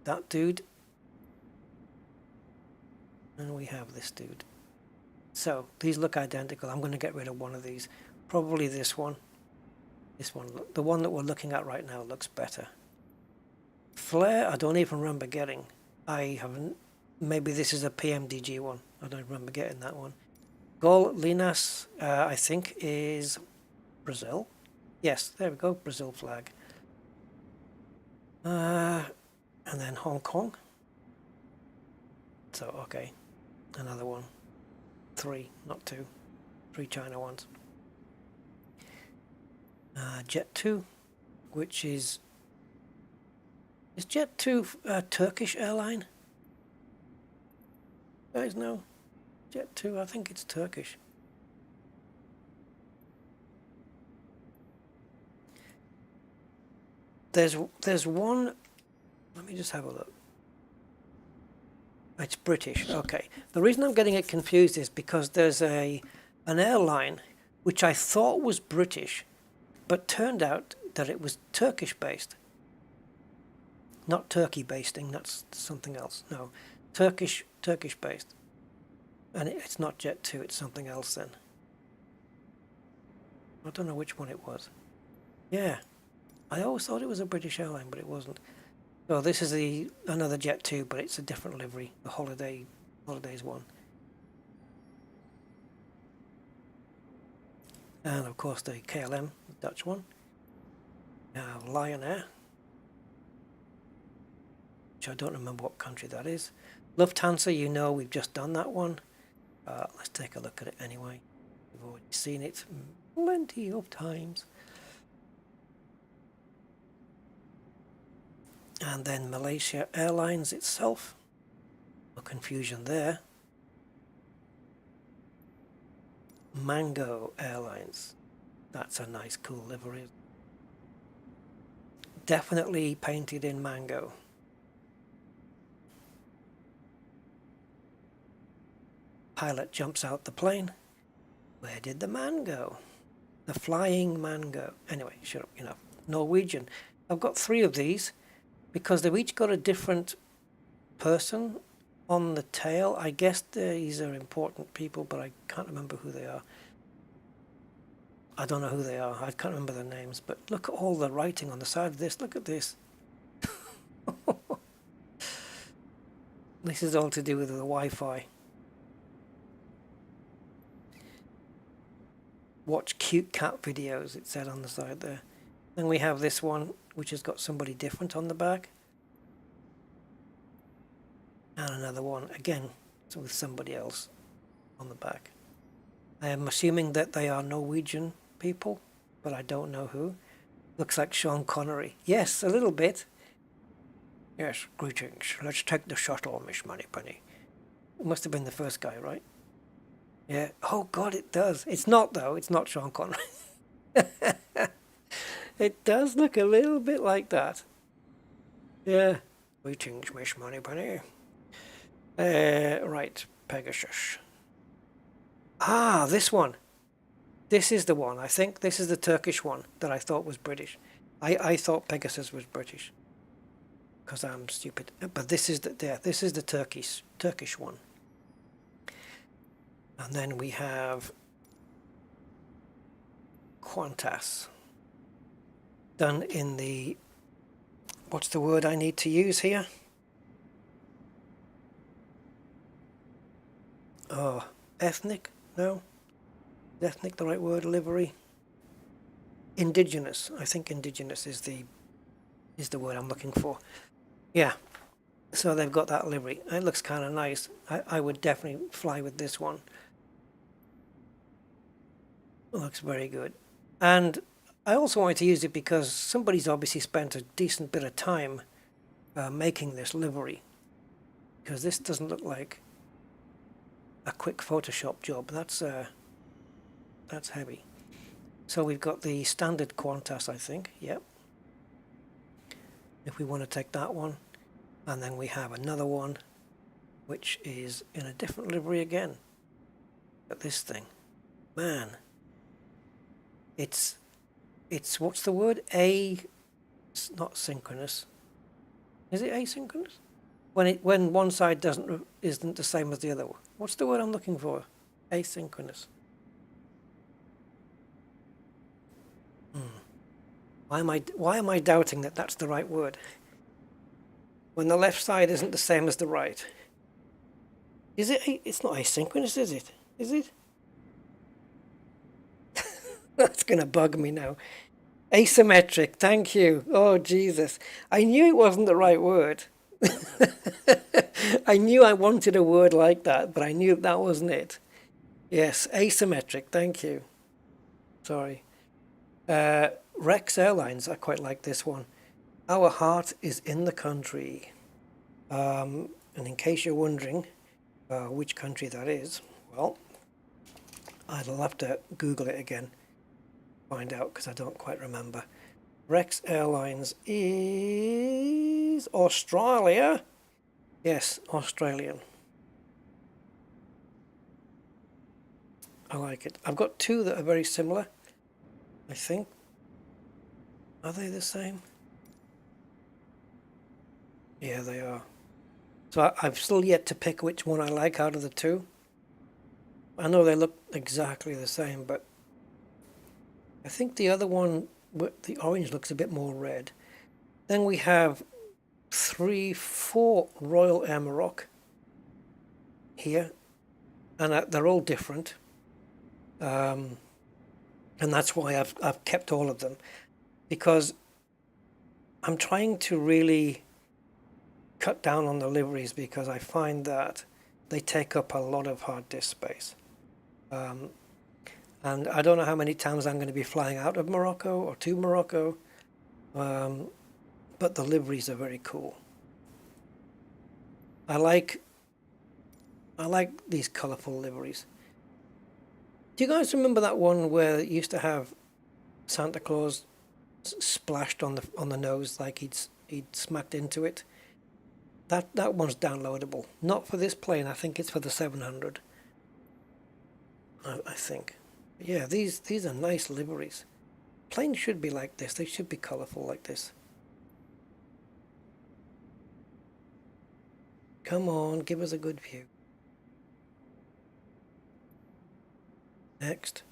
That dude. And we have this dude. So these look identical. I'm going to get rid of one of these. Probably this one. This one, the one that we're looking at right now looks better. Flare, I don't even remember getting. I haven't. Maybe this is a PMDG one. I don't remember getting that one. Gol Linas, I think, is Brazil. Yes, there we go, Brazil flag. And then Hong Kong. So, okay, another one. 3, not 2. 3 China ones. Jet 2, which is Jet 2 a Turkish airline? You guys know? Jet 2, I think it's Turkish. There's one, let me just have a look. It's British, okay. The reason I'm getting it confused is because there's an airline which I thought was British, but turned out that it was Turkish based. Not turkey basting, that's something else. No, Turkish based. And it's not Jet 2, it's something else then. I don't know which one it was. Yeah, I always thought it was a British airline, but it wasn't. So this is another Jet 2, but it's a different livery, the holidays one. And of course the KLM, the Dutch one. Now Lion Air, which I don't remember what country that is. Lufthansa, you know, we've just done that one. Let's take a look at it anyway. We've already seen it plenty of times. And then Malaysia Airlines itself. No confusion there. Mango Airlines. That's a nice, cool livery. Definitely painted in mango. Pilot jumps out the plane. Where did the man go? The flying man go. Anyway, shut up, enough. Norwegian. I've got 3 of these because they've each got a different person on the tail. I guess these are important people, but I can't remember who they are. I don't know who they are. I can't remember their names, but look at all the writing on the side of this. Look at this. This is all to do with the Wi-Fi. Watch cute cat videos, it said on the side there. Then we have this one, which has got somebody different on the back. And another one, again, with somebody else on the back. I am assuming that they are Norwegian people, but I don't know who. Looks like Sean Connery. Yes, a little bit. Yes, greetings. Let's take the shuttle, Miss Moneypenny. It must have been the first guy, right? Yeah. Oh, God, it does. It's not, though. It's not Sean Connery. It does look a little bit like that. Yeah. Greetings, Miss Moneypenny. Right. Pegasus. Ah, this one. This is the one. I think this is the Turkish one that I thought was British. I thought Pegasus was British. Because I'm stupid. But this is the Turkish one. And then we have Qantas. Done in the, what's the word I need to use here? Oh, ethnic? No? Is ethnic the right word? Livery? Indigenous. I think indigenous is the word I'm looking for. Yeah. So they've got that livery. It looks kind of nice. I would definitely fly with this one. It looks very good. And I also wanted to use it because somebody's obviously spent a decent bit of time making this livery. Because this doesn't look like a quick Photoshop job. That's heavy. So we've got the standard Qantas, I think. Yep. If we want to take that one. And then we have another one, which is in a different livery again. Look at this thing. Man. It's what's the word? It's not synchronous. Is it asynchronous? When one side isn't the same as the other. What's the word I'm looking for? Asynchronous. Why am I doubting that that's the right word? When the left side isn't the same as the right. Is it? It's not asynchronous, is it? Is it? That's going to bug me now. Asymmetric, thank you. Oh, Jesus. I knew it wasn't the right word. I knew I wanted a word like that, but I knew that wasn't it. Yes, asymmetric, thank you. Sorry. Rex Airlines, I quite like this one. Our heart is in the country. And in case you're wondering which country that is, Well, I'll have to Google it again, find out, because I don't quite remember. Rex Airlines is Australia. Yes, Australian. I like it. I've got two that are very similar, I think. Are they the same? Yeah, they are. So I've still yet to pick which one I like out of the two. I know they look exactly the same, but I think the other one, the orange looks a bit more red. Then we have 4 Royal Amarok here, and they're all different. And that's why I've kept all of them, because I'm trying to really cut down on the liveries, because I find that they take up a lot of hard disk space. And I don't know how many times I'm going to be flying out of Morocco or to Morocco, but the liveries are very cool. I like these colourful liveries. Do you guys remember that one where it used to have Santa Claus splashed on the nose, like he'd smacked into it? That one's downloadable. Not for this plane. I think it's for the 700. I think. Yeah, these are nice liveries. Planes should be like this. They should be colourful like this. Come on, give us a good view. Next.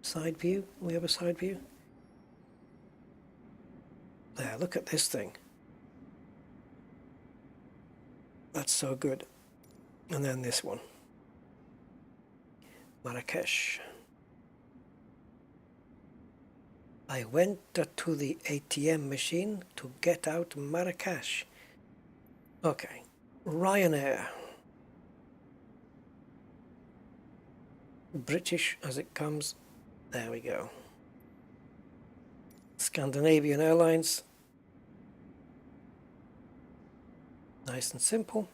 Side view. We have a side view. There, look at this thing. That's so good. And then this one. Marrakesh. I went to the ATM machine to get out Marrakesh. Okay. Ryanair. British as it comes. There we go. Scandinavian Airlines. Nice and simple.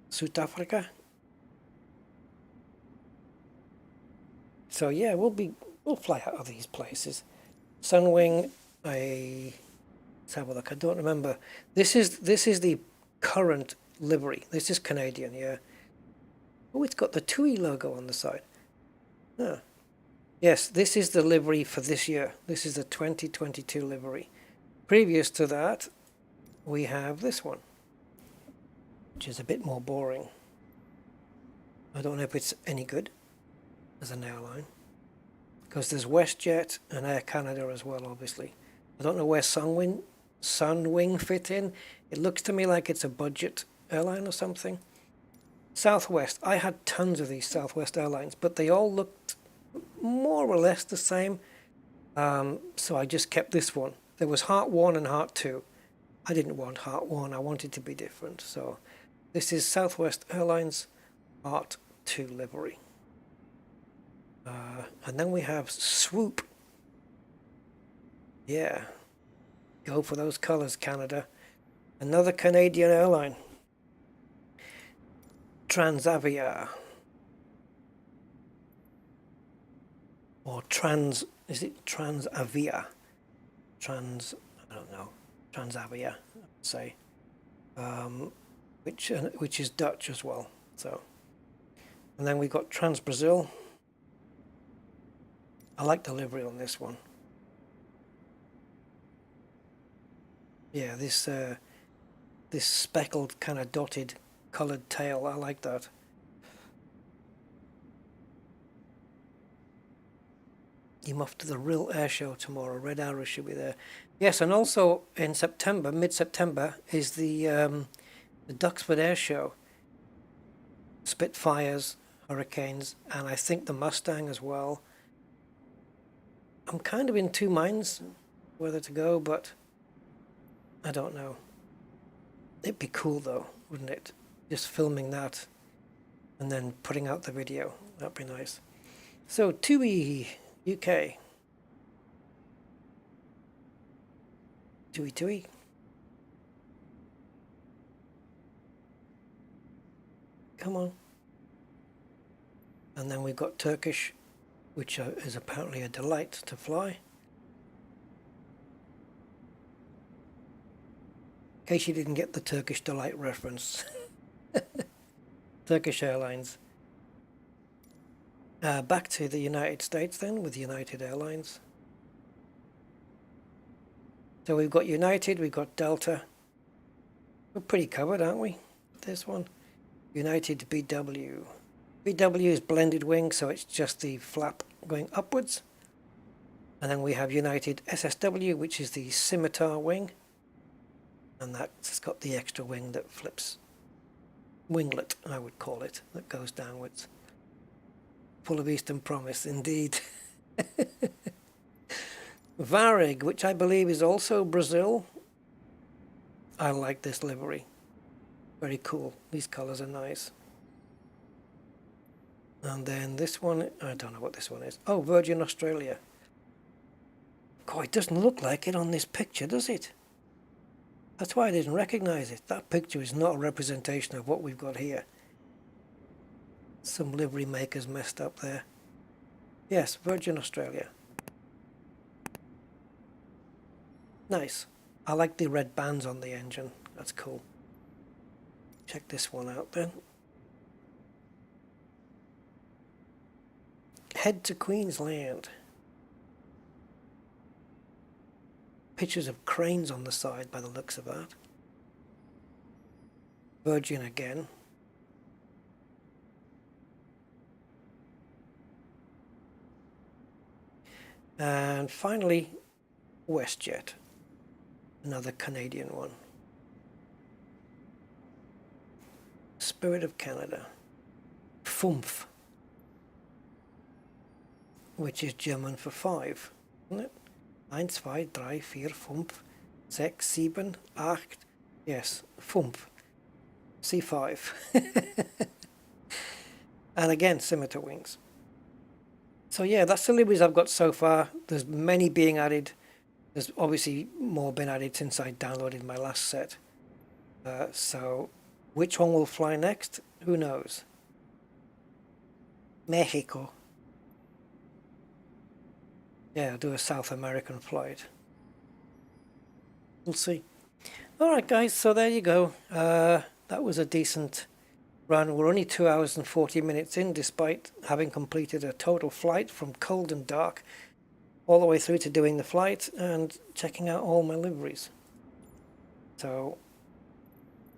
South Africa. So yeah, we'll fly out of these places. Sunwing, let's have a look. I don't remember. This is the current livery. This is Canadian, yeah. Oh, it's got the TUI logo on the side. Ah. Yes, this is the livery for this year. This is the 2022 livery. Previous to that, we have this one, which is a bit more boring. I don't know if it's any good as an airline, because there's WestJet and Air Canada as well, obviously. I don't know where Sunwing fit in. It looks to me like it's a budget airline or something. Southwest. I had tons of these Southwest Airlines, but they all looked more or less the same. So I just kept this one. There was Heart 1 and Heart 2. I didn't want Heart 1. I wanted to be different. So this is Southwest Airlines Heart 2 livery. And then we have Swoop. Yeah. Go for those colors, Canada. Another Canadian airline. Transavia. Or is it Transavia? I don't know. Transavia, I would say. Which is Dutch as well. So, and then we got Trans Brazil. I like the livery on this one. Yeah, this speckled kind of dotted coloured tail. I like that. I'm off to the Real Air Show tomorrow. Red Arrow should be there. Yes, and also in September, mid-September, is the Duxford Air Show. Spitfires, Hurricanes, and I think the Mustang as well. I'm kind of in two minds whether to go, but I don't know. It'd be cool though, wouldn't it? Just filming that and then putting out the video. That'd be nice. So TUI UK. TUI. come on. And then we've got Turkish, which is apparently a delight to fly. In case you didn't get the Turkish delight reference. Turkish Airlines. Back to the United States then with United Airlines. So we've got United, we've got Delta. We're pretty covered, aren't we? This one. United BW. BW is blended wing, so it's just the flap going upwards. And then we have United SSW, which is the scimitar wing. And that's got the extra wing that flips. Winglet, I would call it, that goes downwards. Full of Eastern promise, indeed. Varig, which I believe is also Brazil. I like this livery. Very cool. These colors are nice. And then this one, I don't know what this one is. Oh, Virgin Australia. God, it doesn't look like it on this picture, does it? That's why I didn't recognize it. That picture is not a representation of what we've got here. Some livery makers messed up there. Yes, Virgin Australia. Nice. I like the red bands on the engine. That's cool. Check this one out then. Head to Queensland. Pictures of cranes on the side by the looks of that. Virgin again. And finally, WestJet. Another Canadian one. Spirit of Canada. Fünf. Which is German for 5, isn't it? 1, 2, 3, 4, 5, 6, 7, 8. Yes, 5. C5. And again, scimitar wings. So yeah, that's the liveries I've got so far. There's many being added. There's obviously more been added since I downloaded my last set. So which one will fly next? Who knows? Mexico. Yeah, I'll do a South American flight. We'll see. Alright guys, so there you go. That was a decent run. We're only 2 hours and 40 minutes in, despite having completed a total flight from cold and dark all the way through to doing the flight and checking out all my liveries. So,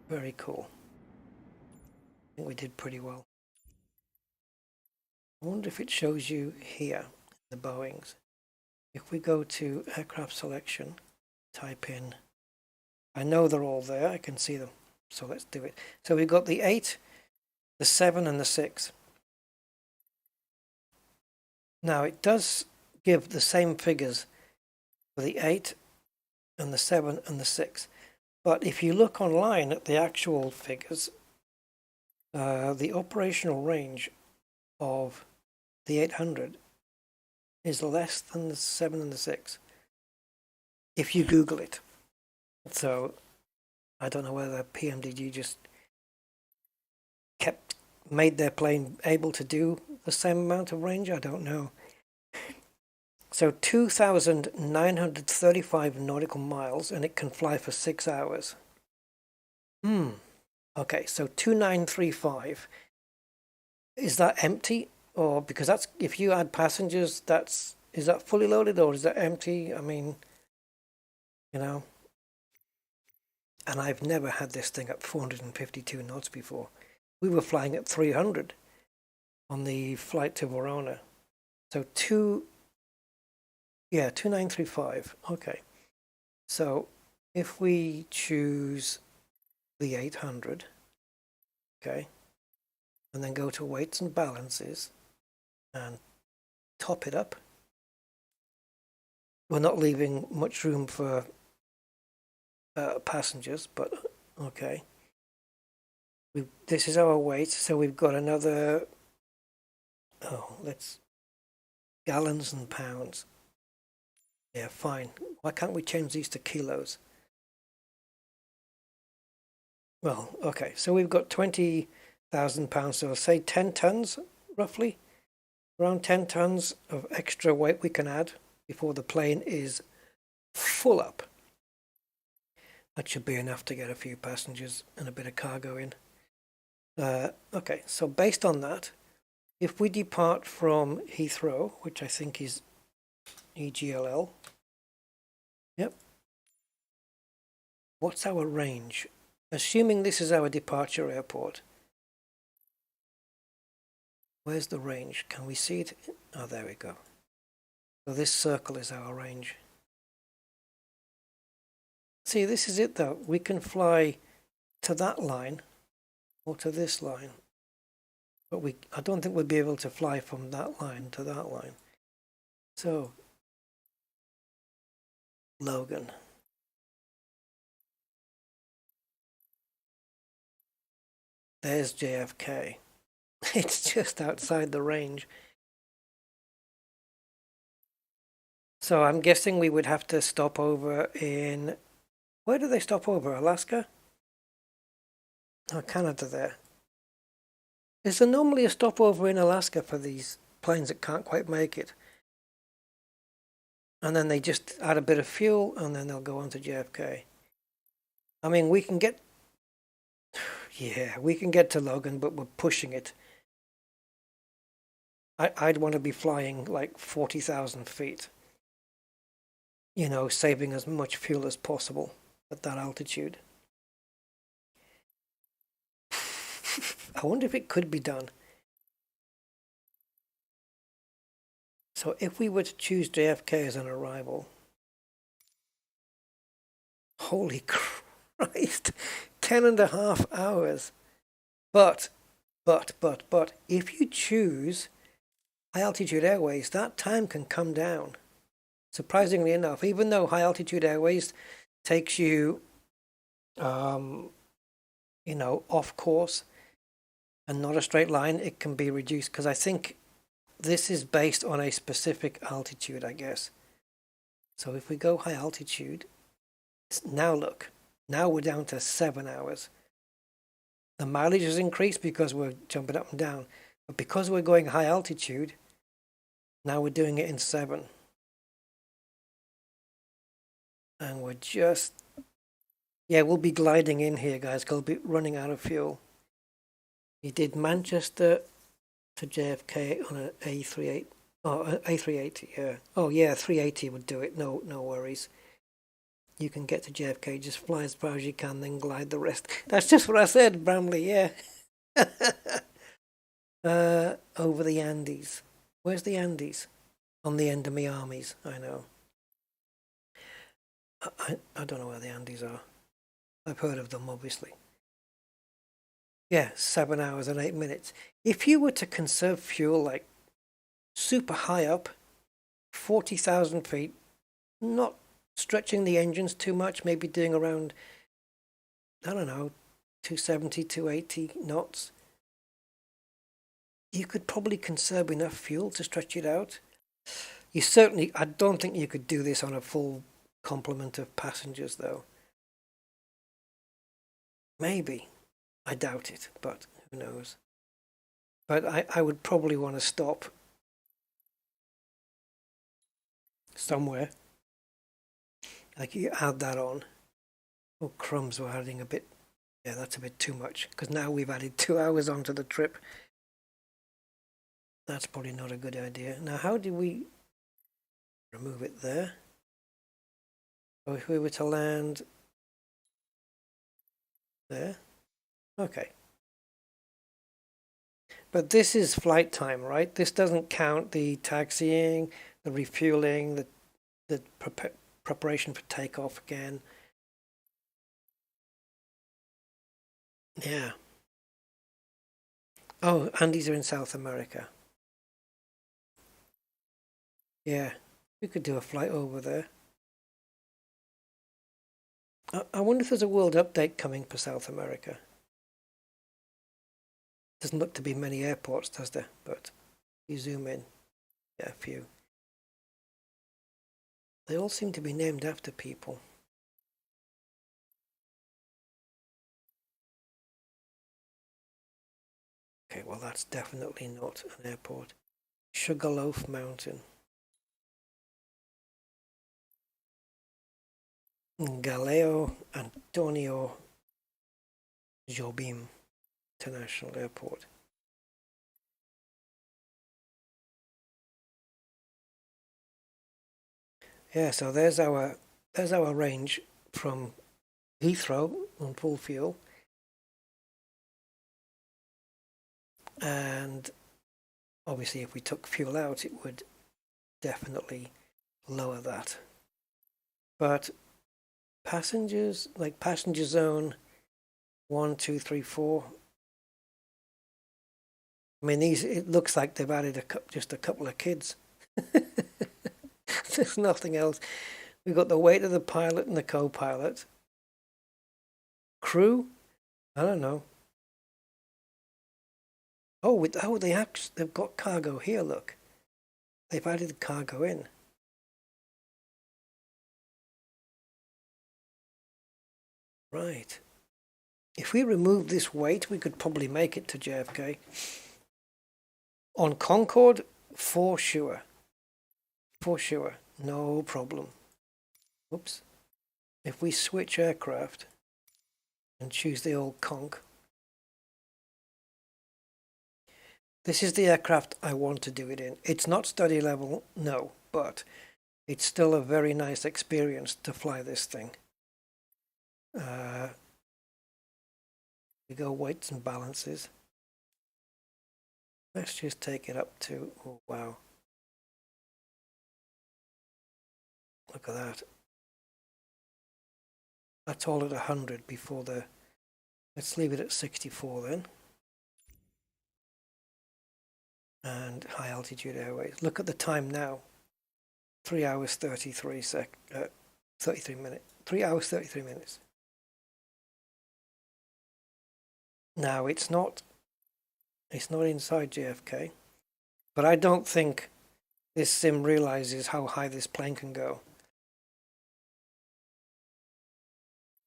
very cool. I think we did pretty well. I wonder if it shows you here, the Boeings. If we go to aircraft selection, type in, I know they're all there, I can see them, so let's do it. So we've got the 8, the 7 and the 6. Now it does give the same figures for the 8 and the 7 and the 6. But if you look online at the actual figures, the operational range of the 800 is less than the 7 and the 6 if you Google it. So I don't know whether PMDG just made their plane able to do the same amount of range. I don't know. So 2,935 nautical miles, and it can fly for 6 hours. Okay, so 2,935. Is that empty? Or because that's, if you add passengers, is that fully loaded or is that empty? I mean, you know. And I've never had this thing at 452 knots before. We were flying at 300 on the flight to Verona. So 2,935. Okay. So if we choose the 800, okay, and then go to weights and balances and top it up, we're not leaving much room for passengers, but okay. This is our weight, so we've got another, let's, gallons and pounds. Yeah, fine. Why can't we change these to kilos? Well, okay, so we've got 20,000 £1,000. So say 10 tons, roughly. Around 10 tons of extra weight we can add before the plane is full up. That should be enough to get a few passengers and a bit of cargo in. Okay, so based on that, if we depart from Heathrow, which I think is EGLL, yep. What's our range? Assuming this is our departure airport. Where's the range? Can we see it? Oh, there we go. So this circle is our range. See, this is it though. We can fly to that line or to this line. But I don't think we'll be able to fly from that line to that line. So, Logan. There's JFK. It's just outside the range. So I'm guessing we would have to stop over in... Where do they stop over? Alaska? Oh, Canada there. Is there normally a stopover in Alaska for these planes that can't quite make it? And then they just add a bit of fuel and then they'll go on to JFK. I mean, we can get... Yeah, we can get to Logan, but we're pushing it. I'd want to be flying like 40,000 feet. You know, saving as much fuel as possible at that altitude. I wonder if it could be done. So if we were to choose JFK as an arrival, holy Christ, 10.5 hours. But, if you choose high altitude airways, that time can come down. Surprisingly enough, even though high altitude airways takes you, you know, off course and not a straight line, it can be reduced because I think this is based on a specific altitude, I guess. So if we go high altitude, now look, now we're down to 7 hours. The mileage has increased because we're jumping up and down, but because we're going high altitude, now we're doing it in 7. And we're just, yeah, we'll be gliding in here, guys, because we'll be running out of fuel. He did Manchester to JFK on an A38, oh, A380, yeah. Oh, yeah, 380 would do it, no worries. You can get to JFK, just fly as far as you can, then glide the rest. That's just what I said, Bramley, yeah. Over the Andes. Where's the Andes? On the end of my armies, I know. I don't know where the Andes are. I've heard of them, obviously. Yeah, 7 hours and 8 minutes. If you were to conserve fuel like super high up, 40,000 feet, not stretching the engines too much, maybe doing around, I don't know, 270, 280 knots, you could probably conserve enough fuel to stretch it out. You certainly, I don't think you could do this on a full complement of passengers, though. Maybe. I doubt it, but who knows. But I would probably want to stop somewhere. Like you add that on. Oh, crumbs, we're adding a bit. Yeah, that's a bit too much, because now we've added 2 hours onto the trip. That's probably not a good idea. Now, how do we remove it there? So if we were to land there, okay. But this is flight time, right? This doesn't count the taxiing, the refueling, the preparation for takeoff again. Yeah. Oh, and these are in South America. Yeah, we could do a flight over there. I wonder if there's a world update coming for South America. Doesn't look to be many airports, does there? But you zoom in, yeah, a few. They all seem to be named after people. Okay, well that's definitely not an airport. Sugarloaf Mountain. Galeo Antonio Jobim International Airport. Yeah, so there's our range from Heathrow on full fuel, and obviously if we took fuel out it would definitely lower that. But passengers, like passenger zone 1, 2, 3, 4. I mean, it looks like they've added just a couple of kids. There's nothing else. We've got the weight of the pilot and the co-pilot. Crew? I don't know. Oh, they've got cargo here, look. They've added cargo in. Right. If we remove this weight, we could probably make it to JFK. On Concorde, for sure. For sure. No problem. Oops. If we switch aircraft and choose the old Conch, this is the aircraft I want to do it in. It's not study level, no, but it's still a very nice experience to fly this thing. We go weights and balances. Let's just take it up to, oh wow. Look at that. That's all at 100 before let's leave it at 64 then. And high altitude airways. Look at the time now. 3 hours 33 minutes. 3 hours 33 minutes. Now it's not inside JFK, but I don't think this sim realizes how high this plane can go.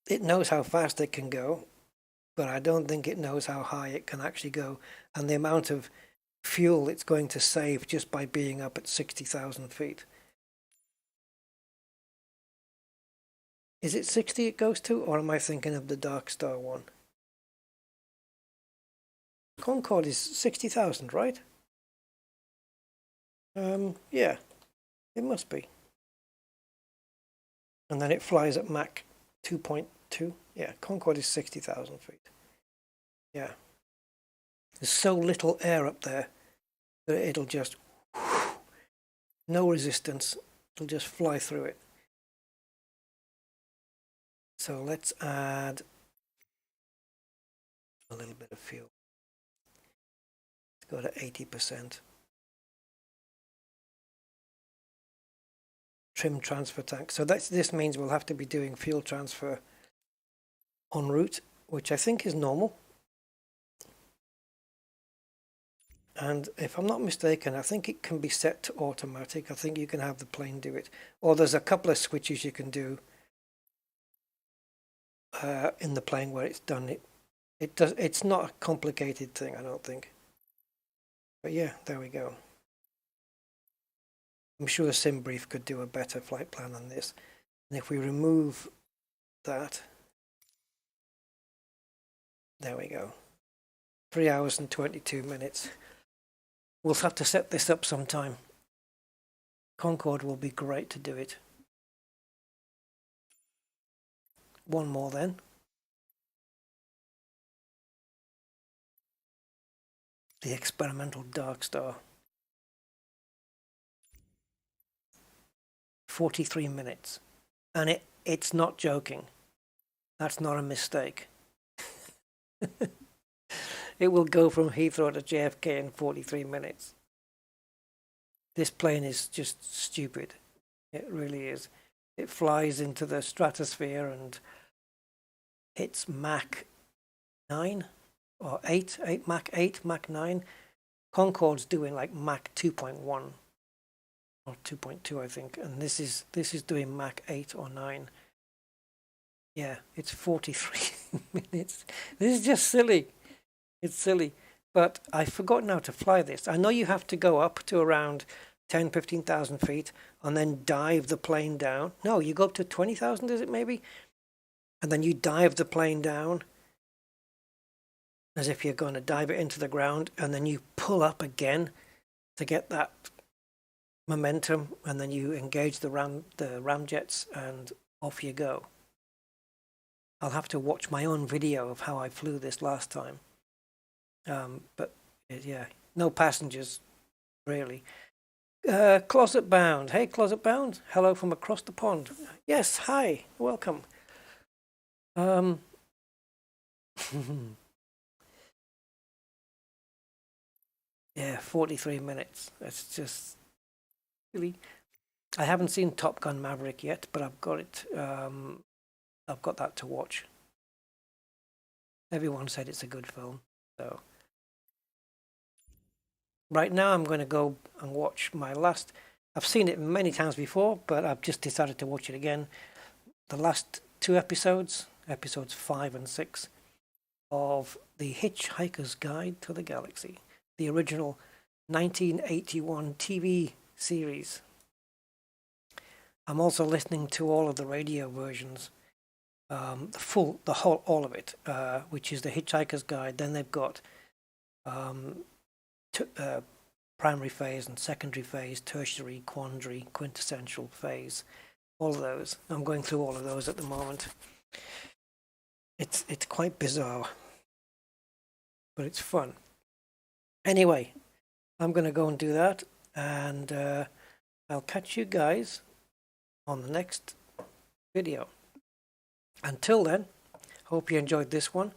It knows how fast it can go, but I don't think it knows how high it can actually go, and the amount of fuel it's going to save just by being up at 60,000 feet. Is it 60 it goes to, or am I thinking of the Dark Star one? Concorde is 60,000, right? Yeah, it must be. And then it flies at Mach 2.2. Yeah, Concorde is 60,000 feet. Yeah. There's so little air up there that it'll just, no resistance, it'll just fly through it. So let's add a little bit of fuel. Let's go to 80%. Trim transfer tank. So this means we'll have to be doing fuel transfer en route, which I think is normal. And if I'm not mistaken, I think it can be set to automatic. I think you can have the plane do it. Or there's a couple of switches you can do in the plane where it's done. It's not a complicated thing, I don't think. But yeah, there we go. I'm sure SimBrief could do a better flight plan than this. And if we remove that, there we go. 3 hours and 22 minutes. We'll have to set this up sometime. Concorde will be great to do it. One more then. The experimental Dark Star. 43 minutes. And it's not joking. That's not a mistake. It will go from Heathrow to JFK in 43 minutes. This plane is just stupid. It really is. It flies into the stratosphere and hits Mach 9 or 8, Mach 8, Mach 9. Concorde's doing like Mach 2.1 or 2.2, I think, and this is doing Mach 8 or 9. Yeah, it's 43 minutes. This is just silly. It's silly. but I forgot how to fly this. I know you have to go up to around 10,000-15,000 feet and then dive the plane down. No, you go up to 20,000, is it maybe? And then you dive the plane down as if you're going to dive it into the ground, and then you pull up again to get that momentum, and then you engage the ramjets and off you go. I'll have to watch my own video of how I flew this last time. But yeah, no passengers, really. Closet Bound. Hey, Closet Bound. Hello from across the pond. Yes, hi. Welcome. Yeah, 43 minutes. That's just really. I haven't seen Top Gun Maverick yet, but I've got it. I've got that to watch. Everyone said it's a good film, so. Right now I'm going to go and watch my last, I've seen it many times before, but I've just decided to watch it again. The last two episodes, episodes 5 and 6, of The Hitchhiker's Guide to the Galaxy, the original 1981 TV series. I'm also listening to all of the radio versions, all of it, which is The Hitchhiker's Guide. Then they've got primary phase and secondary phase, tertiary, quandary, quintessential phase, all of those. I'm going through all of those at the moment. It's quite bizarre, but it's fun. Anyway, I'm going to go and do that, and I'll catch you guys on the next video. Until then, hope you enjoyed this one.